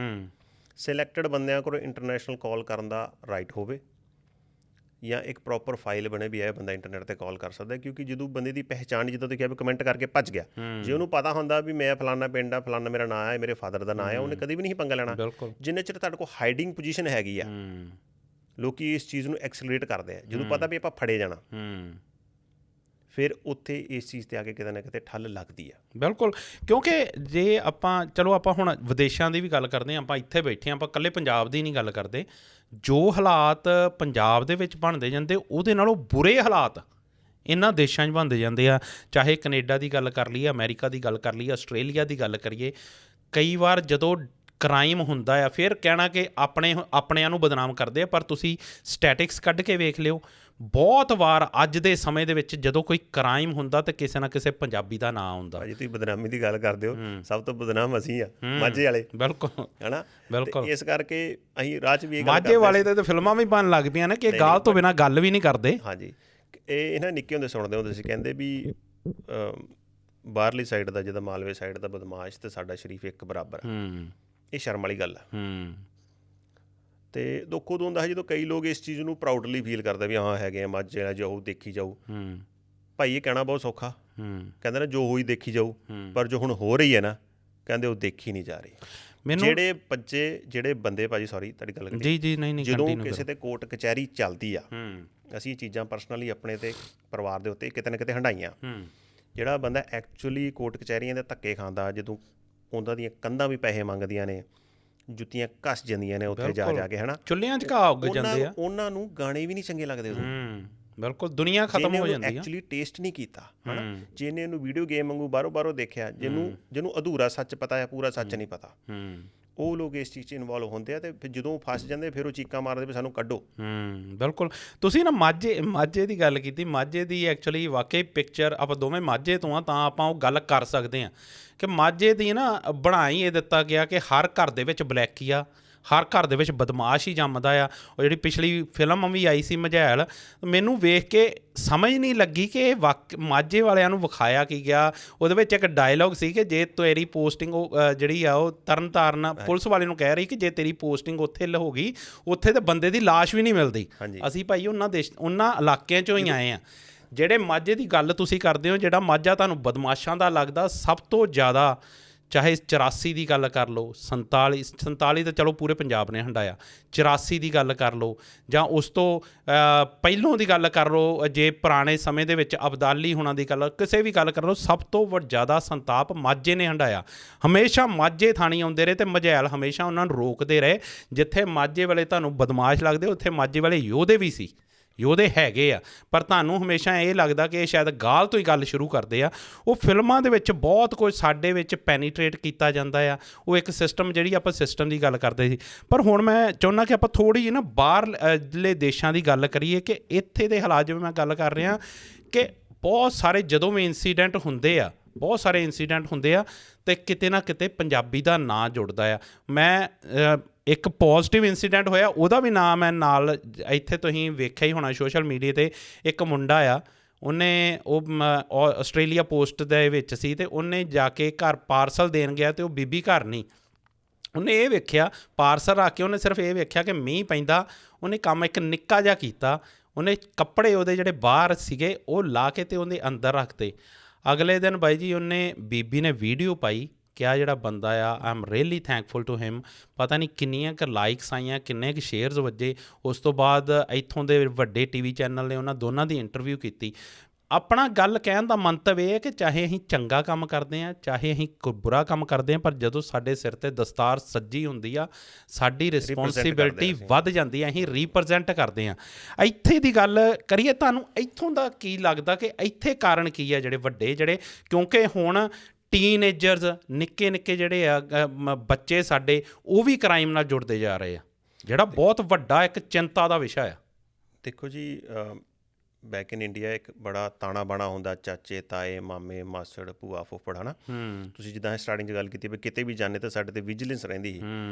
ਸਿਲੈਕਟਡ ਬੰਦਿਆਂ ਕੋਲ ਇੰਟਰਨੈਸ਼ਨਲ ਕਾਲ ਕਰਨ ਦਾ ਰਾਈਟ ਹੋਵੇ, ਜਾਂ ਇੱਕ ਪ੍ਰੋਪਰ ਫਾਈਲ ਬਣੇ ਵੀ ਇਹ ਬੰਦਾ ਇੰਟਰਨੈਟ 'ਤੇ ਕਾਲ ਕਰ ਸਕਦਾ, ਕਿਉਂਕਿ ਜਦੋਂ ਬੰਦੇ ਦੀ ਪਹਿਚਾਣ, ਜਿੱਦਾਂ ਤੁਸੀਂ ਕਿਹਾ ਵੀ ਕਮੈਂਟ ਕਰਕੇ ਭੱਜ ਗਿਆ, ਜੇ ਉਹਨੂੰ ਪਤਾ ਹੁੰਦਾ ਵੀ ਮੈਂ ਫਲਾਨਾ ਪਿੰਡ ਆ, ਫਲਾਨਾ ਮੇਰਾ ਨਾਂ ਹੈ, ਮੇਰੇ ਫਾਦਰ ਦਾ ਨਾਂ ਹੈ, ਉਹਨੇ ਕਦੇ ਵੀ ਨਹੀਂ ਪੰਗਾ ਲੈਣਾ। ਜਿੰਨੇ ਚਿਰ ਤੁਹਾਡੇ ਕੋਲ ਹਾਈਡਿੰਗ ਪੋਜੀਸ਼ਨ ਹੈਗੀ ਆ, ਲੋਕੀ ਇਸ ਚੀਜ਼ ਨੂੰ ਐਕਸਲਰੇਟ ਕਰਦੇ ਆ। ਜਦੋਂ ਪਤਾ ਵੀ ਆਪਾਂ ਫੜੇ ਜਾਣਾ, ਫਿਰ ਉੱਥੇ ਇਸ ਚੀਜ਼ 'ਤੇ ਆ ਕੇ ਕਿਤੇ ਨਾ ਕਿਤੇ ਠੱਲ ਲੱਗਦੀ ਆ। ਬਿਲਕੁਲ, ਕਿਉਂਕਿ ਜੇ ਆਪਾਂ ਚਲੋ ਆਪਾਂ ਹੁਣ ਵਿਦੇਸ਼ਾਂ ਦੀ ਵੀ ਗੱਲ ਕਰਦੇ ਹਾਂ, ਆਪਾਂ ਇੱਥੇ ਬੈਠੇ ਹਾਂ, ਆਪਾਂ ਇਕੱਲੇ ਪੰਜਾਬ ਦੀ ਨਹੀਂ ਗੱਲ ਕਰਦੇ। ਜੋ ਹਾਲਾਤ ਪੰਜਾਬ ਦੇ ਵਿੱਚ ਬਣਦੇ ਜਾਂਦੇ, ਉਹਦੇ ਨਾਲੋਂ ਬੁਰੇ ਹਾਲਾਤ ਇਹਨਾਂ ਦੇਸ਼ਾਂ 'ਚ ਬਣਦੇ ਜਾਂਦੇ ਆ। ਚਾਹੇ ਕੈਨੇਡਾ ਦੀ ਗੱਲ ਕਰ ਲਈਏ, ਅਮਰੀਕਾ ਦੀ ਗੱਲ ਕਰ ਲਈਏ, ਆਸਟ੍ਰੇਲੀਆ ਦੀ ਗੱਲ ਕਰੀਏ, ਕਈ ਵਾਰ ਜਦੋਂ ਕ੍ਰਾਈਮ ਹੁੰਦਾ ਆ, ਫਿਰ ਕਹਿਣਾ ਕਿ ਆਪਣਿਆਂ ਨੂੰ ਬਦਨਾਮ ਕਰਦੇ ਆ, ਪਰ ਤੁਸੀਂ ਸਟੈਟਿਕਸ ਕੱਢ ਕੇ ਵੇਖ ਲਿਓ, ਬਹੁਤ ਵਾਰ ਅੱਜ ਦੇ ਸਮੇਂ ਦੇ ਵਿੱਚ ਜਦੋਂ ਕੋਈ ਕ੍ਰਾਈਮ ਹੁੰਦਾ ਤਾਂ ਕਿਸੇ ਨਾ ਕਿਸੇ ਪੰਜਾਬੀ ਦਾ ਨਾਂ ਆਉਂਦਾ। ਭਾਜੀ ਤੁਸੀਂ ਬਦਨਾਮੀ ਦੀ ਗੱਲ ਕਰਦੇ ਹੋ, ਸਭ ਤੋਂ ਬਦਨਾਮ ਅਸੀਂ ਆ, ਮਾਝੇ ਵਾਲੇ। ਬਿਲਕੁਲ, ਹੈ ਨਾ। ਬਿਲਕੁਲ। ਇਸ ਕਰਕੇ ਅਸੀਂ ਰਾਹ 'ਚ ਵੀ ਇਹ ਮਾਝੇ ਵਾਲੇ ਤੇ ਫਿਲਮਾਂ ਵੀ ਬਣਨ ਲੱਗ ਪਈਆਂ ਨੇ ਕਿ ਗਾਲ ਤੋਂ ਬਿਨਾਂ ਗੱਲ ਵੀ ਨਹੀਂ ਕਰਦੇ। ਹਾਂਜੀ, ਇਹ ਇਹਨਾਂ ਨਿੱਕੇ ਹੁੰਦੇ ਸੁਣਦੇ ਹੁੰਦੇ ਸੀ, ਕਹਿੰਦੇ ਵੀ ਬਾਹਰਲੀ ਸਾਈਡ ਦਾ, ਜਿੱਦਾਂ ਮਾਲਵੇ ਸਾਈਡ ਦਾ ਬਦਮਾਸ਼ ਤੇ ਸਾਡਾ ਸ਼ਰੀਫ ਇੱਕ ਬਰਾਬਰ। ਇਹ ਸ਼ਰਮ ਵਾਲੀ ਗੱਲ ਆ। ਅਤੇ ਦੁੱਖ ਉਦੋਂ ਹੁੰਦਾ ਹੈ ਜਦੋਂ ਕਈ ਲੋਕ ਇਸ ਚੀਜ਼ ਨੂੰ ਪ੍ਰਾਊਡਲੀ ਫੀਲ ਕਰਦੇ ਵੀ ਹਾਂ ਹੈਗੇ ਆ ਮਾਝੇ ਵਾਲਾ, ਜਾਊ ਦੇਖੀ ਜਾਊ। ਭਾਈ ਇਹ ਕਹਿਣਾ ਬਹੁਤ ਸੌਖਾ, ਕਹਿੰਦੇ ਨਾ ਜੋ ਹੋਈ ਦੇਖੀ ਜਾਊ, ਪਰ ਜੋ ਹੁਣ ਹੋ ਰਹੀ ਹੈ ਨਾ, ਕਹਿੰਦੇ ਉਹ ਦੇਖੀ ਨਹੀਂ ਜਾ ਰਹੀ। ਜਿਹੜੇ ਬੰਦੇ, ਭਾਜੀ ਸੌਰੀ ਤੁਹਾਡੀ ਗੱਲ ਕਰੀ, ਜਦੋਂ ਕਿਸੇ ਤੇ ਕੋਰਟ ਕਚਹਿਰੀ ਚੱਲਦੀ ਆ, ਅਸੀਂ ਇਹ ਚੀਜ਼ਾਂ ਪਰਸਨਲੀ ਆਪਣੇ ਤੇ ਪਰਿਵਾਰ ਦੇ ਉੱਤੇ ਕਿਤੇ ਨਾ ਕਿਤੇ ਹੰਢਾਈਆਂ। ਜਿਹੜਾ ਬੰਦਾ ਐਕਚੁਅਲੀ ਕੋਰਟ ਕਚਹਿਰੀਆਂ ਦੇ ਧੱਕੇ ਖਾਂਦਾ, ਜਦੋਂ ਉਹਨਾਂ ਦੀਆਂ ਕੰਧਾਂ ਵੀ ਪੈਸੇ ਮੰਗਦੀਆਂ ਨੇ, ਜੁੱਤੀਆਂ ਘਸ ਜਾਂਦੀਆਂ ਨੇ ਉੱਥੇ ਜਾ ਕੇ, ਹੈ ਨਾ, ਚੁੱਲ੍ਹਿਆਂ 'ਚ ਘਾਹ ਉੱਗ ਜਾਂਦੇ ਆ, ਉਹਨਾਂ ਨੂੰ ਗਾਣੇ ਵੀ ਨਹੀਂ ਚੰਗੇ ਲੱਗਦੇ ਉਦੋਂ। ਬਿਲਕੁਲ ਦੁਨੀਆ ਖਤਮ ਹੋ ਜਾਂਦੀ ਆ। ਐਕਚੁਅਲੀ ਟੇਸਟ ਨਹੀਂ ਕੀਤਾ ਹਨਾ, ਜਿਹਨੇ ਇਹਨੂੰ ਵੀਡੀਓ ਗੇਮ ਵਾਂਗੂ ਬਾਹਰੋਂ ਦੇਖਿਆ, ਜਿਹਨੂੰ ਅਧੂਰਾ ਸੱਚ ਪਤਾ ਹੈ, ਪੂਰਾ ਸੱਚ ਨਹੀਂ ਪਤਾ, ਉਹ ਲੋਕ ਇਸ ਚੀਜ਼ 'ਚ ਇਨਵੋਲਵ ਹੁੰਦੇ ਆ ਤੇ ਫਿਰ ਜਦੋਂ ਫਸ ਜਾਂਦੇ ਫਿਰ ਉਹ ਚੀਕਾਂ ਮਾਰਦੇ ਵੀ ਸਾਨੂੰ ਕੱਢੋ। ਬਿਲਕੁਲ। ਤੁਸੀਂ ਨਾ ਮਾਝੇ ਦੀ ਗੱਲ ਕੀਤੀ, ਮਾਝੇ ਦੀ ਐਕਚੁਅਲੀ ਵਾਕਈ ਪਿਕਚਰ, ਆਪਾਂ ਦੋਵੇਂ ਮਾਝੇ ਤੋਂ ਆ ਤਾਂ ਆਪਾਂ ਉਹ ਗੱਲ ਕਰ ਸਕਦੇ ਹਾਂ ਕਿ ਮਾਝੇ ਦੀ ਨਾ ਬਣਾ ਹੀ ਇਹ ਦਿੱਤਾ ਗਿਆ ਕਿ ਹਰ ਘਰ ਦੇ ਵਿੱਚ ਬਲੈਕੀ ਆ, ਹਰ ਘਰ ਦੇ ਵਿੱਚ ਬਦਮਾਸ਼ ਹੀ ਜੰਮਦਾ ਆ। ਉਹ ਜਿਹੜੀ ਪਿਛਲੀ ਫਿਲਮ ਵੀ ਆਈ ਸੀ ਮਝੈਲ, ਮੈਨੂੰ ਵੇਖ ਕੇ ਸਮਝ ਨਹੀਂ ਲੱਗੀ ਕਿ ਇਹ ਮਾਝੇ ਵਾਲਿਆਂ ਨੂੰ ਵਿਖਾਇਆ ਕੀ ਗਿਆ। ਉਹਦੇ ਵਿੱਚ ਇੱਕ ਡਾਇਲੋਗ ਸੀ ਕਿ ਜੇ ਤੇਰੀ ਪੋਸਟਿੰਗ ਜਿਹੜੀ ਆ ਉਹ ਤਰਨਤਾਰਨ ਪੁਲਿਸ ਵਾਲੇ ਨੂੰ ਕਹਿ ਰਹੀ ਕਿ ਜੇ ਤੇਰੀ ਪੋਸਟਿੰਗ ਉੱਥੇ ਹੋ ਗਈ, ਉੱਥੇ ਤਾਂ ਬੰਦੇ ਦੀ ਲਾਸ਼ ਵੀ ਨਹੀਂ ਮਿਲਦੀ। ਅਸੀਂ ਭਾਈ ਉਹਨਾਂ ਇਲਾਕਿਆਂ 'ਚੋਂ ਹੀ ਆਏ ਹਾਂ। ਜਿਹੜੇ ਮਾਝੇ ਦੀ ਗੱਲ ਤੁਸੀਂ ਕਰਦੇ ਹੋ, ਜਿਹੜਾ ਮਾਝਾ ਤੁਹਾਨੂੰ ਬਦਮਾਸ਼ਾਂ ਦਾ ਲੱਗਦਾ ਸਭ ਤੋਂ ਜ਼ਿਆਦਾ, ਚਾਹੇ 84 ਦੀ ਗੱਲ ਕਰ ਲਓ, 47 ਤਾਂ ਚਲੋ ਪੂਰੇ ਪੰਜਾਬ ਨੇ ਹੰਡਾਇਆ, 84 ਦੀ ਗੱਲ ਕਰ ਲਓ, ਜਾਂ ਉਸ ਤੋਂ ਪਹਿਲੋਂ ਦੀ ਗੱਲ ਕਰ ਲਓ, ਜੇ ਪੁਰਾਣੇ ਸਮੇਂ ਦੇ ਵਿੱਚ ਅਬਦਾਲੀ ਹੋਣਾ ਦੀ ਗੱਲ, ਕਿਸੇ ਵੀ ਗੱਲ ਕਰ ਲਓ, ਸਭ ਤੋਂ ਜ਼ਿਆਦਾ ਸੰਤਾਪ ਮਾਝੇ ਨੇ ਹੰਡਾਇਆ। ਹਮੇਸ਼ਾ ਮਾਝੇ ਥਾਣੀ ਆਉਂਦੇ ਰਹੇ ਤੇ ਮਝੈਲ ਹਮੇਸ਼ਾ ਉਹਨਾਂ ਨੂੰ ਰੋਕਦੇ ਰਹੇ। ਜਿੱਥੇ ਮਾਝੇ ਵਾਲੇ ਤੁਹਾਨੂੰ ਬਦਮਾਸ਼ ਲੱਗਦੇ, ਉੱਥੇ ਮਾਝੇ ਵਾਲੇ ਯੋਧੇ ਵੀ ਸੀ, ਯੋਧੇ ਹੈਗੇ ਆ। ਪਰ ਤੁਹਾਨੂੰ ਹਮੇਸ਼ਾ ਇਹ ਲੱਗਦਾ ਕਿ ਇਹ ਸ਼ਾਇਦ ਗਾਲ ਤੋਂ ਹੀ ਗੱਲ ਸ਼ੁਰੂ ਕਰਦੇ ਆ। ਉਹ ਫਿਲਮਾਂ ਦੇ ਵਿੱਚ ਬਹੁਤ ਕੁਝ ਸਾਡੇ ਵਿੱਚ ਪੈਨੀਟਰੇਟ ਕੀਤਾ ਜਾਂਦਾ ਆ। ਉਹ ਇੱਕ ਸਿਸਟਮ, ਜਿਹੜੀ ਆਪਾਂ ਸਿਸਟਮ ਦੀ ਗੱਲ ਕਰਦੇ ਸੀ। ਪਰ ਹੁਣ ਮੈਂ ਚਾਹੁੰਦਾ ਕਿ ਆਪਾਂ ਥੋੜ੍ਹੀ ਜਿਹੀ ਨਾ ਬਾਹਰਲੇ ਦੇਸ਼ਾਂ ਦੀ ਗੱਲ ਕਰੀਏ ਕਿ ਇੱਥੇ ਦੇ ਹਾਲਾਤ, ਜਿਵੇਂ ਮੈਂ ਗੱਲ ਕਰ ਰਿਹਾ ਕਿ ਬਹੁਤ ਸਾਰੇ ਜਦੋਂ ਵੀ ਇੰਸੀਡੈਂਟ ਹੁੰਦੇ ਆ, ਬਹੁਤ ਸਾਰੇ ਇੰਸੀਡੈਂਟ ਹੁੰਦੇ ਆ ਅਤੇ ਕਿਤੇ ਨਾ ਕਿਤੇ ਪੰਜਾਬੀ ਦਾ ਨਾਂ ਜੁੜਦਾ ਆ। ਮੈਂ ਇੱਕ ਪੋਜ਼ੀਟਿਵ ਇੰਸੀਡੈਂਟ ਹੋਇਆ, ਉਹਦਾ ਵੀ ਨਾਂ ਮੈਂ ਨਾਲ, ਇੱਥੇ ਤੁਸੀਂ ਵੇਖਿਆ ਹੀ ਹੋਣਾ ਸੋਸ਼ਲ ਮੀਡੀਆ 'ਤੇ, ਇੱਕ ਮੁੰਡਾ ਆ, ਉਹਨੇ ਉਹ ਆਸਟ੍ਰੇਲੀਆ ਪੋਸਟ ਦੇ ਵਿੱਚ ਸੀ ਅਤੇ ਉਹਨੇ ਜਾ ਕੇ ਘਰ ਪਾਰਸਲ ਦੇਣ ਗਿਆ ਅਤੇ ਉਹ ਬੀਬੀ ਘਰ ਨਹੀਂ। ਉਹਨੇ ਇਹ ਵੇਖਿਆ ਪਾਰਸਲ ਰੱਖ ਕੇ, ਉਹਨੇ ਸਿਰਫ ਇਹ ਵੇਖਿਆ ਕਿ ਮੀਂਹ ਪੈਂਦਾ, ਉਹਨੇ ਕੰਮ ਇੱਕ ਨਿੱਕਾ ਜਿਹਾ ਕੀਤਾ। ਉਹਨੇ ਕੱਪੜੇ ਉਹਦੇ ਜਿਹੜੇ ਬਾਹਰ ਸੀਗੇ ਉਹ ਲਾ ਕੇ ਅਤੇ ਉਹਦੇ ਅੰਦਰ ਰੱਖਤੇ। ਅਗਲੇ ਦਿਨ ਬਾਈ ਜੀ ਉਹਨੇ, ਬੀਬੀ ਨੇ ਵੀਡੀਓ ਪਾਈ ਕਿ ਆਹ ਜਿਹੜਾ ਬੰਦਾ ਆ, I am really thankful to him. ਪਤਾ ਨਹੀਂ ਕਿੰਨੀਆਂ ਕੁ ਲਾਈਕਸ ਆਈਆਂ, ਕਿੰਨੇ ਕੁ ਸ਼ੇਅਰਸ ਵੱਜੇ। ਉਸ ਤੋਂ ਬਾਅਦ ਇੱਥੋਂ ਦੇ ਵੱਡੇ TV ਚੈਨਲ ਨੇ ਉਹਨਾਂ ਦੋਨਾਂ ਦੀ ਇੰਟਰਵਿਊ ਕੀਤੀ। ਆਪਣਾ ਗੱਲ ਕਹਿਣ ਦਾ ਮੰਤਵ ਇਹ ਹੈ ਕਿ ਚਾਹੇ ਅਸੀਂ ਚੰਗਾ ਕੰਮ ਕਰਦੇ ਹਾਂ, ਚਾਹੇ ਅਸੀਂ ਕੋਈ ਬੁਰਾ ਕੰਮ ਕਰਦੇ ਹਾਂ, ਪਰ ਜਦੋਂ ਸਾਡੇ ਸਿਰ 'ਤੇ ਦਸਤਾਰ ਸੱਜੀ ਹੁੰਦੀ ਆ, ਸਾਡੀ ਰਿਸਪੌਂਸਿਬਿਲਟੀ ਵੱਧ ਜਾਂਦੀ ਹੈ, ਅਸੀਂ ਰੀਪ੍ਰਜੈਂਟ ਕਰਦੇ ਹਾਂ। ਇੱਥੇ ਦੀ ਗੱਲ ਕਰੀਏ, ਤੁਹਾਨੂੰ ਇੱਥੋਂ ਦਾ ਕੀ ਲੱਗਦਾ ਕਿ ਇੱਥੇ ਕਾਰਨ ਕੀ ਹੈ ਜਿਹੜੇ ਵੱਡੇ, ਜਿਹੜੇ, ਕਿਉਂਕਿ ਹੁਣ ਟੀਨਏਜਰਸ, ਨਿੱਕੇ ਨਿੱਕੇ ਜਿਹੜੇ ਆ ਬੱਚੇ ਸਾਡੇ, ਉਹ ਵੀ ਕ੍ਰਾਈਮ ਨਾਲ ਜੁੜਦੇ ਜਾ ਰਹੇ ਆ, ਜਿਹੜਾ ਬਹੁਤ ਵੱਡਾ ਇੱਕ ਚਿੰਤਾ ਦਾ ਵਿਸ਼ਾ ਆ। ਦੇਖੋ ਜੀ, ਬੈਕ ਇਨ ਇੰਡੀਆ ਇੱਕ ਬੜਾ ਤਾਣਾ ਬਾਣਾ ਹੁੰਦਾ, ਚਾਚੇ, ਤਾਏ, ਮਾਮੇ, ਮਾਸੜ, ਭੂਆ, ਫੁੱਫੜ, ਹੈ ਨਾ। ਤੁਸੀਂ ਜਿੱਦਾਂ ਸਟਾਰਟਿੰਗ 'ਚ ਗੱਲ ਕੀਤੀ ਵੀ ਕਿਤੇ ਵੀ ਜਾਂਦੇ ਤਾਂ ਸਾਡੇ 'ਤੇ ਵਿਜੀਲੈਂਸ ਰਹਿੰਦੀ ਸੀ,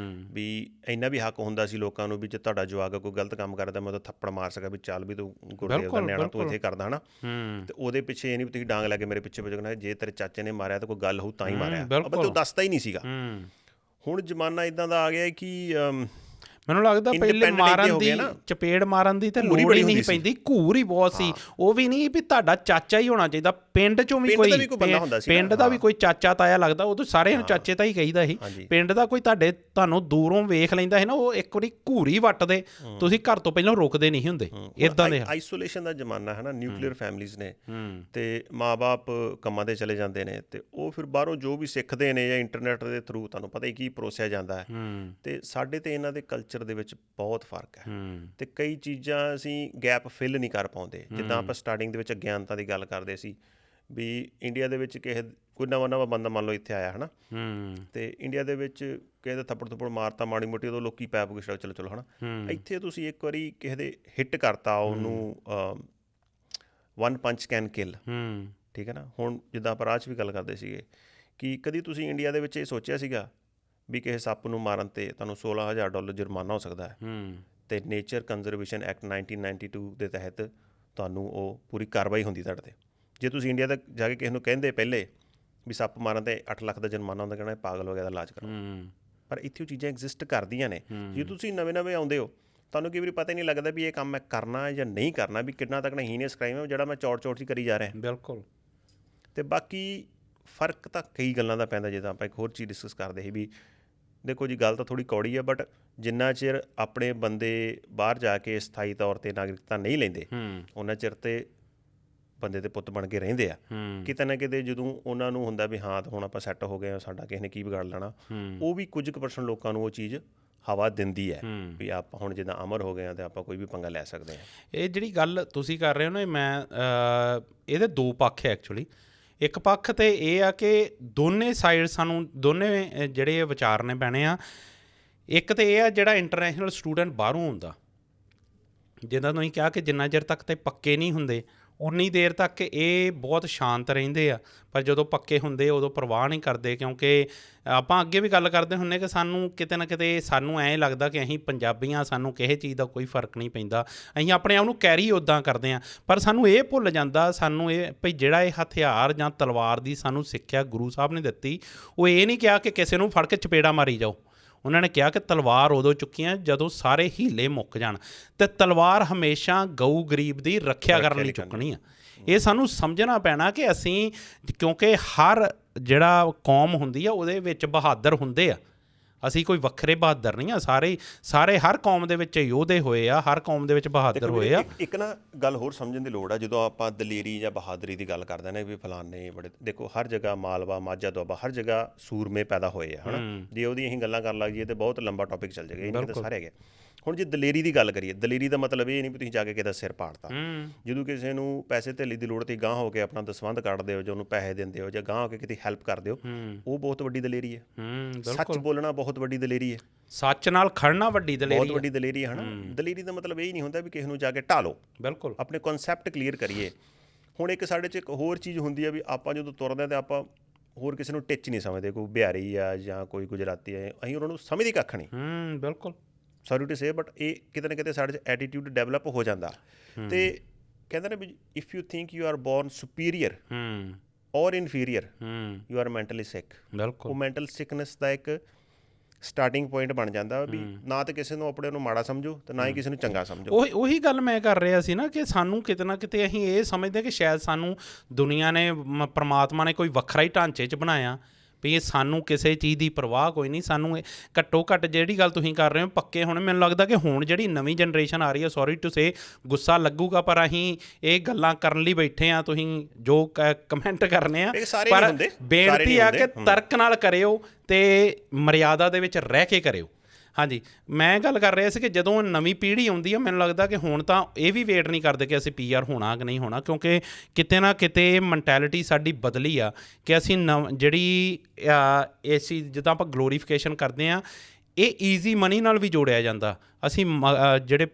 ਵੀ ਇੰਨਾ ਵੀ ਹੱਕ ਹੁੰਦਾ ਸੀ ਲੋਕਾਂ ਨੂੰ ਵੀ ਜੇ ਤੁਹਾਡਾ ਜਵਾਕ ਕੋਈ ਗਲਤ ਕੰਮ ਕਰਦਾ, ਮੈਂ ਤਾਂ ਥੱਪੜ ਮਾਰ ਸਕਾਂ ਵੀ ਚੱਲ ਵੀ ਤੂੰ ਗੁਰਦੇਵ ਦਾ ਨਿਆਣਾ, ਤੂੰ ਇੱਥੇ ਕਰਦਾ, ਹੈ ਨਾ। ਅਤੇ ਉਹਦੇ ਪਿੱਛੇ ਇਹ ਨਹੀਂ ਵੀ ਤੁਸੀਂ ਡਾਂਗ ਲੈ ਕੇ ਮੇਰੇ ਪਿੱਛੇ ਵਜਣਾ, ਜੇ ਤੇਰੇ ਚਾਚੇ ਨੇ ਮਾਰਿਆ ਤਾਂ ਕੋਈ ਗੱਲ ਹੋਊ ਤਾਂ ਹੀ ਮਾਰਿਆ, ਪਰ ਤੂੰ ਦੱਸਦਾ ਹੀ ਨਹੀਂ ਸੀਗਾ। ਹੁਣ ਜ਼ਮਾਨਾ ਇੱਦਾਂ ਦਾ ਆ ਗਿਆ ਕਿ ਮੈਨੂੰ ਲੱਗਦਾ ਪਹਿਲੇ ਮਾਰਨ ਦੀ, ਚਪੇੜ ਮਾਰਨ ਦੀ ਤੇ ਲੋੜ ਹੀ ਨਹੀਂ ਪੈਂਦੀ, ਘੂਰ ਹੀ ਬਹੁਤ ਸੀ। ਉਹ ਵੀ ਨਹੀਂ ਵੀ ਤੁਹਾਡਾ ਚਾਚਾ ਹੀ ਹੋਣਾ ਚਾਹੀਦਾ, ਪਿੰਡ 'ਚੋਂ ਵੀ ਕੋਈ, ਪਿੰਡ ਦਾ ਵੀ ਕੋਈ ਚਾਚਾ ਤਾਇਆ ਲੱਗਦਾ, ਉਦੋਂ ਸਾਰਿਆਂ ਨੂੰ ਚਾਚੇ ਤਾਂ ਹੀ ਕਹੀਦਾ ਸੀ। ਪਿੰਡ ਦਾ ਕੋਈ ਤੁਹਾਨੂੰ ਦੂਰੋਂ ਵੇਖ ਲੈਂਦਾ ਸੀ ਨਾ, ਉਹ ਇੱਕ ਵਾਰੀ ਘੂਰੀ ਵੱਟਦੇ, ਤੁਸੀਂ ਘਰ ਤੋਂ ਪਹਿਲਾਂ ਰੁਕਦੇ ਨਹੀਂ ਹੁੰਦੇ। ਇੱਦਾਂ ਦੇ ਆਈਸੋਲੇਸ਼ਨ ਦਾ ਜ਼ਮਾਨਾ ਹੈ ਨਾ, ਨਿਊਕਲੀਅਰ ਫੈਮਲੀਜ਼ ਨੇ ਅਤੇ ਮਾਂ ਬਾਪ ਕੰਮਾਂ 'ਤੇ ਚਲੇ ਜਾਂਦੇ ਨੇ, ਅਤੇ ਉਹ ਫਿਰ ਬਾਹਰੋਂ ਜੋ ਵੀ ਸਿੱਖਦੇ ਨੇ ਜਾਂ ਇੰਟਰਨੈਟ ਦੇ ਥਰੂ ਤੁਹਾਨੂੰ ਪਤਾ ਹੀ ਕੀ ਪਰੋਸਿਆ ਜਾਂਦਾ ਹੈ। ਅਤੇ ਸਾਡੇ ਅਤੇ ਇਹਨਾਂ ਦੇ ਕਲਚਰ ਦੇ ਵਿੱਚ ਬਹੁਤ ਫਰਕ ਹੈ, ਅਤੇ ਕਈ ਚੀਜ਼ਾਂ ਅਸੀਂ ਗੈਪ ਫਿਲ ਨਹੀਂ ਕਰ ਪਾਉਂਦੇ। ਜਿੱਦਾਂ ਆਪਾਂ ਸਟਾਰਟਿੰਗ ਦੇ ਵਿੱਚ ਅਗਿਆਨਤਾ ਦੀ ਗੱਲ ਕਰਦੇ ਸੀ ਵੀ ਇੰਡੀਆ ਦੇ ਵਿੱਚ ਕੋਈ ਨਵਾਂ ਬੰਦਾ ਮੰਨ ਲਓ ਇੱਥੇ ਆਇਆ, ਹੈ ਨਾ, ਅਤੇ ਇੰਡੀਆ ਦੇ ਵਿੱਚ ਕਿਸੇ ਦਾ ਥੱਪੜ ਥੁੱਪੜ ਮਾਰਤਾ ਮਾੜੀ ਮੋਟੀ, ਉਦੋਂ ਲੋਕੀ ਪੈਪ ਕੇ ਚਲੋ ਹੈ ਨਾ। ਇੱਥੇ ਤੁਸੀਂ ਇੱਕ ਵਾਰੀ ਕਿਸੇ ਦੇ ਹਿੱਟ ਕਰਤਾ, ਉਹਨੂੰ ਵਨ ਪੰਚ ਕੈਨ ਕਿਲ, ਠੀਕ ਹੈ ਨਾ। ਹੁਣ ਜਿੱਦਾਂ ਆਪਾਂ ਰਾਹ 'ਚ ਵੀ ਗੱਲ ਕਰਦੇ ਸੀਗੇ ਕਿ ਕਦੀ ਤੁਸੀਂ ਇੰਡੀਆ ਦੇ ਵਿੱਚ ਇਹ ਸੋਚਿਆ ਸੀਗਾ ਵੀ ਕਿਸੇ ਸੱਪ ਨੂੰ ਮਾਰਨ 'ਤੇ ਤੁਹਾਨੂੰ $16,000 ਜੁਰਮਾਨਾ ਹੋ ਸਕਦਾ ਹੈ, ਅਤੇ ਨੇਚਰ ਕੰਜ਼ਰਵੇਸ਼ਨ ਐਕਟ 1992 ਦੇ ਤਹਿਤ ਤੁਹਾਨੂੰ ਉਹ ਪੂਰੀ ਕਾਰਵਾਈ ਹੁੰਦੀ ਤੁਹਾਡੇ 'ਤੇ। ਜੇ ਤੁਸੀਂ ਇੰਡੀਆ ਤੱਕ ਜਾ ਕੇ ਕਿਸੇ ਨੂੰ ਕਹਿੰਦੇ ਪਹਿਲੇ ਵੀ ਸੱਪ ਮਾਰਨ 'ਤੇ 8 ਲੱਖ ਦਾ ਜੁਰਮਾਨਾ ਹੁੰਦਾ, ਕਹਿਣਾ ਪਾਗਲ ਹੋ ਗਿਆ, ਦਾ ਇਲਾਜ ਕਰੋ। ਪਰ ਇੱਥੇ ਉਹ ਚੀਜ਼ਾਂ ਐਗਜ਼ਿਸਟ ਕਰਦੀਆਂ ਨੇ। ਜੇ ਤੁਸੀਂ ਨਵੇਂ ਆਉਂਦੇ ਹੋ, ਤੁਹਾਨੂੰ ਕਈ ਵਾਰੀ ਪਤਾ ਹੀ ਨਹੀਂ ਲੱਗਦਾ ਵੀ ਇਹ ਕੰਮ ਮੈਂ ਕਰਨਾ ਜਾਂ ਨਹੀਂ ਕਰਨਾ, ਵੀ ਕਿੰਨਾ ਤੱਕ ਹੀਨੀਅਸ ਕ੍ਰਾਈਮ ਹੈ ਜਿਹੜਾ ਮੈਂ ਚੌੜ 'ਚ ਕਰੀ ਜਾ ਰਿਹਾ। ਬਿਲਕੁਲ। ਅਤੇ ਬਾਕੀ ਫ਼ਰਕ ਤਾਂ ਕਈ ਗੱਲਾਂ ਦਾ ਪੈਂਦਾ, ਜਿੱਦਾਂ ਆਪਾਂ ਇੱਕ ਹੋਰ ਚੀਜ਼ ਡਿਸਕਸ ਕਰਦੇ ਸੀ ਵੀ ਦੇਖੋ ਜੀ, ਗੱਲ ਤਾਂ ਥੋੜ੍ਹੀ ਕੌੜੀ ਹੈ, ਬਟ ਜਿੰਨਾ ਚਿਰ ਆਪਣੇ ਬੰਦੇ ਬਾਹਰ ਜਾ ਕੇ ਸਥਾਈ ਤੌਰ 'ਤੇ ਨਾਗਰਿਕਤਾ ਨਹੀਂ ਲੈਂਦੇ, ਉਹਨਾਂ ਚਿਰ 'ਤੇ ਬੰਦੇ ਦੇ ਪੁੱਤ ਬਣ ਕੇ ਰਹਿੰਦੇ ਆ। ਕਿਤੇ ਨਾ ਕਿਤੇ ਜਦੋਂ ਉਹਨਾਂ ਨੂੰ ਹੁੰਦਾ ਵੀ ਹਾਂ ਹੁਣ ਆਪਾਂ ਸੈੱਟ ਹੋ ਗਏ, ਸਾਡਾ ਕਿਸੇ ਨੇ ਕੀ ਵਿਗਾੜ ਲੈਣਾ, ਉਹ ਵੀ ਕੁਝ ਕੁ % ਲੋਕਾਂ ਨੂੰ ਉਹ ਚੀਜ਼ ਹਵਾ ਦਿੰਦੀ ਹੈ ਵੀ ਆਪਾਂ ਹੁਣ ਜਿੱਦਾਂ ਅਮਰ ਹੋ ਗਏ ਹਾਂ ਤੇ ਆਪਾਂ ਕੋਈ ਵੀ ਪੰਗਾ ਲੈ ਸਕਦੇ ਹਾਂ। ਇਹ ਜਿਹੜੀ ਗੱਲ ਤੁਸੀਂ ਕਰ ਰਹੇ ਹੋ ਨਾ, ਮੈਂ ਇਹਦੇ ਦੋ ਪੱਖ ਹੈ ਐਕਚੁਅਲੀ। ਇੱਕ ਪੱਖ ਤੇ ਇਹ ਆ ਕਿ ਦੋਨੇ ਸਾਈਡ ਸਾਨੂੰ ਦੋਨੇ ਜਿਹੜੇ ਵਿਚਾਰਨੇ ਪੈਣੇ ਆ। ਇੱਕ ਤੇ ਇਹ ਆ ਜਿਹੜਾ ਇੰਟਰਨੈਸ਼ਨਲ ਸਟੂਡੈਂਟ ਬਾਹਰੋਂ ਆਉਂਦਾ, ਜਿੱਦਾਂ ਤੁਸੀਂ ਕਿਹਾ ਕਿ ਜਿੰਨਾ ਚਿਰ ਤੱਕ ਤੇ ਪੱਕੇ ਨਹੀਂ ਹੁੰਦੇ ਉਨੀ ਦੇਰ ਤੱਕ ਇਹ ਬਹੁਤ ਸ਼ਾਂਤ ਰਹਿੰਦੇ ਆ, ਪਰ ਜਦੋਂ ਪੱਕੇ ਹੁੰਦੇ ਉਦੋਂ ਪਰਵਾਹ ਨਹੀਂ ਕਰਦੇ। ਕਿਉਂਕਿ ਆਪਾਂ ਅੱਗੇ ਵੀ ਗੱਲ ਕਰਦੇ ਹੁੰਦੇ ਕਿ ਸਾਨੂੰ ਕਿਤੇ ਨਾ ਕਿਤੇ ਸਾਨੂੰ ਐਂ ਲੱਗਦਾ ਕਿ ਅਸੀਂ ਪੰਜਾਬੀ ਹਾਂ, ਸਾਨੂੰ ਕਿਸੇ ਚੀਜ਼ ਦਾ ਕੋਈ ਫਰਕ ਨਹੀਂ ਪੈਂਦਾ, ਅਸੀਂ ਆਪਣੇ ਆਪ ਨੂੰ ਕੈਰੀ ਉੱਦਾਂ ਕਰਦੇ ਹਾਂ। ਪਰ ਸਾਨੂੰ ਇਹ ਭੁੱਲ ਜਾਂਦਾ, ਸਾਨੂੰ ਇਹ ਭਈ ਜਿਹੜਾ ਇਹ ਹਥਿਆਰ ਜਾਂ ਤਲਵਾਰ ਦੀ ਸਾਨੂੰ ਸਿੱਖਿਆ ਗੁਰੂ ਸਾਹਿਬ ਨੇ ਦਿੱਤੀ, ਉਹ ਇਹ ਨਹੀਂ ਕਿਹਾ ਕਿ ਕਿਸੇ ਨੂੰ ਫੜ ਕੇ ਚਪੇੜਾ ਮਾਰੀ ਜਾਓ। ਉਹਨਾਂ ਨੇ ਕਿਹਾ ਕਿ ਤਲਵਾਰ ਉਦੋਂ ਚੁੱਕੀਆਂ ਜਦੋਂ ਸਾਰੇ ਹੀਲੇ ਮੁੱਕ ਜਾਣ, ਅਤੇ ਤਲਵਾਰ ਹਮੇਸ਼ਾ ਗਊ ਗਰੀਬ ਦੀ ਰੱਖਿਆ ਕਰਨ ਲਈ ਚੁੱਕਣੀ ਆ। ਇਹ ਸਾਨੂੰ ਸਮਝਣਾ ਪੈਣਾ ਕਿ ਅਸੀਂ, ਕਿਉਂਕਿ ਹਰ ਜਿਹੜਾ ਕੌਮ ਹੁੰਦੀ ਆ ਉਹਦੇ ਵਿੱਚ ਬਹਾਦਰ ਹੁੰਦੇ ਆ, ਅਸੀਂ ਕੋਈ ਵੱਖਰੇ ਬਹਾਦਰ ਨਹੀਂ ਆ, ਸਾਰੇ ਹਰ ਕੌਮ ਦੇ ਵਿੱਚ ਯੋਧੇ ਹੋਏ ਆ, ਹਰ ਕੌਮ ਦੇ ਵਿੱਚ ਬਹਾਦਰ ਹੋਏ ਆ। ਇੱਕ ਨਾ ਗੱਲ ਹੋਰ ਸਮਝਣ ਦੀ ਲੋੜ ਆ, ਜਦੋਂ ਆਪਾਂ ਦਲੇਰੀ ਜਾਂ ਬਹਾਦਰੀ ਦੀ ਗੱਲ ਕਰਦੇ ਨੇ ਵੀ ਫਲਾਣੇ ਬੜੇ, ਦੇਖੋ ਹਰ ਜਗ੍ਹਾ ਮਾਲਵਾ ਮਾਝਾ ਦੁਆਬਾ ਹਰ ਜਗ੍ਹਾ ਸੂਰਮੇ ਪੈਦਾ ਹੋਏ ਆ, ਹੈ ਨਾ। ਜੇ ਉਹਦੀ ਅਸੀਂ ਗੱਲਾਂ ਕਰਨ ਲੱਗ ਜਾਈਏ ਤਾਂ ਬਹੁਤ ਲੰਬਾ ਟੌਪਿਕ ਚੱਲ ਜਾਏਗਾ, ਇਹ ਨਹੀਂ ਤਾਂ ਸਾਰੇ ਹੈਗੇ। ਹੁਣ ਜੇ ਦਲੇਰੀ ਦੀ ਗੱਲ ਕਰੀਏ, ਦਲੇਰੀ ਦਾ ਮਤਲਬ ਇਹ ਨਹੀਂ ਵੀ ਤੁਸੀਂ ਜਾ ਕੇ ਕਿਸੇ ਦਾ ਸਿਰ ਪਾੜਤਾ। ਜਦੋਂ ਕਿਸੇ ਨੂੰ ਪੈਸੇ ਧੇਲੀ ਦੀ ਲੋੜ ਤੇ ਗਾਂਹ ਹੋ ਕੇ ਆਪਣਾ ਦਸਵੰਧ ਕੱਢਦੇ ਹੋ, ਜਾਂ ਉਹਨੂੰ ਪੈਸੇ ਦਿੰਦੇ ਹੋ, ਜਾਂ ਗਾਂਹ ਹੋ ਕੇ ਕਿਤੇ ਹੈਲਪ ਕਰਦੇ ਹੋ, ਉਹ ਬਹੁਤ ਵੱਡੀ ਦਲੇਰੀ ਹੈ। ਸੱਚ ਬੋਲਣਾ ਬਹੁਤ ਵੱਡੀ ਦਲੇਰੀ ਹੈ। ਸੱਚ ਨਾਲ ਖੜਨਾ ਵੱਡੀ ਦਲੇਰੀ, ਬਹੁਤ ਵੱਡੀ ਦਲੇਰੀ ਹੈ, ਹੈ ਨਾ। ਦਲੇਰੀ ਦਾ ਮਤਲਬ ਇਹ ਨਹੀਂ ਹੁੰਦਾ ਵੀ ਕਿਸੇ ਨੂੰ ਜਾ ਕੇ ਢਾਲੋ। ਬਿਲਕੁਲ ਆਪਣੇ ਕਨਸੈਪਟ ਕਲੀਅਰ ਕਰੀਏ। ਹੁਣ ਇੱਕ ਸਾਡੇ 'ਚ ਇੱਕ ਹੋਰ ਚੀਜ਼ ਹੁੰਦੀ ਹੈ ਵੀ ਆਪਾਂ ਜਦੋਂ ਤੁਰਦੇ ਹਾਂ ਤਾਂ ਆਪਾਂ ਹੋਰ ਕਿਸੇ ਨੂੰ ਟਿੱਚ ਨਹੀਂ ਸਮਝਦੇ, ਕੋਈ ਬਿਹਾਰੀ ਆ ਜਾਂ ਕੋਈ ਗੁਜਰਾਤੀ ਆ, ਅਸੀਂ ਉਹਨਾਂ ਨੂੰ ਸਮਝਦੇ ਕੱਖ ਨਹੀਂ। ਬਿਲਕੁਲ ਸੌਰੀ ਟੂ ਸੇ, ਬਟ ਇਹ ਕਿਤੇ ਨਾ ਕਿਤੇ ਸਾਡੇ 'ਚ ਐਟੀਟਿਊਡ ਡਿਵੈਲਪ ਹੋ ਜਾਂਦਾ। ਤੇ ਕਹਿੰਦੇ ਨੇ ਵੀ if you think you are born superior or inferior you are mentally sick. ਬਿਲਕੁਲ, ਉਹ ਮੈਂਟਲ ਸਿਕਨੈਸ ਦਾ ਇੱਕ ਸਟਾਰਟਿੰਗ ਪੁਆਇੰਟ ਬਣ ਜਾਂਦਾ ਵੀ ਨਾ ਤਾਂ ਕਿਸੇ ਨੂੰ ਆਪਣੇ ਨੂੰ ਮਾੜਾ ਸਮਝੋ ਤੇ ਨਾ ਹੀ ਕਿਸੇ ਨੂੰ ਚੰਗਾ ਸਮਝੋ। ਉਹੀ ਗੱਲ ਮੈਂ ਕਰ ਰਿਹਾ ਸੀ ਨਾ ਕਿ ਸਾਨੂੰ ਕਿਤੇ ਨਾ ਕਿਤੇ ਅਸੀਂ ਇਹ ਸਮਝਦੇ ਕਿ ਸ਼ਾਇਦ ਸਾਨੂੰ ਦੁਨੀਆ ਨੇ, ਪਰਮਾਤਮਾ ਨੇ ਕੋਈ ਵੱਖਰਾ ਹੀ ਢਾਂਚੇ 'ਚ ਬਣਾਇਆ ਵੀ ਇਹ ਸਾਨੂੰ ਕਿਸੇ ਚੀਜ਼ ਦੀ ਪਰਵਾਹ ਕੋਈ ਨਹੀਂ। ਸਾਨੂੰ ਇਹ ਘੱਟੋ ਘੱਟ ਜਿਹੜੀ ਗੱਲ ਤੁਸੀਂ ਕਰ ਰਹੇ ਹੋ ਪੱਕੇ ਹੋਣੇ, ਮੈਨੂੰ ਲੱਗਦਾ ਕਿ ਹੁਣ ਜਿਹੜੀ ਨਵੀਂ ਜਨਰੇਸ਼ਨ ਆ ਰਹੀ ਹੈ, ਸੌਰੀ ਟੂ ਸੇ ਗੁੱਸਾ ਲੱਗੂਗਾ, ਪਰ ਅਸੀਂ ਇਹ ਗੱਲਾਂ ਕਰਨ ਲਈ ਬੈਠੇ ਹਾਂ। ਤੁਸੀਂ ਜੋ ਕਮੈਂਟ ਕਰਨੇ ਆ, ਪਰ ਬੇਨਤੀ ਆ ਕਿ ਤਰਕ ਨਾਲ ਕਰਿਓ ਅਤੇ ਮਰਿਆਦਾ ਦੇ ਵਿੱਚ ਰਹਿ ਕੇ ਕਰਿਓ। ਹਾਂਜੀ, ਮੈਂ ਗੱਲ ਕਰ ਰਿਹਾ ਸੀ ਕਿ ਜਦੋਂ ਨਵੀਂ ਪੀੜ੍ਹੀ ਆਉਂਦੀ ਆ, ਮੈਨੂੰ ਲੱਗਦਾ ਕਿ ਹੁਣ ਤਾਂ ਇਹ ਵੀ ਵੇਟ ਨਹੀਂ ਕਰਦੇ ਕਿ ਅਸੀਂ PR ਹੋਣਾ ਕਿ ਨਹੀਂ ਹੋਣਾ, ਕਿਉਂਕਿ ਕਿਤੇ ਨਾ ਕਿਤੇ ਮੈਂਟੈਲਿਟੀ ਸਾਡੀ ਬਦਲੀ ਆ ਕਿ ਅਸੀਂ ਜਿਹੜੀ ਅਸੀਂ ਜਿੱਦਾਂ ਆਪਾਂ ਗਲੋਰੀਫਿਕੇਸ਼ਨ ਕਰਦੇ ਹਾਂ, ਇਹ ਈਜ਼ੀ ਮਨੀ ਨਾਲ ਵੀ ਜੋੜਿਆ ਜਾਂਦਾ। ਅਸੀਂ ਜਿਹੜੇ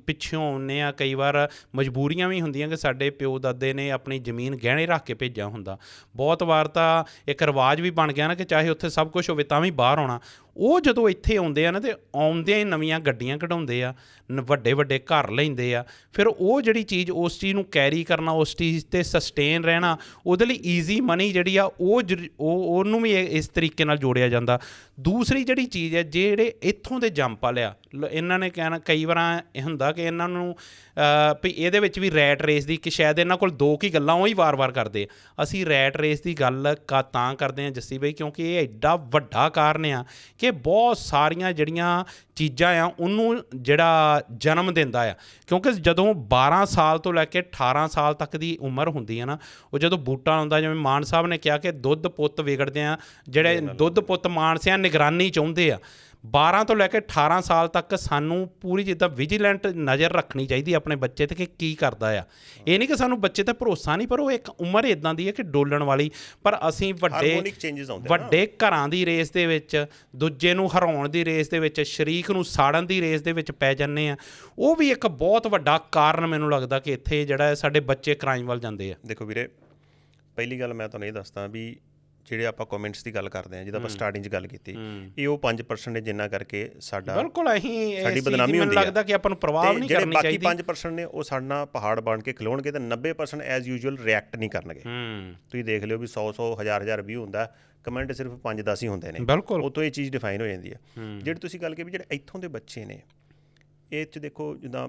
ਪਿੱਛੋਂ ਆਉਂਦੇ ਆ, ਕਈ ਵਾਰ ਮਜਬੂਰੀਆਂ ਵੀ ਹੁੰਦੀਆਂ ਕਿ ਸਾਡੇ ਪਿਓ ਦਾਦੇ ਨੇ ਆਪਣੀ ਜ਼ਮੀਨ ਗਹਿਣੇ ਰੱਖ ਕੇ ਭੇਜਿਆ ਹੁੰਦਾ। ਬਹੁਤ ਵਾਰ ਤਾਂ ਇੱਕ ਰਿਵਾਜ ਵੀ ਬਣ ਗਿਆ ਨਾ ਕਿ ਚਾਹੇ ਉੱਥੇ ਸਭ ਕੁਝ ਹੋਵੇ ਤਾਂ ਵੀ ਬਾਹਰ ਆਉਣਾ। ਉਹ ਜਦੋਂ ਇੱਥੇ ਆਉਂਦੇ ਆ ਨਾ, ਅਤੇ ਆਉਂਦਿਆਂ ਹੀ ਨਵੀਆਂ ਗੱਡੀਆਂ ਕਢਾਉਂਦੇ ਆ, ਵੱਡੇ ਵੱਡੇ ਘਰ ਲੈਂਦੇ ਆ, ਫਿਰ ਉਹ ਜਿਹੜੀ ਚੀਜ਼, ਉਸ ਚੀਜ਼ ਨੂੰ ਕੈਰੀ ਕਰਨਾ, ਉਸ ਚੀਜ਼ 'ਤੇ ਸਸਟੇਨ ਰਹਿਣਾ, ਉਹਦੇ ਲਈ ਈਜ਼ੀ ਮਨੀ ਜਿਹੜੀ ਆ ਉਹਨੂੰ ਵੀ ਇਸ ਤਰੀਕੇ ਨਾਲ ਜੋੜਿਆ ਜਾਂਦਾ। ਦੂਸਰੀ ਜਿਹੜੀ ਚੀਜ਼ ਹੈ, ਜਿਹੜੇ ਇੱਥੋਂ ਦੇ ਜੰਪ ਵਾਲੇ ਆ, ਇਹਨਾਂ ਨੇ ਕਹਿਣਾ ਕਈ ਵਾਰ ਇਹ ਹੁੰਦਾ ਕਿ ਇਹਨਾਂ ਨੂੰ ਵੀ ਇਹਦੇ ਵਿੱਚ ਵੀ ਰੈਟ ਰੇਸ ਦੀ, ਕਿ ਸ਼ਾਇਦ ਇਹਨਾਂ ਕੋਲ ਦੋ ਕੀ ਗੱਲਾਂ ਉਹ ਹੀ ਵਾਰ-ਵਾਰ ਕਰਦੇ। ਅਸੀਂ ਰੈਟ ਰੇਸ ਦੀ ਗੱਲ ਤਾਂ ਕਰਦੇ ਹਾਂ ਜੱਸੀ ਬਈ, ਕਿਉਂਕਿ ਇਹ ਐਡਾ ਵੱਡਾ ਕਾਰਨ ਆ ਕਿ ਬਹੁਤ ਸਾਰੀਆਂ ਜਿਹੜੀਆਂ ਚੀਜ਼ਾਂ ਆ ਉਹਨੂੰ ਜਿਹੜਾ ਜਨਮ ਦਿੰਦਾ ਆ। ਕਿਉਂਕਿ ਜਦੋਂ 12 ਸਾਲ ਤੋਂ ਲੈ ਕੇ 18 ਸਾਲ ਤੱਕ ਦੀ ਉਮਰ ਹੁੰਦੀ ਹੈ ਨਾ, ਉਹ ਜਦੋਂ ਬੂਟਾ ਹੁੰਦਾ, ਜਿਵੇਂ ਮਾਨ ਸਾਹਿਬ ਨੇ ਕਿਹਾ ਕਿ ਦੁੱਧ ਪੁੱਤ ਵਿਗੜਦੇ ਆ, ਜਿਹੜੇ ਦੁੱਧ ਪੁੱਤ ਮਾਨਸਿਆਂ ਨਿਗਰਾਨੀ ਚਾਹੁੰਦੇ ਆ। 12 ਤੋਂ ਲੈ ਕੇ 18 ਸਾਲ ਤੱਕ ਸਾਨੂੰ ਪੂਰੀ ਜਿੱਦਾਂ ਵਿਜੀਲੈਂਟ ਨਜ਼ਰ ਰੱਖਣੀ ਚਾਹੀਦੀ ਆਪਣੇ ਬੱਚੇ 'ਤੇ ਕਿ ਕੀ ਕਰਦਾ ਆ। ਇਹ ਨਹੀਂ ਕਿ ਸਾਨੂੰ ਬੱਚੇ 'ਤੇ ਭਰੋਸਾ ਨਹੀਂ, ਪਰ ਉਹ ਇੱਕ ਉਮਰ ਇੱਦਾਂ ਦੀ ਹੈ ਕਿ ਡੋਲਣ ਵਾਲੀ। ਪਰ ਅਸੀਂ ਵੱਡੇ ਘਰਾਂ ਦੀ ਰੇਸ ਦੇ ਵਿੱਚ, ਦੂਜੇ ਨੂੰ ਹਰਾਉਣ ਦੀ ਰੇਸ ਦੇ ਵਿੱਚ, ਸ਼ਰੀਕ ਨੂੰ ਸਾੜਨ ਦੀ ਰੇਸ ਦੇ ਵਿੱਚ ਪੈ ਜਾਂਦੇ ਆ। ਉਹ ਵੀ ਇੱਕ ਬਹੁਤ ਵੱਡਾ ਕਾਰਨ ਮੈਨੂੰ ਲੱਗਦਾ ਕਿ ਇੱਥੇ ਜਿਹੜਾ ਸਾਡੇ ਬੱਚੇ ਕ੍ਰਾਈਮ ਵੱਲ ਜਾਂਦੇ ਆ। ਦੇਖੋ ਵੀਰੇ, ਪਹਿਲੀ ਗੱਲ ਮੈਂ ਤੁਹਾਨੂੰ ਇਹ ਦੱਸਦਾ ਵੀ ਜਿਹੜੇ ਆਪਾਂ ਕਮੈਂਟਸ ਦੀ ਗੱਲ ਕਰਦੇ ਹਾਂ, ਜਿਹਦਾ ਆਪਾਂ ਸਟਾਰਟਿੰਗ 'ਚ ਗੱਲ ਕੀਤੀ, ਇਹ ਉਹ 5% ਜਿੰਨਾ ਕਰਕੇ ਬਿਲਕੁਲ ਸਾਡੀ ਬਦਨਾਮੀ ਹੁੰਦੀ ਲੱਗਦਾ ਕਿ ਆਪਾਂ ਨੂੰ ਪ੍ਰਭਾਵ ਨਹੀਂ ਕਰਨੀ ਚਾਹੀਦੀ। ਜਿਹੜੇ ਬਾਕੀ 5% ਨੇ ਉਹ ਸਾਡੇ ਨਾਲ ਪਹਾੜ ਬਣ ਕੇ ਖਲੋਣਗੇ ਤੇ 90% ਐਜ਼ ਯੂਜੂਅਲ ਰਿਐਕਟ ਨਹੀਂ ਕਰਨਗੇ। ਤੁਸੀਂ ਦੇਖ ਲਿਓ ਵੀ 100 1000 ਵਿਊ ਹੁੰਦਾ, ਕਮੈਂਟ ਸਿਰਫ 5-10 ਹੀ ਹੁੰਦੇ ਨੇ। ਬਿਲਕੁਲ, ਉਹ ਤੋਂ ਇਹ ਚੀਜ਼ ਡਿਫਾਈਨ ਹੋ ਜਾਂਦੀ ਹੈ। ਜਿਹੜੀ ਤੁਸੀਂ ਗੱਲ ਕੀਤੀ ਵੀ ਜਿਹੜੇ ਇੱਥੋਂ ਦੇ ਬੱਚੇ ਨੇ, ਇਹ 'ਚ ਦੇਖੋ ਜਿੱਦਾਂ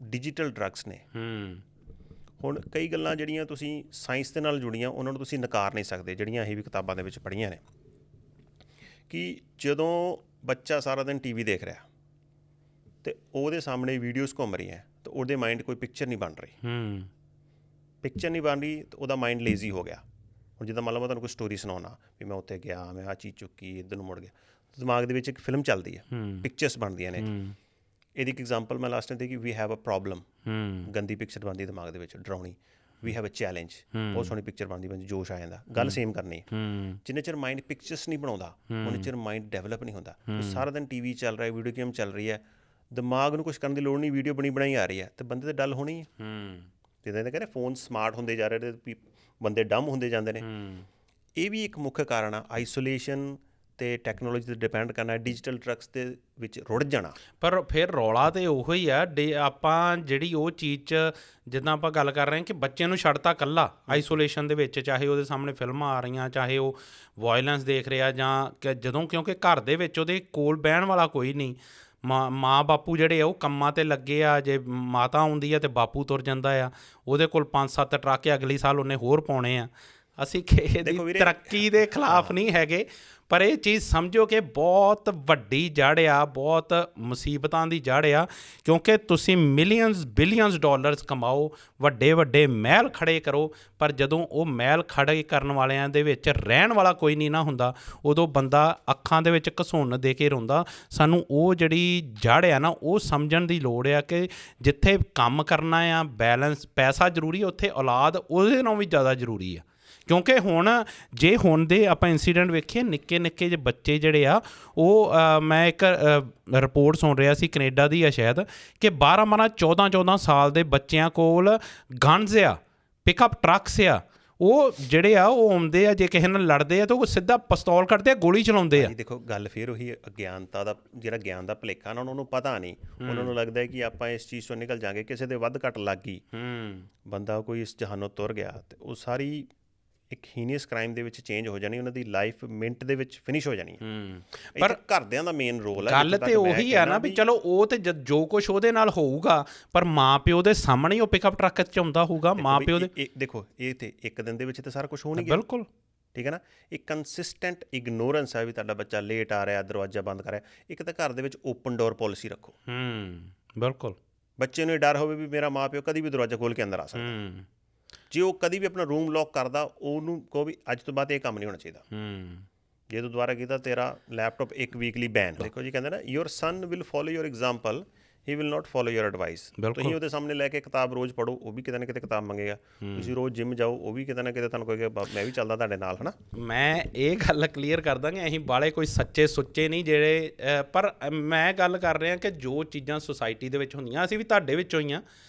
ਡਿਜੀਟਲ ਡਰੱਗਸ ਨੇ। ਹੁਣ ਕਈ ਗੱਲਾਂ ਜਿਹੜੀਆਂ ਤੁਸੀਂ ਸਾਇੰਸ ਦੇ ਨਾਲ ਜੁੜੀਆਂ, ਉਹਨਾਂ ਨੂੰ ਤੁਸੀਂ ਨਕਾਰ ਨਹੀਂ ਸਕਦੇ, ਜਿਹੜੀਆਂ ਅਸੀਂ ਵੀ ਕਿਤਾਬਾਂ ਦੇ ਵਿੱਚ ਪੜ੍ਹੀਆਂ ਨੇ, ਕਿ ਜਦੋਂ ਬੱਚਾ ਸਾਰਾ ਦਿਨ TV ਦੇਖ ਰਿਹਾ ਅਤੇ ਉਹਦੇ ਸਾਹਮਣੇ ਵੀਡੀਓਜ਼ ਘੁੰਮ ਰਹੀਆਂ ਤਾਂ ਉਹਦੇ ਮਾਈਂਡ ਕੋਈ ਪਿਕਚਰ ਨਹੀਂ ਬਣ ਰਹੀ। ਪਿਕਚਰ ਨਹੀਂ ਬਣ ਰਹੀ ਤਾਂ ਉਹਦਾ ਮਾਈਂਡ ਲੇਜ਼ੀ ਹੋ ਗਿਆ। ਹੁਣ ਜਿੱਦਾਂ ਮੰਨ ਲਓ ਮੈਂ ਤੁਹਾਨੂੰ ਕੋਈ ਸਟੋਰੀ ਸੁਣਾਉਣਾ ਵੀ ਮੈਂ ਉੱਥੇ ਗਿਆ, ਮੈਂ ਆਹ ਚੀਜ਼ ਚੁੱਕੀ, ਇੱਧਰ ਨੂੰ ਮੁੜ ਗਿਆ, ਦਿਮਾਗ ਦੇ ਵਿੱਚ ਇੱਕ ਫਿਲਮ ਚੱਲਦੀ ਹੈ, ਪਿਕਚਰਸ ਬਣਦੀਆਂ ਨੇ। ਇਹਦੀ ਇੱਕ ਐਗਜ਼ਾਮਪਲ ਮੈਂ ਲਾਸਟ ਟਾਈਮ ਦੇਖੀ, ਵੀ ਹੈਵ ਅ ਪ੍ਰੋਬਲਮ, ਗੰਦੀ ਪਿਕਚਰ ਬਣਦੀ ਦਿਮਾਗ ਦੇ ਵਿੱਚ, ਡਰਾਉਣੀ। ਵੀ ਹੈਵ ਅ ਚੈਲੰਜ, ਬਹੁਤ ਸੋਹਣੀ ਪਿਕਚਰ ਬਣਦੀ, ਬੰਦੀ ਜੋਸ਼ ਆ ਜਾਂਦਾ, ਗੱਲ ਸੇਮ ਕਰਨੀ। ਜਿੰਨੇ ਚਿਰ ਮਾਈਂਡ ਪਿਕਚਰਸ ਨਹੀਂ ਬਣਾਉਂਦਾ ਉਨੇ ਚਿਰ ਮਾਈਂਡ ਡਿਵੈਲਪ ਨਹੀਂ ਹੁੰਦਾ। ਸਾਰਾ ਦਿਨ TV ਚੱਲ ਰਿਹਾ, ਵੀਡੀਓ ਗੇਮ ਚੱਲ ਰਹੀ ਹੈ, ਦਿਮਾਗ ਨੂੰ ਕੁਛ ਕਰਨ ਦੀ ਲੋੜ ਨਹੀਂ, ਵੀਡੀਓ ਬਣੀ ਬਣਾਈ ਆ ਰਹੀ ਹੈ, ਤੇ ਬੰਦੇ ਤਾਂ ਡਲ ਹੋਣੀ ਹੈ। ਜਿੱਦਾਂ ਕਹਿੰਦੇ ਫੋਨ ਸਮਾਰਟ ਹੁੰਦੇ ਜਾ ਰਹੇ ਤੇ ਬੰਦੇ ਡੰਮ ਹੁੰਦੇ ਜਾਂਦੇ ਨੇ। ਇਹ ਵੀ ਇੱਕ ਮੁੱਖ ਕਾਰਨ ਆ, ਆਈਸੋਲੇਸ਼ਨ ਤੇ ਟੈਕਨੋਲੋਜੀ 'ਤੇ ਡਿਪੈਂਡ ਕਰਨਾ, ਡਿਜੀਟਲ ਟਰੱਕਸ ਦੇ ਵਿੱਚ ਰੁੜ ਜਾਣਾ। ਪਰ ਫਿਰ ਰੌਲਾ ਤਾਂ ਉਹੋ ਹੀ ਆ, ਆਪਾਂ ਜਿਹੜੀ ਉਹ ਚੀਜ਼ 'ਚ ਜਿੱਦਾਂ ਆਪਾਂ ਗੱਲ ਕਰ ਰਹੇ ਹਾਂ ਕਿ ਬੱਚੇ ਨੂੰ ਛੱਡਤਾ ਇਕੱਲਾ ਆਈਸੋਲੇਸ਼ਨ ਦੇ ਵਿੱਚ, ਚਾਹੇ ਉਹਦੇ ਸਾਹਮਣੇ ਫਿਲਮਾਂ ਆ ਰਹੀਆਂ, ਚਾਹੇ ਉਹ ਵਾਇਲੈਂਸ ਦੇਖ ਰਿਹਾ, ਜਾਂ ਜਦੋਂ ਕਿਉਂਕਿ ਘਰ ਦੇ ਵਿੱਚ ਉਹਦੇ ਕੋਲ ਬਹਿਣ ਵਾਲਾ ਕੋਈ ਨਹੀਂ, ਮਾਂ ਬਾਪੂ ਜਿਹੜੇ ਆ ਉਹ ਕੰਮਾਂ 'ਤੇ ਲੱਗੇ ਆ, ਜੇ ਮਾਤਾ ਆਉਂਦੀ ਆ ਤੇ ਬਾਪੂ ਤੁਰ ਜਾਂਦਾ ਆ, ਉਹਦੇ ਕੋਲ 5-7 ਟਰੱਕ ਅਗਲੀ ਸਾਲ ਉਹਨੇ ਹੋਰ ਪਾਉਣੇ ਆ। ਅਸੀਂ ਕਿਸੇ ਦੀ ਤਰੱਕੀ ਦੇ ਖਿਲਾਫ ਨਹੀਂ ਹੈਗੇ, ਪਰ ਇਹ ਚੀਜ਼ ਸਮਝੋ ਕਿ ਬਹੁਤ ਵੱਡੀ ਜੜ ਆ, ਬਹੁਤ ਮੁਸੀਬਤਾਂ ਦੀ ਜੜ ਆ, ਕਿਉਂਕਿ ਤੁਸੀਂ ਮਿਲੀਅਨਸ ਬਿਲੀਅਨਸ ਡਾਲਰਸ ਕਮਾਓ, ਵੱਡੇ ਵੱਡੇ ਮਹਿਲ ਖੜੇ ਕਰੋ, ਪਰ ਜਦੋਂ ਉਹ ਮਹਿਲ ਖੜੇ ਕਰਨ ਵਾਲਿਆਂ ਦੇ ਵਿੱਚ ਰਹਿਣ ਵਾਲਾ ਕੋਈ ਨਹੀਂ ਨਾ ਹੁੰਦਾ, ਉਦੋਂ ਬੰਦਾ ਅੱਖਾਂ ਦੇ ਵਿੱਚ ਘਸੁੰਨ ਦੇ ਕੇ ਰੋਂਦਾ। ਸਾਨੂੰ ਉਹ ਜਿਹੜੀ ਜੜ ਆ ਨਾ, ਉਹ ਸਮਝਣ ਦੀ ਲੋੜ ਆ ਕਿ ਜਿੱਥੇ ਕੰਮ ਕਰਨਾ ਆ, ਬੈਲੈਂਸ, ਪੈਸਾ ਜ਼ਰੂਰੀ, ਉੱਥੇ ਔਲਾਦ ਉਹਦੇ ਨਾਲੋਂ ਵੀ ਜ਼ਿਆਦਾ ਜ਼ਰੂਰੀ ਆ। ਕਿਉਂਕਿ ਜੇ ਹੁਣ ਦੇ ਆਪਾਂ ਇੰਸੀਡੈਂਟ ਵੇਖੀਏ, ਨਿੱਕੇ ਨਿੱਕੇ ਜਿਹੇ ਬੱਚੇ ਜਿਹੜੇ ਆ ਉਹ, ਮੈਂ ਇੱਕ ਰਿਪੋਰਟ ਸੁਣ ਰਿਹਾ ਸੀ, ਕੈਨੇਡਾ ਦੀ ਆ ਸ਼ਾਇਦ, ਕਿ 12 14 ਸਾਲ ਦੇ ਬੱਚਿਆਂ ਕੋਲ ਗਨਜ਼ ਆ, ਪਿਕਅਪ ਟਰੱਕਸ ਆ, ਉਹ ਜਿਹੜੇ ਆ ਉਹ ਆਉਂਦੇ ਆ, ਜੇ ਕਿਸੇ ਨਾਲ ਲੜਦੇ ਆ ਤਾਂ ਉਹ ਸਿੱਧਾ ਪਿਸਤੌਲ ਕੱਢਦੇ ਆ, ਗੋਲੀ ਚਲਾਉਂਦੇ ਆ। ਦੇਖੋ ਗੱਲ ਫਿਰ ਉਹੀ ਅਗਿਆਨਤਾ ਦਾ, ਜਿਹੜਾ ਗਿਆਨ ਦਾ ਭੁਲੇਖਾ ਨਾ, ਉਹਨਾਂ ਨੂੰ ਪਤਾ ਨਹੀਂ, ਉਹਨਾਂ ਨੂੰ ਲੱਗਦਾ ਕਿ ਆਪਾਂ ਇਸ ਚੀਜ਼ ਤੋਂ ਨਿਕਲ ਜਾਵਾਂਗੇ, ਕਿਸੇ ਦੇ ਵੱਧ ਘੱਟ ਲੱਗ ਗਈ, ਬੰਦਾ ਕੋਈ ਇਸ ਜਹਾਨੋਂ ਤੁਰ ਗਿਆ, ਤੇ ਉਹ ਸਾਰੀ ਇੱਕ ਹੀਨੀਅਸ ਕ੍ਰਾਈਮ ਦੇ ਵਿੱਚ ਚੇਂਜ ਹੋ ਜਾਣੀ, ਉਹਨਾਂ ਦੀ ਲਾਈਫ ਮਿੰਟ ਦੇ ਵਿੱਚ ਫਿਨਿਸ਼ ਹੋ ਜਾਣੀ। ਪਰ ਘਰਦਿਆਂ ਦਾ ਮੇਨ ਰੋਲ ਹੈ। ਗੱਲ ਤੇ ਉਹੀ ਆ ਨਾ ਵੀ ਚਲੋ ਉਹ ਤੇ ਜੋ ਕੁਛ ਉਹਦੇ ਨਾਲ ਹੋਊਗਾ, ਪਰ ਮਾਂ ਪਿਓ ਦੇ ਸਾਹਮਣੇ ਉਹ ਪਿਕਅਪ ਟਰੱਕ 'ਚ ਆਉਂਦਾ ਹੋਊਗਾ, ਮਾਂ ਪਿਓ ਦੇ। ਦੇਖੋ ਇਹ ਤੇ ਇੱਕ ਦਿਨ ਦੇ ਵਿੱਚ ਤੇ ਸਾਰਾ ਕੁਛ ਹੋ ਨਹੀਂ ਗਿਆ। ਬਿਲਕੁਲ ਠੀਕ ਹੈ ਨਾ। ਇੱਕ ਕੰਸਿਸਟੈਂਟ ਇਗਨੋਰੈਂਸ ਹੈ ਵੀ ਤੁਹਾਡਾ ਬੱਚਾ ਲੇਟ ਆ ਰਿਹਾ, ਦਰਵਾਜ਼ਾ ਬੰਦ ਕਰ ਰਿਹਾ। ਇੱਕ ਤਾਂ ਘਰ ਦੇ ਵਿੱਚ ਓਪਨ ਡੋਰ ਪੋਲਿਸੀ ਰੱਖੋ। ਬਿਲਕੁਲ। ਬੱਚੇ ਨੂੰ ਇਹ ਡਰ ਹੋਵੇ ਵੀ ਮੇਰਾ ਮਾਂ ਪਿਓ ਕਦੀ ਵੀ ਦਰਵਾਜ਼ਾ ਖੋਲ੍ਹ ਕੇ ਅੰਦਰ ਆ ਸਕਦਾ। ਜੇ ਉਹ ਕਦੀ ਵੀ ਆਪਣਾ ਰੂਮ ਲੌਕ ਕਰਦਾ, ਉਹਨੂੰ ਕਹੋ ਵੀ ਅੱਜ ਤੋਂ ਬਾਅਦ ਇਹ ਕੰਮ ਨਹੀਂ ਹੋਣਾ ਚਾਹੀਦਾ। ਜੇ ਤੂੰ ਦੁਬਾਰਾ ਕੀਤਾ, ਤੇਰਾ ਲੈਪਟਾਪ 1 ਵੀਕ ਲਈ ਬੈਨ। ਦੇਖੋ ਜੀ, ਕਹਿੰਦੇ ਨਾ, your son will follow your example, he will not follow your advice. ਤੁਸੀਂ ਉਹਦੇ ਸਾਹਮਣੇ ਲੈ ਕੇ ਕਿਤਾਬ ਰੋਜ਼ ਪੜ੍ਹੋ, ਉਹ ਵੀ ਕਿਤੇ ਨਾ ਕਿਤੇ ਕਿਤਾਬ ਮੰਗੇਗਾ। ਤੁਸੀਂ ਰੋਜ਼ ਜਿੰਮ ਜਾਓ, ਉਹ ਵੀ ਕਿਤੇ ਨਾ ਕਿਤੇ ਤੁਹਾਨੂੰ ਕਹੇਗਾ ਮੈਂ ਵੀ ਚੱਲਦਾ ਤੁਹਾਡੇ ਨਾਲ, ਹੈ ਨਾ। ਮੈਂ ਇਹ ਗੱਲ ਕਲੀਅਰ ਕਰ ਦਾਂਗੇ, ਅਸੀਂ ਬਾਲੇ ਕੋਈ ਸੱਚੇ ਸੁੱਚੇ ਨਹੀਂ ਜਿਹੜੇ, ਪਰ ਮੈਂ ਗੱਲ ਕਰ ਰਿਹਾ ਕਿ ਜੋ ਚੀਜ਼ਾਂ ਸੁਸਾਇਟੀ ਦੇ ਵਿੱਚ ਹੁੰਦੀਆਂ, ਅਸੀਂ ਵੀ ਤੁਹਾਡੇ ਵਿੱਚੋਂ ਹੀ ਹਾਂ।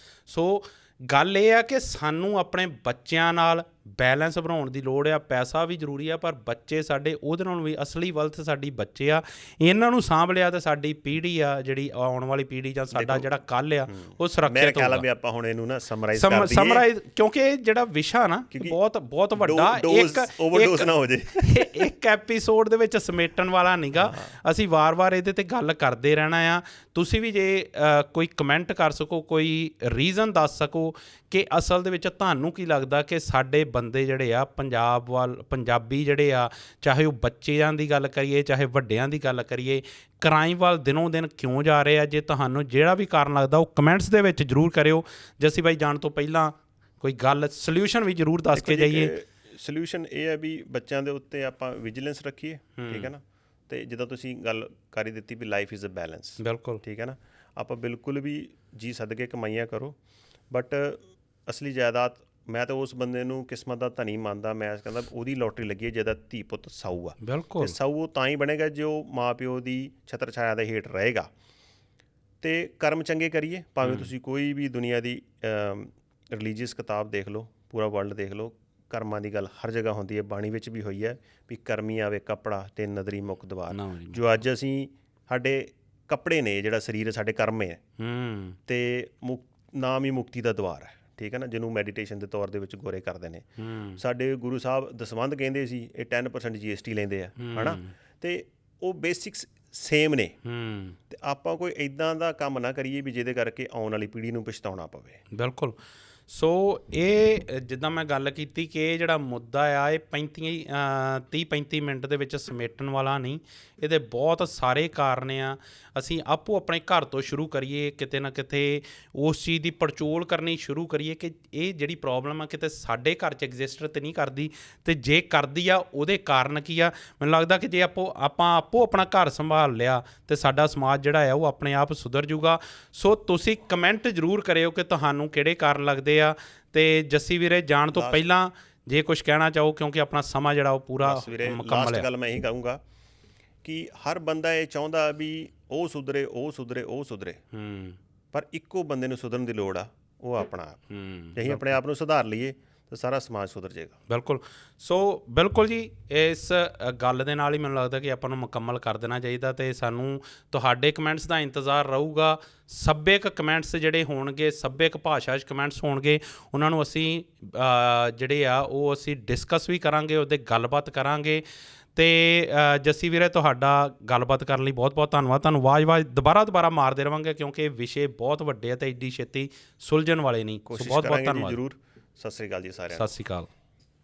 ਸੋ ਗੱਲ ਇਹ ਆ ਕਿ ਸਾਨੂੰ ਆਪਣੇ ਬੱਚਿਆਂ ਨਾਲ ਬੈਲੈਂਸ ਬਣਾਉਣ ਦੀ ਲੋੜ ਆ। ਪੈਸਾ ਵੀ ਜ਼ਰੂਰੀ ਆ, ਪਰ ਬੱਚੇ ਸਾਡੇ, ਉਹਦੇ ਨਾਲ ਵੀ ਅਸਲੀ ਵੈਲਥ ਸਾਡੀ ਬੱਚੇ ਆ। ਇਹਨਾਂ ਨੂੰ ਸਾਂਭ ਲਿਆ ਤਾਂ ਸਾਡੀ ਪੀੜ੍ਹੀ ਆ, ਜਿਹੜੀ ਆਉਣ ਵਾਲੀ ਪੀੜ੍ਹੀ ਜਾਂ ਸਾਡਾ ਜਿਹੜਾ ਕੱਲ੍ਹ ਆ, ਉਹ ਸੁਰੱਖਿਅਤ ਹੋਊਗਾ। ਵੀ ਆਪਾਂ ਹੁਣ ਇਹਨੂੰ ਨਾ ਸਮਰਾਈਜ਼, ਕਿਉਂਕਿ ਇਹ ਜਿਹੜਾ ਵਿਸ਼ਾ ਨਾ ਬਹੁਤ ਬਹੁਤ ਵੱਡਾ, ਓਵਰਡੋਜ਼ ਨਾ ਹੋ ਜੇ, ਇੱਕ ਐਪੀਸੋਡ ਦੇ ਵਿੱਚ ਸਮੇਟਣ ਵਾਲਾ ਨੀਗਾ। ਅਸੀਂ ਵਾਰ-ਵਾਰ ਇਹਦੇ ਤੇ ਗੱਲ ਕਰਦੇ ਰਹਿਣਾ ਆ। ਤੁਸੀਂ ਵੀ ਜੇ ਕੋਈ ਕਮੈਂਟ ਕਰ ਸਕੋ, ਕੋਈ ਰੀਜ਼ਨ ਦੱਸ ਸਕੋ ਕਿ ਅਸਲ ਦੇ ਵਿੱਚ ਤੁਹਾਨੂੰ ਕੀ ਲੱਗਦਾ ਕਿ ਸਾਡੇ ਬੰਦੇ ਜਿਹੜੇ ਆ ਪੰਜਾਬੀ ਜਿਹੜੇ ਆ, ਚਾਹੇ ਉਹ ਬੱਚਿਆਂ ਦੀ ਗੱਲ ਕਰੀਏ, ਚਾਹੇ ਵੱਡਿਆਂ ਦੀ ਗੱਲ ਕਰੀਏ, ਕ੍ਰਾਈਮ ਵੱਲ ਦਿਨੋਂ ਦਿਨ ਕਿਉਂ ਜਾ ਰਹੇ ਆ। ਜੇ ਤੁਹਾਨੂੰ ਜਿਹੜਾ ਵੀ ਕਾਰਨ ਲੱਗਦਾ, ਉਹ ਕਮੈਂਟਸ ਦੇ ਵਿੱਚ ਜ਼ਰੂਰ ਕਰਿਓ। ਜੱਸੀ ਬਾਈ ਜਾਣ ਤੋਂ ਪਹਿਲਾਂ ਕੋਈ ਗੱਲ, ਸੋਲਿਊਸ਼ਨ ਵੀ ਜ਼ਰੂਰ ਦੱਸ ਕੇ ਜਾਈਏ। ਸੋਲਿਊਸ਼ਨ ਇਹ ਹੈ ਵੀ ਬੱਚਿਆਂ ਦੇ ਉੱਤੇ ਆਪਾਂ ਵਿਜੀਲੈਂਸ ਰੱਖੀਏ, ਠੀਕ ਹੈ ਨਾ। ਅਤੇ ਜਿੱਦਾਂ ਤੁਸੀਂ ਗੱਲ ਕਰ ਹੀ ਦਿੱਤੀ ਵੀ ਲਾਈਫ ਇਜ਼ ਅ ਬੈਲੈਂਸ, ਬਿਲਕੁਲ ਠੀਕ ਹੈ ਨਾ। ਆਪਾਂ ਬਿਲਕੁਲ ਵੀ ਜੀ ਸਦਕੇ ਕਮਾਈਆਂ ਕਰੋ, ਬਟ ਅਸਲੀ ਜਾਇਦਾਦ, ਮੈਂ ਤਾਂ ਉਸ ਬੰਦੇ ਨੂੰ ਕਿਸਮਤ ਦਾ ਧਨੀ ਮੰਨਦਾ। ਮੈਂ ਕਹਿੰਦਾ ਉਹਦੀ ਲੋਟਰੀ ਲੱਗੀ ਹੈ ਜਿਹਦਾ ਧੀ ਪੁੱਤ ਸਾਊ ਆ। ਬਿਲਕੁਲ। ਸਾਊ ਉਹ ਤਾਂ ਹੀ ਬਣੇਗਾ ਜੋ ਮਾਂ ਪਿਓ ਦੀ ਛਤਰ ਛਾਇਆ ਦੇ ਹੇਠ ਰਹੇਗਾ। ਅਤੇ ਕਰਮ ਚੰਗੇ ਕਰੀਏ, ਭਾਵੇਂ ਤੁਸੀਂ ਕੋਈ ਵੀ ਦੁਨੀਆ ਦੀ ਰਿਲੀਜੀਅਸ ਕਿਤਾਬ ਦੇਖ ਲਓ, ਪੂਰਾ ਵਰਲਡ ਦੇਖ ਲਓ, ਕਰਮਾਂ ਦੀ ਗੱਲ ਹਰ ਜਗ੍ਹਾ ਹੁੰਦੀ ਹੈ। ਬਾਣੀ ਵਿੱਚ ਵੀ ਹੋਈ ਹੈ ਵੀ ਕਰਮੀ ਆਵੇ ਕੱਪੜਾ ਤੇ ਨਦਰੀ ਮੁੱਕ ਦਵਾਰ। ਜੋ ਅੱਜ ਅਸੀਂ, ਸਾਡੇ ਕੱਪੜੇ ਨੇ, ਜਿਹੜਾ ਸਰੀਰ ਸਾਡੇ ਕਰਮ ਹੈ, ਅਤੇ ਨਾਮ ਹੀ ਮੁਕਤੀ ਦਾ ਦੁਆਰ ਹੈ, ਠੀਕ ਹੈ ਨਾ, ਜਿਹਨੂੰ ਮੈਡੀਟੇਸ਼ਨ ਦੇ ਤੌਰ ਦੇ ਵਿੱਚ ਗੋਰੇ ਕਰਦੇ ਨੇ। ਸਾਡੇ ਗੁਰੂ ਸਾਹਿਬ ਦਸਵੰਧ ਕਹਿੰਦੇ ਸੀ ਇਹ 10% GST ਲੈਂਦੇ ਆ, ਹੈ ਨਾ। ਅਤੇ ਉਹ ਬੇਸਿਕਸ ਸੇਮ ਨੇ। ਅਤੇ ਆਪਾਂ ਕੋਈ ਇੱਦਾਂ ਦਾ ਕੰਮ ਨਾ ਕਰੀਏ ਵੀ ਜਿਹਦੇ ਕਰਕੇ ਆਉਣ ਵਾਲੀ ਪੀੜ੍ਹੀ ਨੂੰ ਪਛਤਾਉਣਾ ਪਵੇ। ਬਿਲਕੁਲ। ਸੋ ਇਹ ਜਿੱਦਾਂ ਮੈਂ ਗੱਲ ਕੀਤੀ ਕਿ ਇਹ ਜਿਹੜਾ ਮੁੱਦਾ ਆ ਇਹ 30-35 ਮਿੰਟ ਦੇ ਵਿੱਚ ਸਮੇਟਣ ਵਾਲਾ ਨਹੀਂ, ਇਹਦੇ ਬਹੁਤ ਸਾਰੇ ਕਾਰਨ ਆ। ਅਸੀਂ ਆਪੋ ਆਪਣੇ ਘਰ ਤੋਂ ਸ਼ੁਰੂ ਕਰੀਏ, ਕਿਤੇ ਨਾ ਕਿਤੇ ਉਸ ਚੀਜ਼ ਦੀ ਪੜਚੋਲ ਕਰਨੀ ਸ਼ੁਰੂ ਕਰੀਏ ਕਿ ਇਹ ਜਿਹੜੀ ਪ੍ਰੋਬਲਮ ਆ ਕਿਤੇ ਸਾਡੇ ਘਰ 'ਚ ਐਗਜ਼ਿਸਟ ਤਾਂ ਨਹੀਂ ਕਰਦੀ, ਅਤੇ ਜੇ ਕਰਦੀ ਆ ਉਹਦੇ ਕਾਰਨ ਕੀ ਆ। ਮੈਨੂੰ ਲੱਗਦਾ ਕਿ ਜੇ ਆਪਾਂ ਆਪੋ ਆਪਣਾ ਘਰ ਸੰਭਾਲ ਲਿਆ ਤਾਂ ਸਾਡਾ ਸਮਾਜ ਜਿਹੜਾ ਆ ਉਹ ਆਪਣੇ ਆਪ ਸੁਧਰ ਜੂਗਾ। ਸੋ ਤੁਸੀਂ ਕਮੈਂਟ ਜ਼ਰੂਰ ਕਰਿਓ ਕਿ ਤੁਹਾਨੂੰ ਕਿਹੜੇ ਕਾਰਨ ਲੱਗਦੇ ਆ। ਅਤੇ ਜੱਸੀ ਵੀਰੇ ਜਾਣ ਤੋਂ ਪਹਿਲਾਂ ਜੇ ਕੁਝ ਕਹਿਣਾ ਚਾਹੋ, ਕਿਉਂਕਿ ਆਪਣਾ ਸਮਾਂ ਜਿਹੜਾ ਉਹ ਪੂਰਾ ਮੁਕੰਮਲ ਲਾਸਟ ਹੈ। ਗੱਲ ਮੈਂ ਇਹੀ ਕਹੂੰਗਾ ਕਿ ਹਰ ਬੰਦਾ ਇਹ ਚਾਹੁੰਦਾ ਵੀ ਉਹ ਸੁਧਰੇ, ਉਹ ਸੁਧਰੇ, ਉਹ ਸੁਧਰੇ, ਪਰ ਇੱਕੋ ਬੰਦੇ ਨੂੰ ਸੁਧਰਨ ਦੀ ਲੋੜ ਆ, ਉਹ ਆਪਣਾ ਆਪ। ਜੇ ਅਸੀਂ ਆਪਣੇ ਆਪ ਨੂੰ ਸੁਧਾਰ ਲਈਏ ਤਾਂ ਸਾਰਾ ਸਮਾਜ ਸੁਧਰ ਜਾਏਗਾ। ਬਿਲਕੁਲ। ਸੋ ਬਿਲਕੁਲ ਜੀ, ਇਸ ਗੱਲ ਦੇ ਨਾਲ ਹੀ ਮੈਨੂੰ ਲੱਗਦਾ ਕਿ ਆਪਾਂ ਨੂੰ ਮੁਕੰਮਲ ਕਰ ਦੇਣਾ ਚਾਹੀਦਾ, ਅਤੇ ਸਾਨੂੰ ਤੁਹਾਡੇ ਕਮੈਂਟਸ ਦਾ ਇੰਤਜ਼ਾਰ ਰਹੂਗਾ। ਸੱਭਿਅਕ ਕਮੈਂਟਸ ਜਿਹੜੇ ਹੋਣਗੇ, ਸੱਭਿਅਕ ਭਾਸ਼ਾ 'ਚ ਕਮੈਂਟਸ ਹੋਣਗੇ, ਉਹਨਾਂ ਨੂੰ ਅਸੀਂ ਜਿਹੜੇ ਆ ਉਹ ਅਸੀਂ ਡਿਸਕਸ ਵੀ ਕਰਾਂਗੇ, ਉਹਦੇ ਗੱਲਬਾਤ ਕਰਾਂਗੇ। ਅਤੇ ਜੱਸੀ ਵੀਰੇ ਤੁਹਾਡਾ ਗੱਲਬਾਤ ਕਰਨ ਲਈ ਬਹੁਤ ਬਹੁਤ ਧੰਨਵਾਦ। ਤੁਹਾਨੂੰ ਆਵਾਜ਼ ਦੁਬਾਰਾ ਮਾਰਦੇ ਰਹਾਂਗੇ ਕਿਉਂਕਿ ਇਹ ਵਿਸ਼ੇ ਬਹੁਤ ਵੱਡੇ ਆ ਅਤੇ ਐਡੀ ਛੇਤੀ ਸੁਲਝਣ ਵਾਲੇ ਨਹੀਂ। ਸੋ ਬਹੁਤ ਬਹੁਤ ਧੰਨਵਾਦ। ਜ਼ਰੂਰ। ਸਤਿ ਸ਼੍ਰੀ ਅਕਾਲ ਜੀ ਸਾਰਿਆਂ ਨੂੰ। ਸਤਿ ਸ਼੍ਰੀ ਅਕਾਲ।